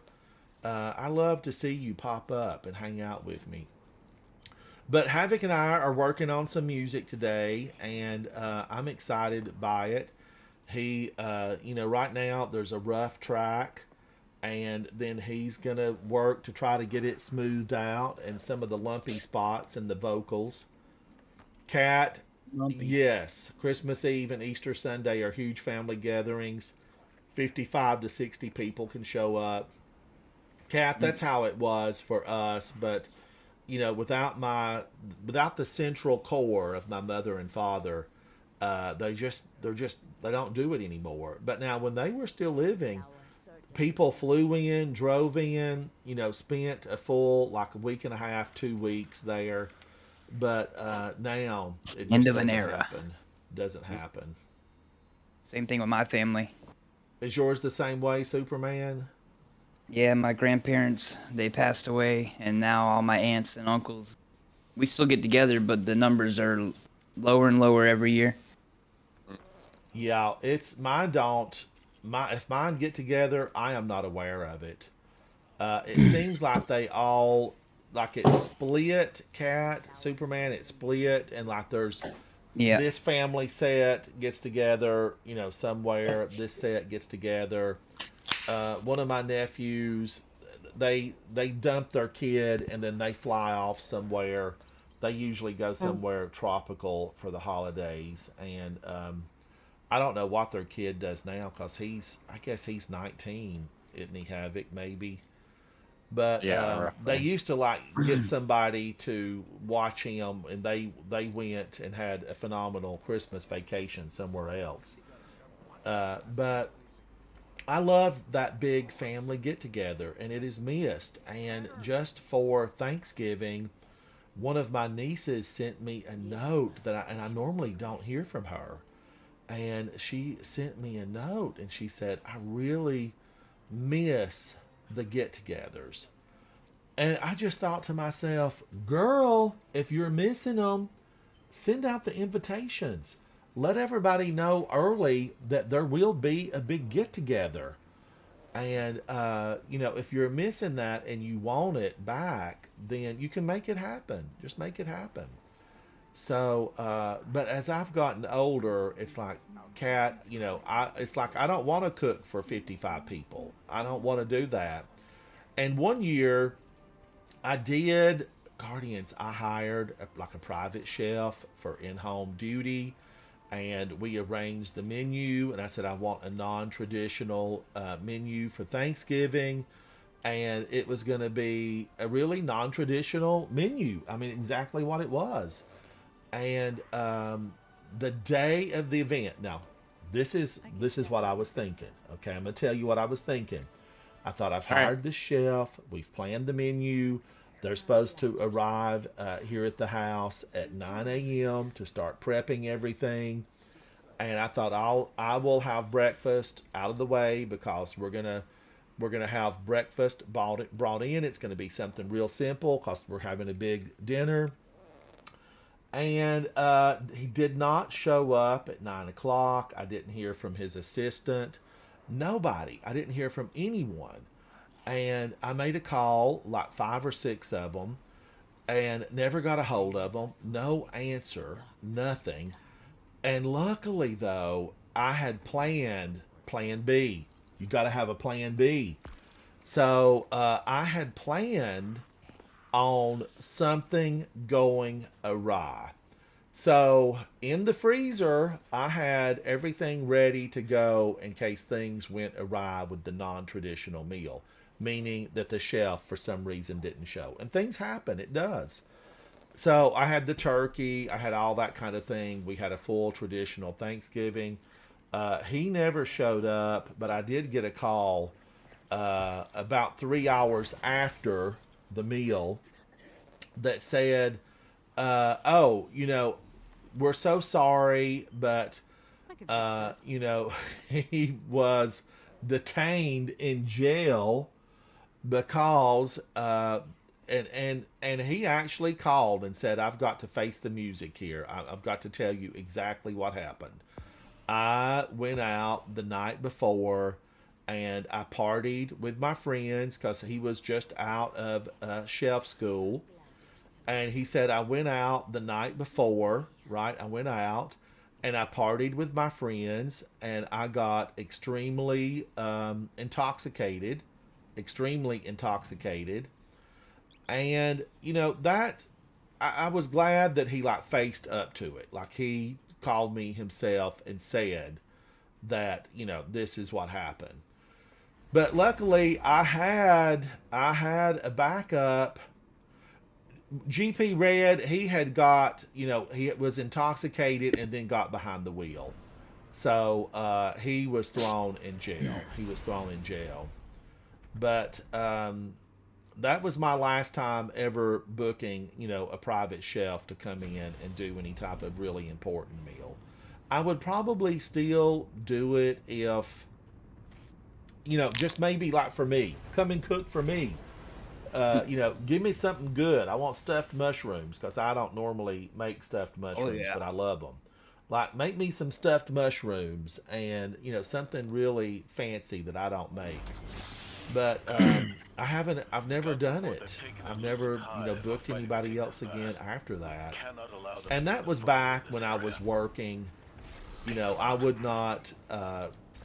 I love to see you pop up and hang out with me. But Havoc and I are working on some music today, and I'm excited by it. He, right now there's a rough track, and then he's going to work to try to get it smoothed out and some of the lumpy spots in the vocals. Kat, lumpy. Yes, Christmas Eve and Easter Sunday are huge family gatherings. 55 to 60 people can show up. Kat, that's how it was for us, but without the central core of my mother and father, they don't do it anymore. But now, when they were still living, people flew in, drove in, spent a full a week and a half, 2 weeks there. But now it just end of an era. Doesn't happen. Same thing with my family. Is yours the same way, Superman? Yeah, my grandparents, they passed away, and now all my aunts and uncles, we still get together, but the numbers are lower and lower every year. Yeah, if mine get together, I am not aware of it. It seems like they all, it's split, Cat, Superman, it's split, and there's this family set gets together, somewhere, this set gets together. One of my nephews, they dump their kid and then they fly off somewhere. They usually go somewhere tropical for the holidays, and I don't know what their kid does now, because I guess he's 19, isn't he, Havoc, maybe? But they used to get somebody to watch him, and they went and had a phenomenal Christmas vacation somewhere else. But I love that big family get together, and it is missed. And just for Thanksgiving, one of my nieces sent me a note and I normally don't hear from her. And she sent me a note and she said, I really miss the get togethers. And I just thought to myself, girl, if you're missing them, send out the invitations. Let everybody know early that there will be a big get together. And, if you're missing that and you want it back, then you can make it happen. Just make it happen. So, but as I've gotten older, it's like, Kat, it's like I don't want to cook for 55 people. I don't want to do that. And one year, I did Guardians. I hired a private chef for in-home duty, and we arranged the menu. And I said I want a non-traditional menu for Thanksgiving, and it was going to be a really non-traditional menu. I mean, exactly what it was. And the day of the event. Now, this is what I was thinking. Okay, I'm gonna tell you what I was thinking. I thought I've hired the chef. We've planned the menu. They're supposed to arrive here at the house at 9 a.m. to start prepping everything. And I thought I will have breakfast out of the way because we're gonna have breakfast brought in. It's gonna be something real simple because we're having a big dinner. And he did not show up at 9 o'clock. I didn't hear from his assistant. Nobody. I didn't hear from anyone. And I made a call, like 5 or 6 of them, and never got a hold of them. No answer. Nothing. And luckily, though, I had planned Plan B. You got to have a Plan B. So I had planned on something going awry. So in the freezer, I had everything ready to go in case things went awry with the non-traditional meal, meaning that the chef for some reason didn't show. And things happen, it does. So I had the turkey, I had all that kind of thing. We had a full traditional Thanksgiving. He never showed up, but I did get a call about 3 hours after the meal that said, we're so sorry, but, he was detained in jail because, and he actually called and said, I've got to face the music here. I've got to tell you exactly what happened. I went out the night before and I partied with my friends because he was just out of chef school. And he said, I went out the night before, right? I went out and I partied with my friends and I got extremely intoxicated. And, that I was glad that he faced up to it. Like he called me himself and said that, this is what happened. But luckily I had a backup. GP Red, he had got, he was intoxicated and then got behind the wheel. So he was thrown in jail. But that was my last time ever booking, a private chef to come in and do any type of really important meal. I would probably still do it if, just maybe for me. Come and cook for me. Give me something good. I want stuffed mushrooms because I don't normally make stuffed mushrooms, but I love them. Make me some stuffed mushrooms and, something really fancy that I don't make. But I've never done it. I've never, booked anybody else again after that. And that was back when I was working. I would not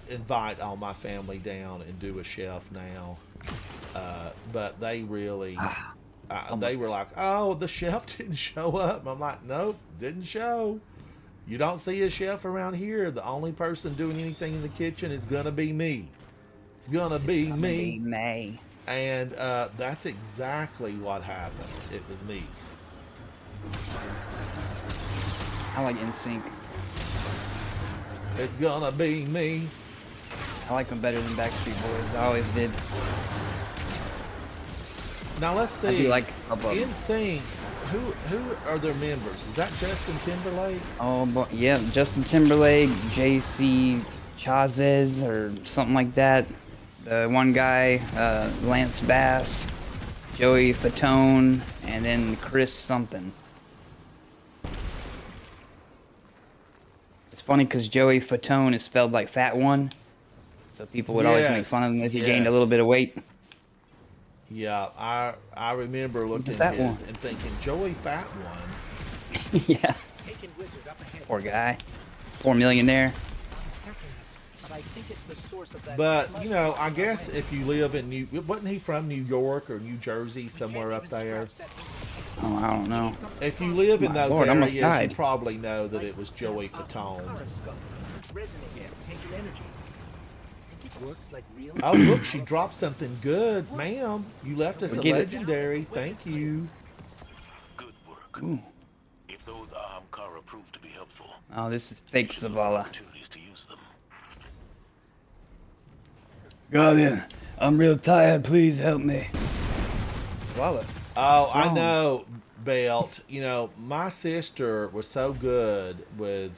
invite all my family down and do a chef now. But they really, they were like, oh, the chef didn't show up. I'm like, nope, didn't show. You don't see a chef around here. The only person doing anything in the kitchen is going to be me. It's going to be me. And that's exactly what happened. It was me. I like NSYNC. It's going to be me. I like them better than Backstreet Boys. I always did. Now let's I see. do like a couple of them. NSYNC. Who are their members? Is that Justin Timberlake? Oh, boy. Yeah, Justin Timberlake, JC Chazes, or something like that. The one guy, Lance Bass, Joey Fatone, and then Chris something. It's funny because Joey Fatone is spelled like Fat One, so people would always make fun of him if he gained a little bit of weight. Yeah, I remember looking at at his and thinking, Joey Fat One. Yeah. Poor guy. Poor millionaire. But, you know, I guess if you live in wasn't he from New York or New Jersey, somewhere up there? Oh, I don't know. If you live in those Lord, areas, you probably know that it was Joey Fatone. Oh, look, she dropped something good. Ma'am, you left us a legendary. Thank you. Good work. Ooh. If those Kara prove to be helpful, Oh, this is fake Zavala. opportunities to use them. Guardian, I'm real tired. Please help me. Zavala. Oh, I know, Belt. You know, my sister was so good with,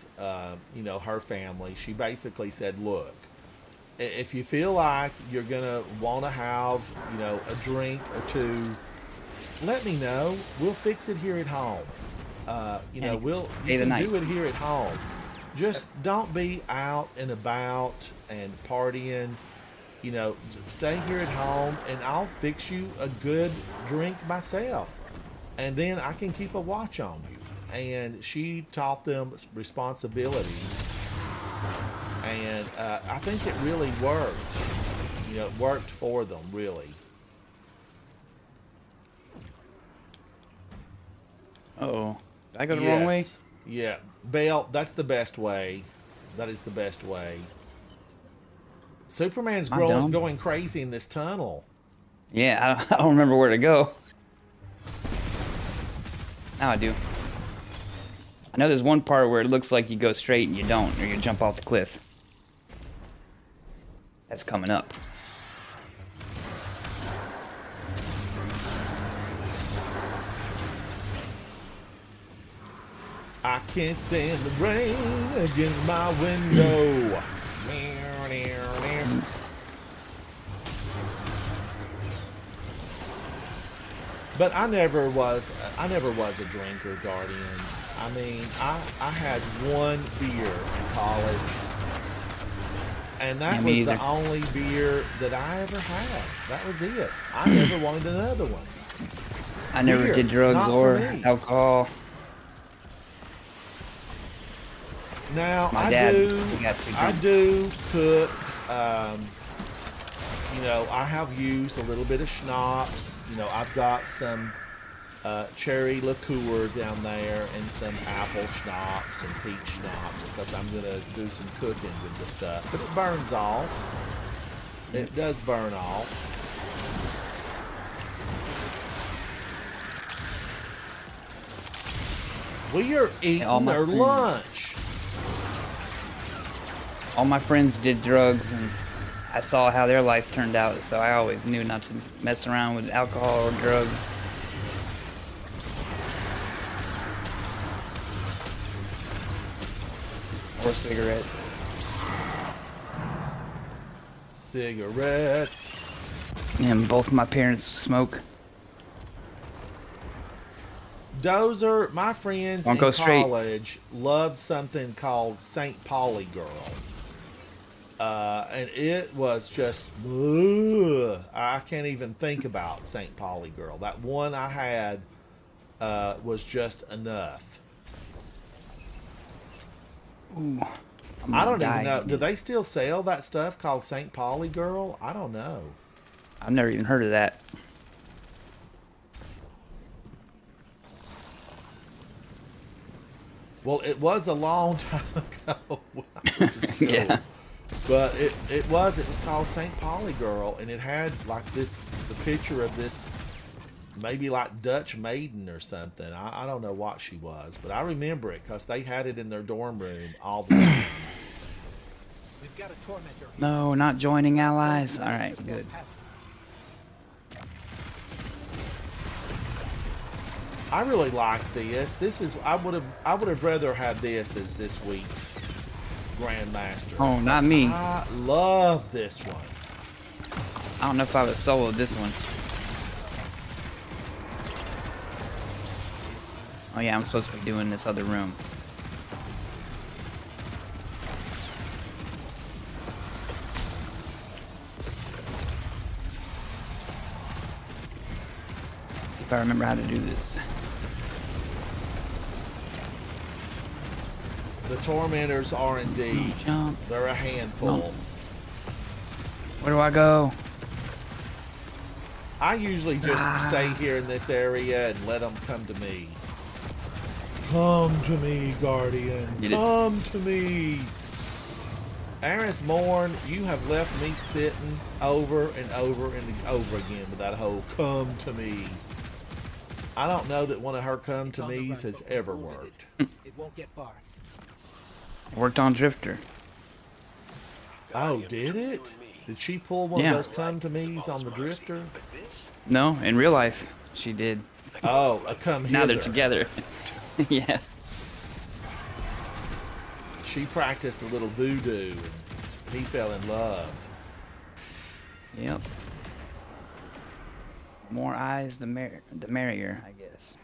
you know, her family. She basically said, look, if you feel like you're going to want to have, you know, a drink or two, let me know. We'll fix it here at home. You know, you can do it here at home. Just don't be out and about and partying. You know, stay here at home and I'll fix you a good drink myself. And then I can keep a watch on you. And she taught them responsibility. And I think it really worked. You know, it worked for them, really. Uh-oh. Did I go the wrong way? Yeah. Bale, that's the best way. That is the best way. Superman's going crazy in this tunnel. Yeah, I don't remember where to go. Now I do. I know there's one part where it looks like you go straight and you don't, or you jump off the cliff. That's coming up. I can't stand the rain against my window. But I never was a drinker, Guardians. I mean, I had one beer in college, and that was the only beer that I ever had. That was it. I never wanted another one. I never did drugs or alcohol. Now I do cook. You know, I have used a little bit of schnapps. You know, I've got some cherry liqueur down there and some apple schnapps and peach schnapps because I'm gonna do some cooking with the stuff. But it burns off. It does burn off. We are eating our lunch. All my friends did drugs, and I saw how their life turned out, so I always knew not to mess around with alcohol or drugs. Or cigarettes. Cigarettes. And both my parents smoke. Dozer, my friends in college loved something called St. Pauli Girl. And it was just, I can't even think about St. Pauli Girl. That one I had was just enough. Ooh, I don't even know. Do they still sell that stuff called St. Pauli Girl? I don't know. I've never even heard of that. Well, it was a long time ago when I was in school. Yeah. But it was called St. Pauli Girl, and it had like the picture of this maybe like Dutch maiden or something. I don't know what she was, but I remember it because they had it in their dorm room all the time. We've got a tormentor here. No, not joining allies. All right, good. I really like this. This is I would have rather had this as this week's Grandmaster. Oh, not me. I love this one. I don't know if I would solo this one. Oh yeah, I'm supposed to be doing this other room. If I remember how to do this. The Tormentors are indeed. Jump. They're a handful. No. Where do I go? I usually just stay here in this area and let them come to me. Come to me, Guardian. Come to me. Aris Morn, you have left me sitting over and over and over again with that whole come to me. I don't know that one of her come to me's has ever worked. It won't get far. Worked on Drifter. Oh, did it? Did she pull one of those come to me's on the Drifter? No, in real life, she did. Oh, a come hither. Now they're together. Yeah. She practiced a little voodoo and he fell in love. Yep. More eyes, the merrier, I guess.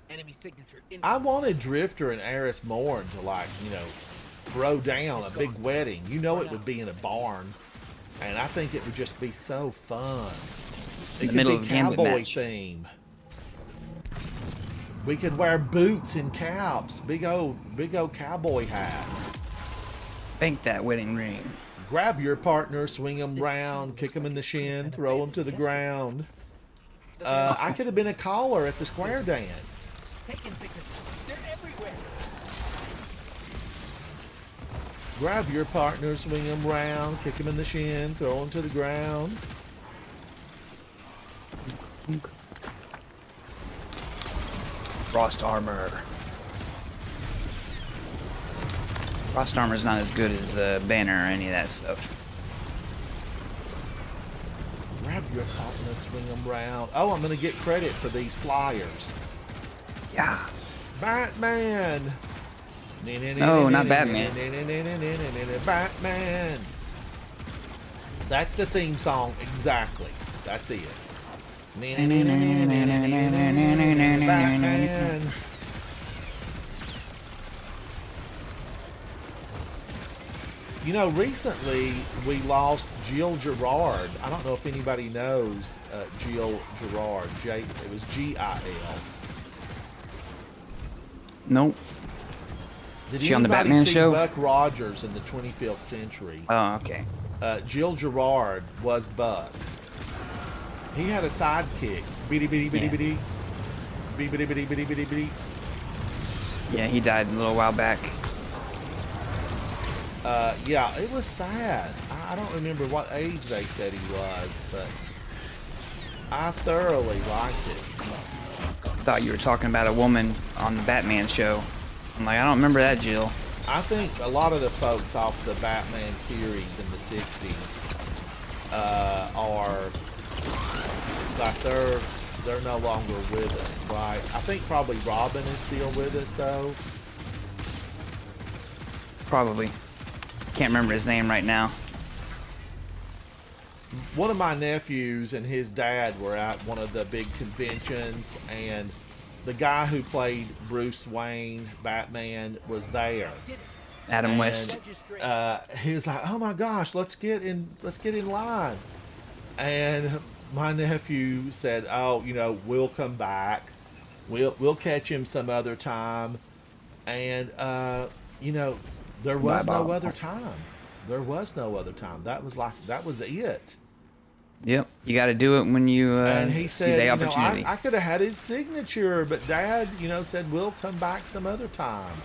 Enemy signature. I wanted Drifter and Aris Morn to, like, you know, throw down a big wedding. You know it would be in a barn. And I think it would just be so fun. It could be cowboy theme. We could wear boots and caps, big old cowboy hats. Bank that wedding ring. Grab your partner, swing them round, kick them in the shin, throw them to the ground. I could have been a caller at the square dance. Taking signatures. They're everywhere. Grab your partner, swing them round, kick them in the shin, throw them to the ground. Frost armor. Frost armor's not as good as banner or any of that stuff. Grab your partner, swing them round. Oh, I'm gonna get credit for these flyers. Yeah. Batman. No, not Batman. Batman. That's the theme song exactly. That's it. Batman. You know, recently we lost Jill Gerard. I don't know if anybody knows Jill Gerard. It was G-I-L. Nope. Did she on the anybody Batman see show? Buck Rogers in the 25th Century? Oh, okay. Jill Gerard was Buck. He had a sidekick. Bitty bitty bitty bitty. Bitty bitty bitty bitty bitty bitty. Yeah, he died a little while back. Yeah, it was sad. I don't remember what age they said he was, but I thoroughly liked it. Thought you were talking about a woman on the Batman show. I'm like, I don't remember that, Jill. I think a lot of the folks off the Batman series in the 60s are like they're no longer with us, right? I think probably Robin is still with us though. Probably. Can't remember his name right now. One of my nephews and his dad were at one of the big conventions, and the guy who played Bruce Wayne, Batman, was there. Adam West. He was like, "Oh my gosh, let's get in line." And my nephew said, "Oh, you know, we'll come back. We'll catch him some other time." And you know, there was no other time. There was no other time. That was it. Yep, you got to do it when you and he see said, the opportunity. I could have had his signature, but Dad, you know, said we'll come back some other time.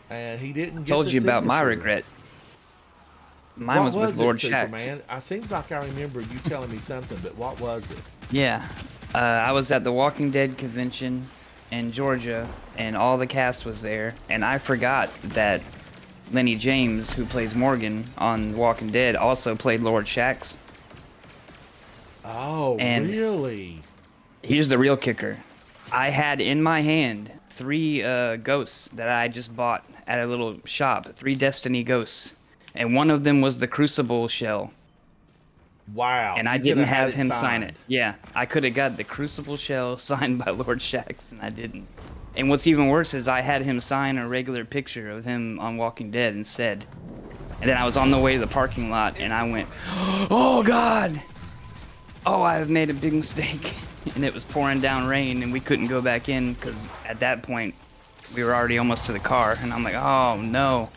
And he didn't get Told the you about my signature. regret. Mine was with Lord Shax. Superman? It seems like I remember you telling me something, but what was it? Yeah, I was at the Walking Dead convention in Georgia, and all the cast was there, and I forgot that Lenny James, who plays Morgan on Walking Dead, also played Lord Shax. Oh, And really? here's the real kicker. I had in my hand 3 ghosts that I just bought at a little shop, 3 Destiny ghosts. And one of them was the Crucible shell. Wow. And I you didn't coulda had have him sign signed. it. Yeah, I could have got the Crucible shell signed by Lord Shax, and I didn't. And what's even worse is I had him sign a regular picture of him on Walking Dead instead. And then I was on the way to the parking lot, and I went, oh God! Oh, I've made a big mistake. And it was pouring down rain, and we couldn't go back in, because at that point, we were already almost to the car. And I'm like, oh no.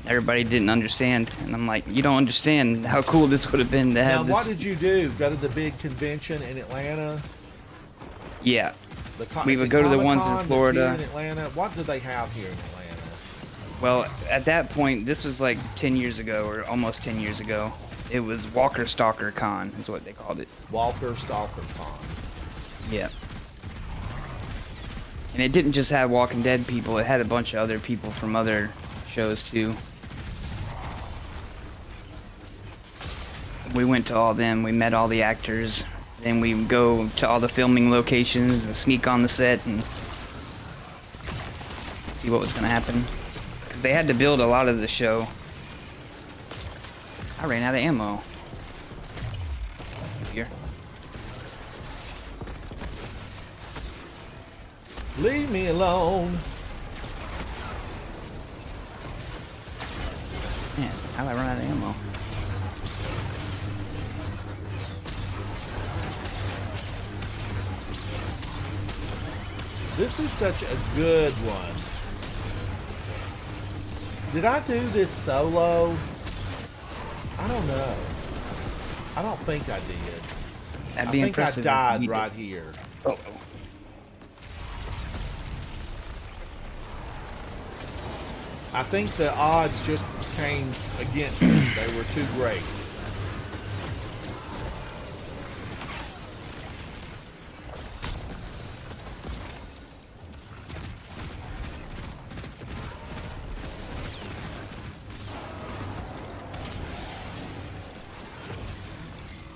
Everybody didn't understand. And I'm like, you don't understand how cool this would have been to have Now, this. what did you do? Go to the big convention in Atlanta? Yeah. We Is would it go to the ones Comic-Con in Florida. that's here in Atlanta? What do they have here in Atlanta? Well, at that point, this was like 10 years ago, or almost 10 years ago. It was Walker Stalker Con, is what they called it. Walker Stalker Con. Yeah. And it didn't just have Walking Dead people, it had a bunch of other people from other shows too. We went to all them, we met all the actors, then we go to all the filming locations and sneak on the set and see what was gonna happen. They had to build a lot of the show. I ran out of ammo. Here. Leave me alone. Man, how'd I run out of ammo? This is such a good one. Did I do this solo? I don't know. I don't think I did. That'd be I think I impressive if died you did. right here. Oh. I think the odds just came against me. They were too great.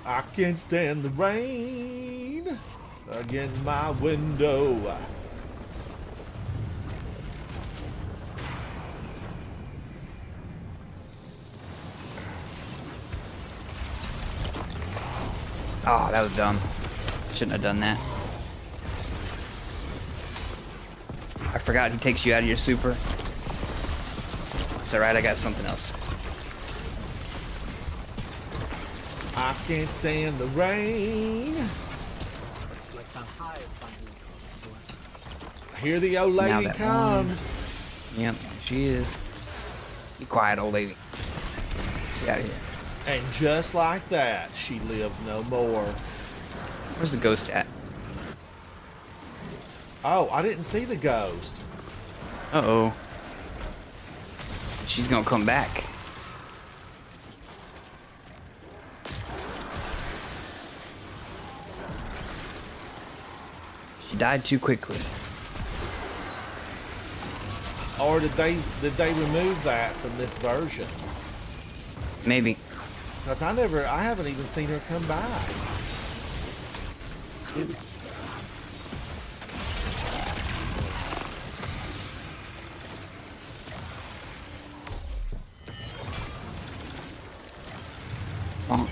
I can't stand the rain against my window. Oh, that was dumb. Shouldn't have done that. I forgot he takes you out of your super. It's alright, I got something else. I can't stand the rain. Like some hive bundle to us. Here the old Now lady that comes. Yep, she is. Be quiet, old lady. Get out of here. And just like that, she lived no more. Where's the ghost at? Oh, I didn't see the ghost. Uh-oh. She's gonna come back. She died too quickly. Or did they remove that from this version? Maybe. Because I haven't even seen her come back. Oh.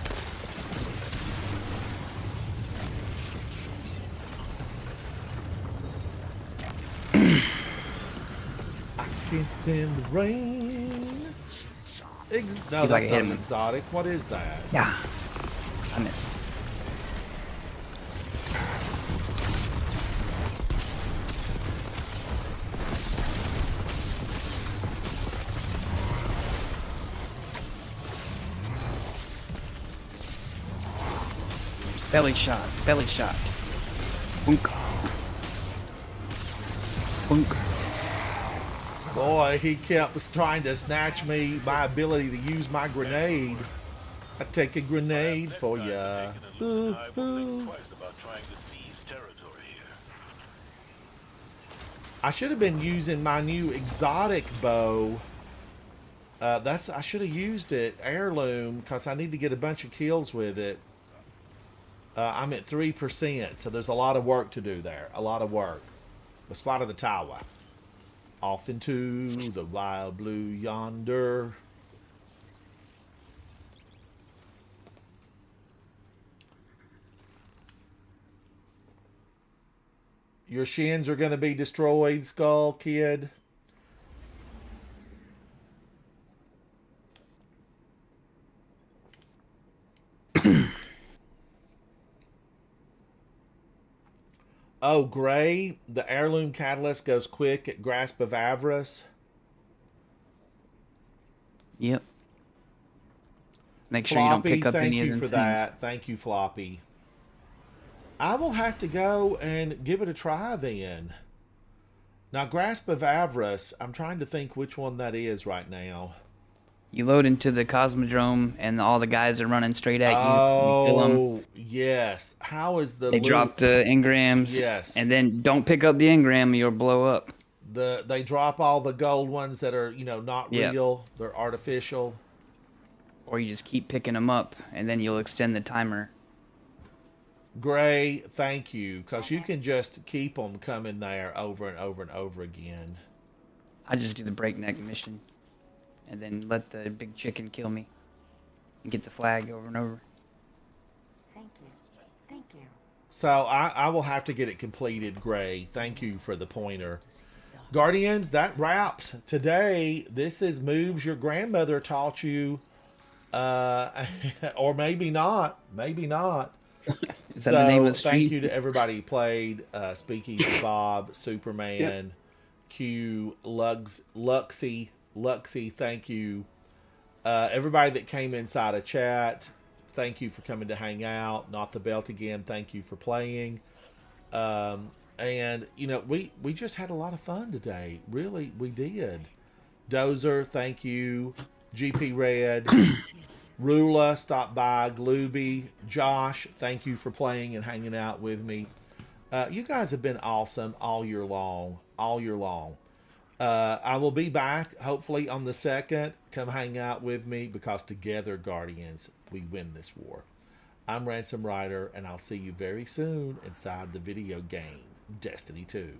I can't stand the rain. No, He's that's like a not hitman. exotic. What is that? Yeah. I missed. Belly shot. Belly shot. Boonk. Boonk. Boy, he kept trying to snatch me my ability to use my grenade. I take a grenade for ya. Ooh, ooh. I should have been using my new exotic bow I should have used it, heirloom, because I need to get a bunch of kills with it. I'm at 3%, so there's a lot of work to do there. A lot of work. The spot of the tower. Off into the wild blue yonder. Your shins are going to be destroyed, Skull Kid. Oh, Gray, the heirloom catalyst goes quick at Grasp of Avarice. Yep. Make sure you don't pick up any of them things. Thank you for that. Thank you, Floppy. I will have to go and give it a try then. Now, Grasp of Avarice, I'm trying to think which one that is right now. You load into the Cosmodrome, and all the guys are running straight at you. Oh, you kill them. Yes. How is the They loot? drop the engrams. Yes. And then don't pick up the engram, you'll blow up. They drop all the gold ones that are, not real. They're artificial. Or you just keep picking them up, and then you'll extend the timer. Gray, thank you, because you can just keep them coming there over and over and over again. I just do the breakneck mission, and then let the big chicken kill me, and get the flag over and over. Thank you. Thank you. So I will have to get it completed, Gray. Thank you for the pointer. Guardians, that wraps today. This is moves your grandmother taught you, or maybe not. Maybe not. Is that the name of the street? Thank you to everybody who played. Speakeasy Bob, Superman, Q, Luxy, thank you. Everybody that came inside a chat, thank you for coming to hang out. Not the Belt again, thank you for playing. And, we just had a lot of fun today. Really, we did. Dozer, thank you. GP Red. Rula, stop by. Glooby, Josh, thank you for playing and hanging out with me. You guys have been awesome all year long. All year long. I will be back, hopefully, on the 2nd. Come hang out with me, because together, Guardians, we win this war. I'm Ransom Rider, and I'll see you very soon inside the video game, Destiny 2.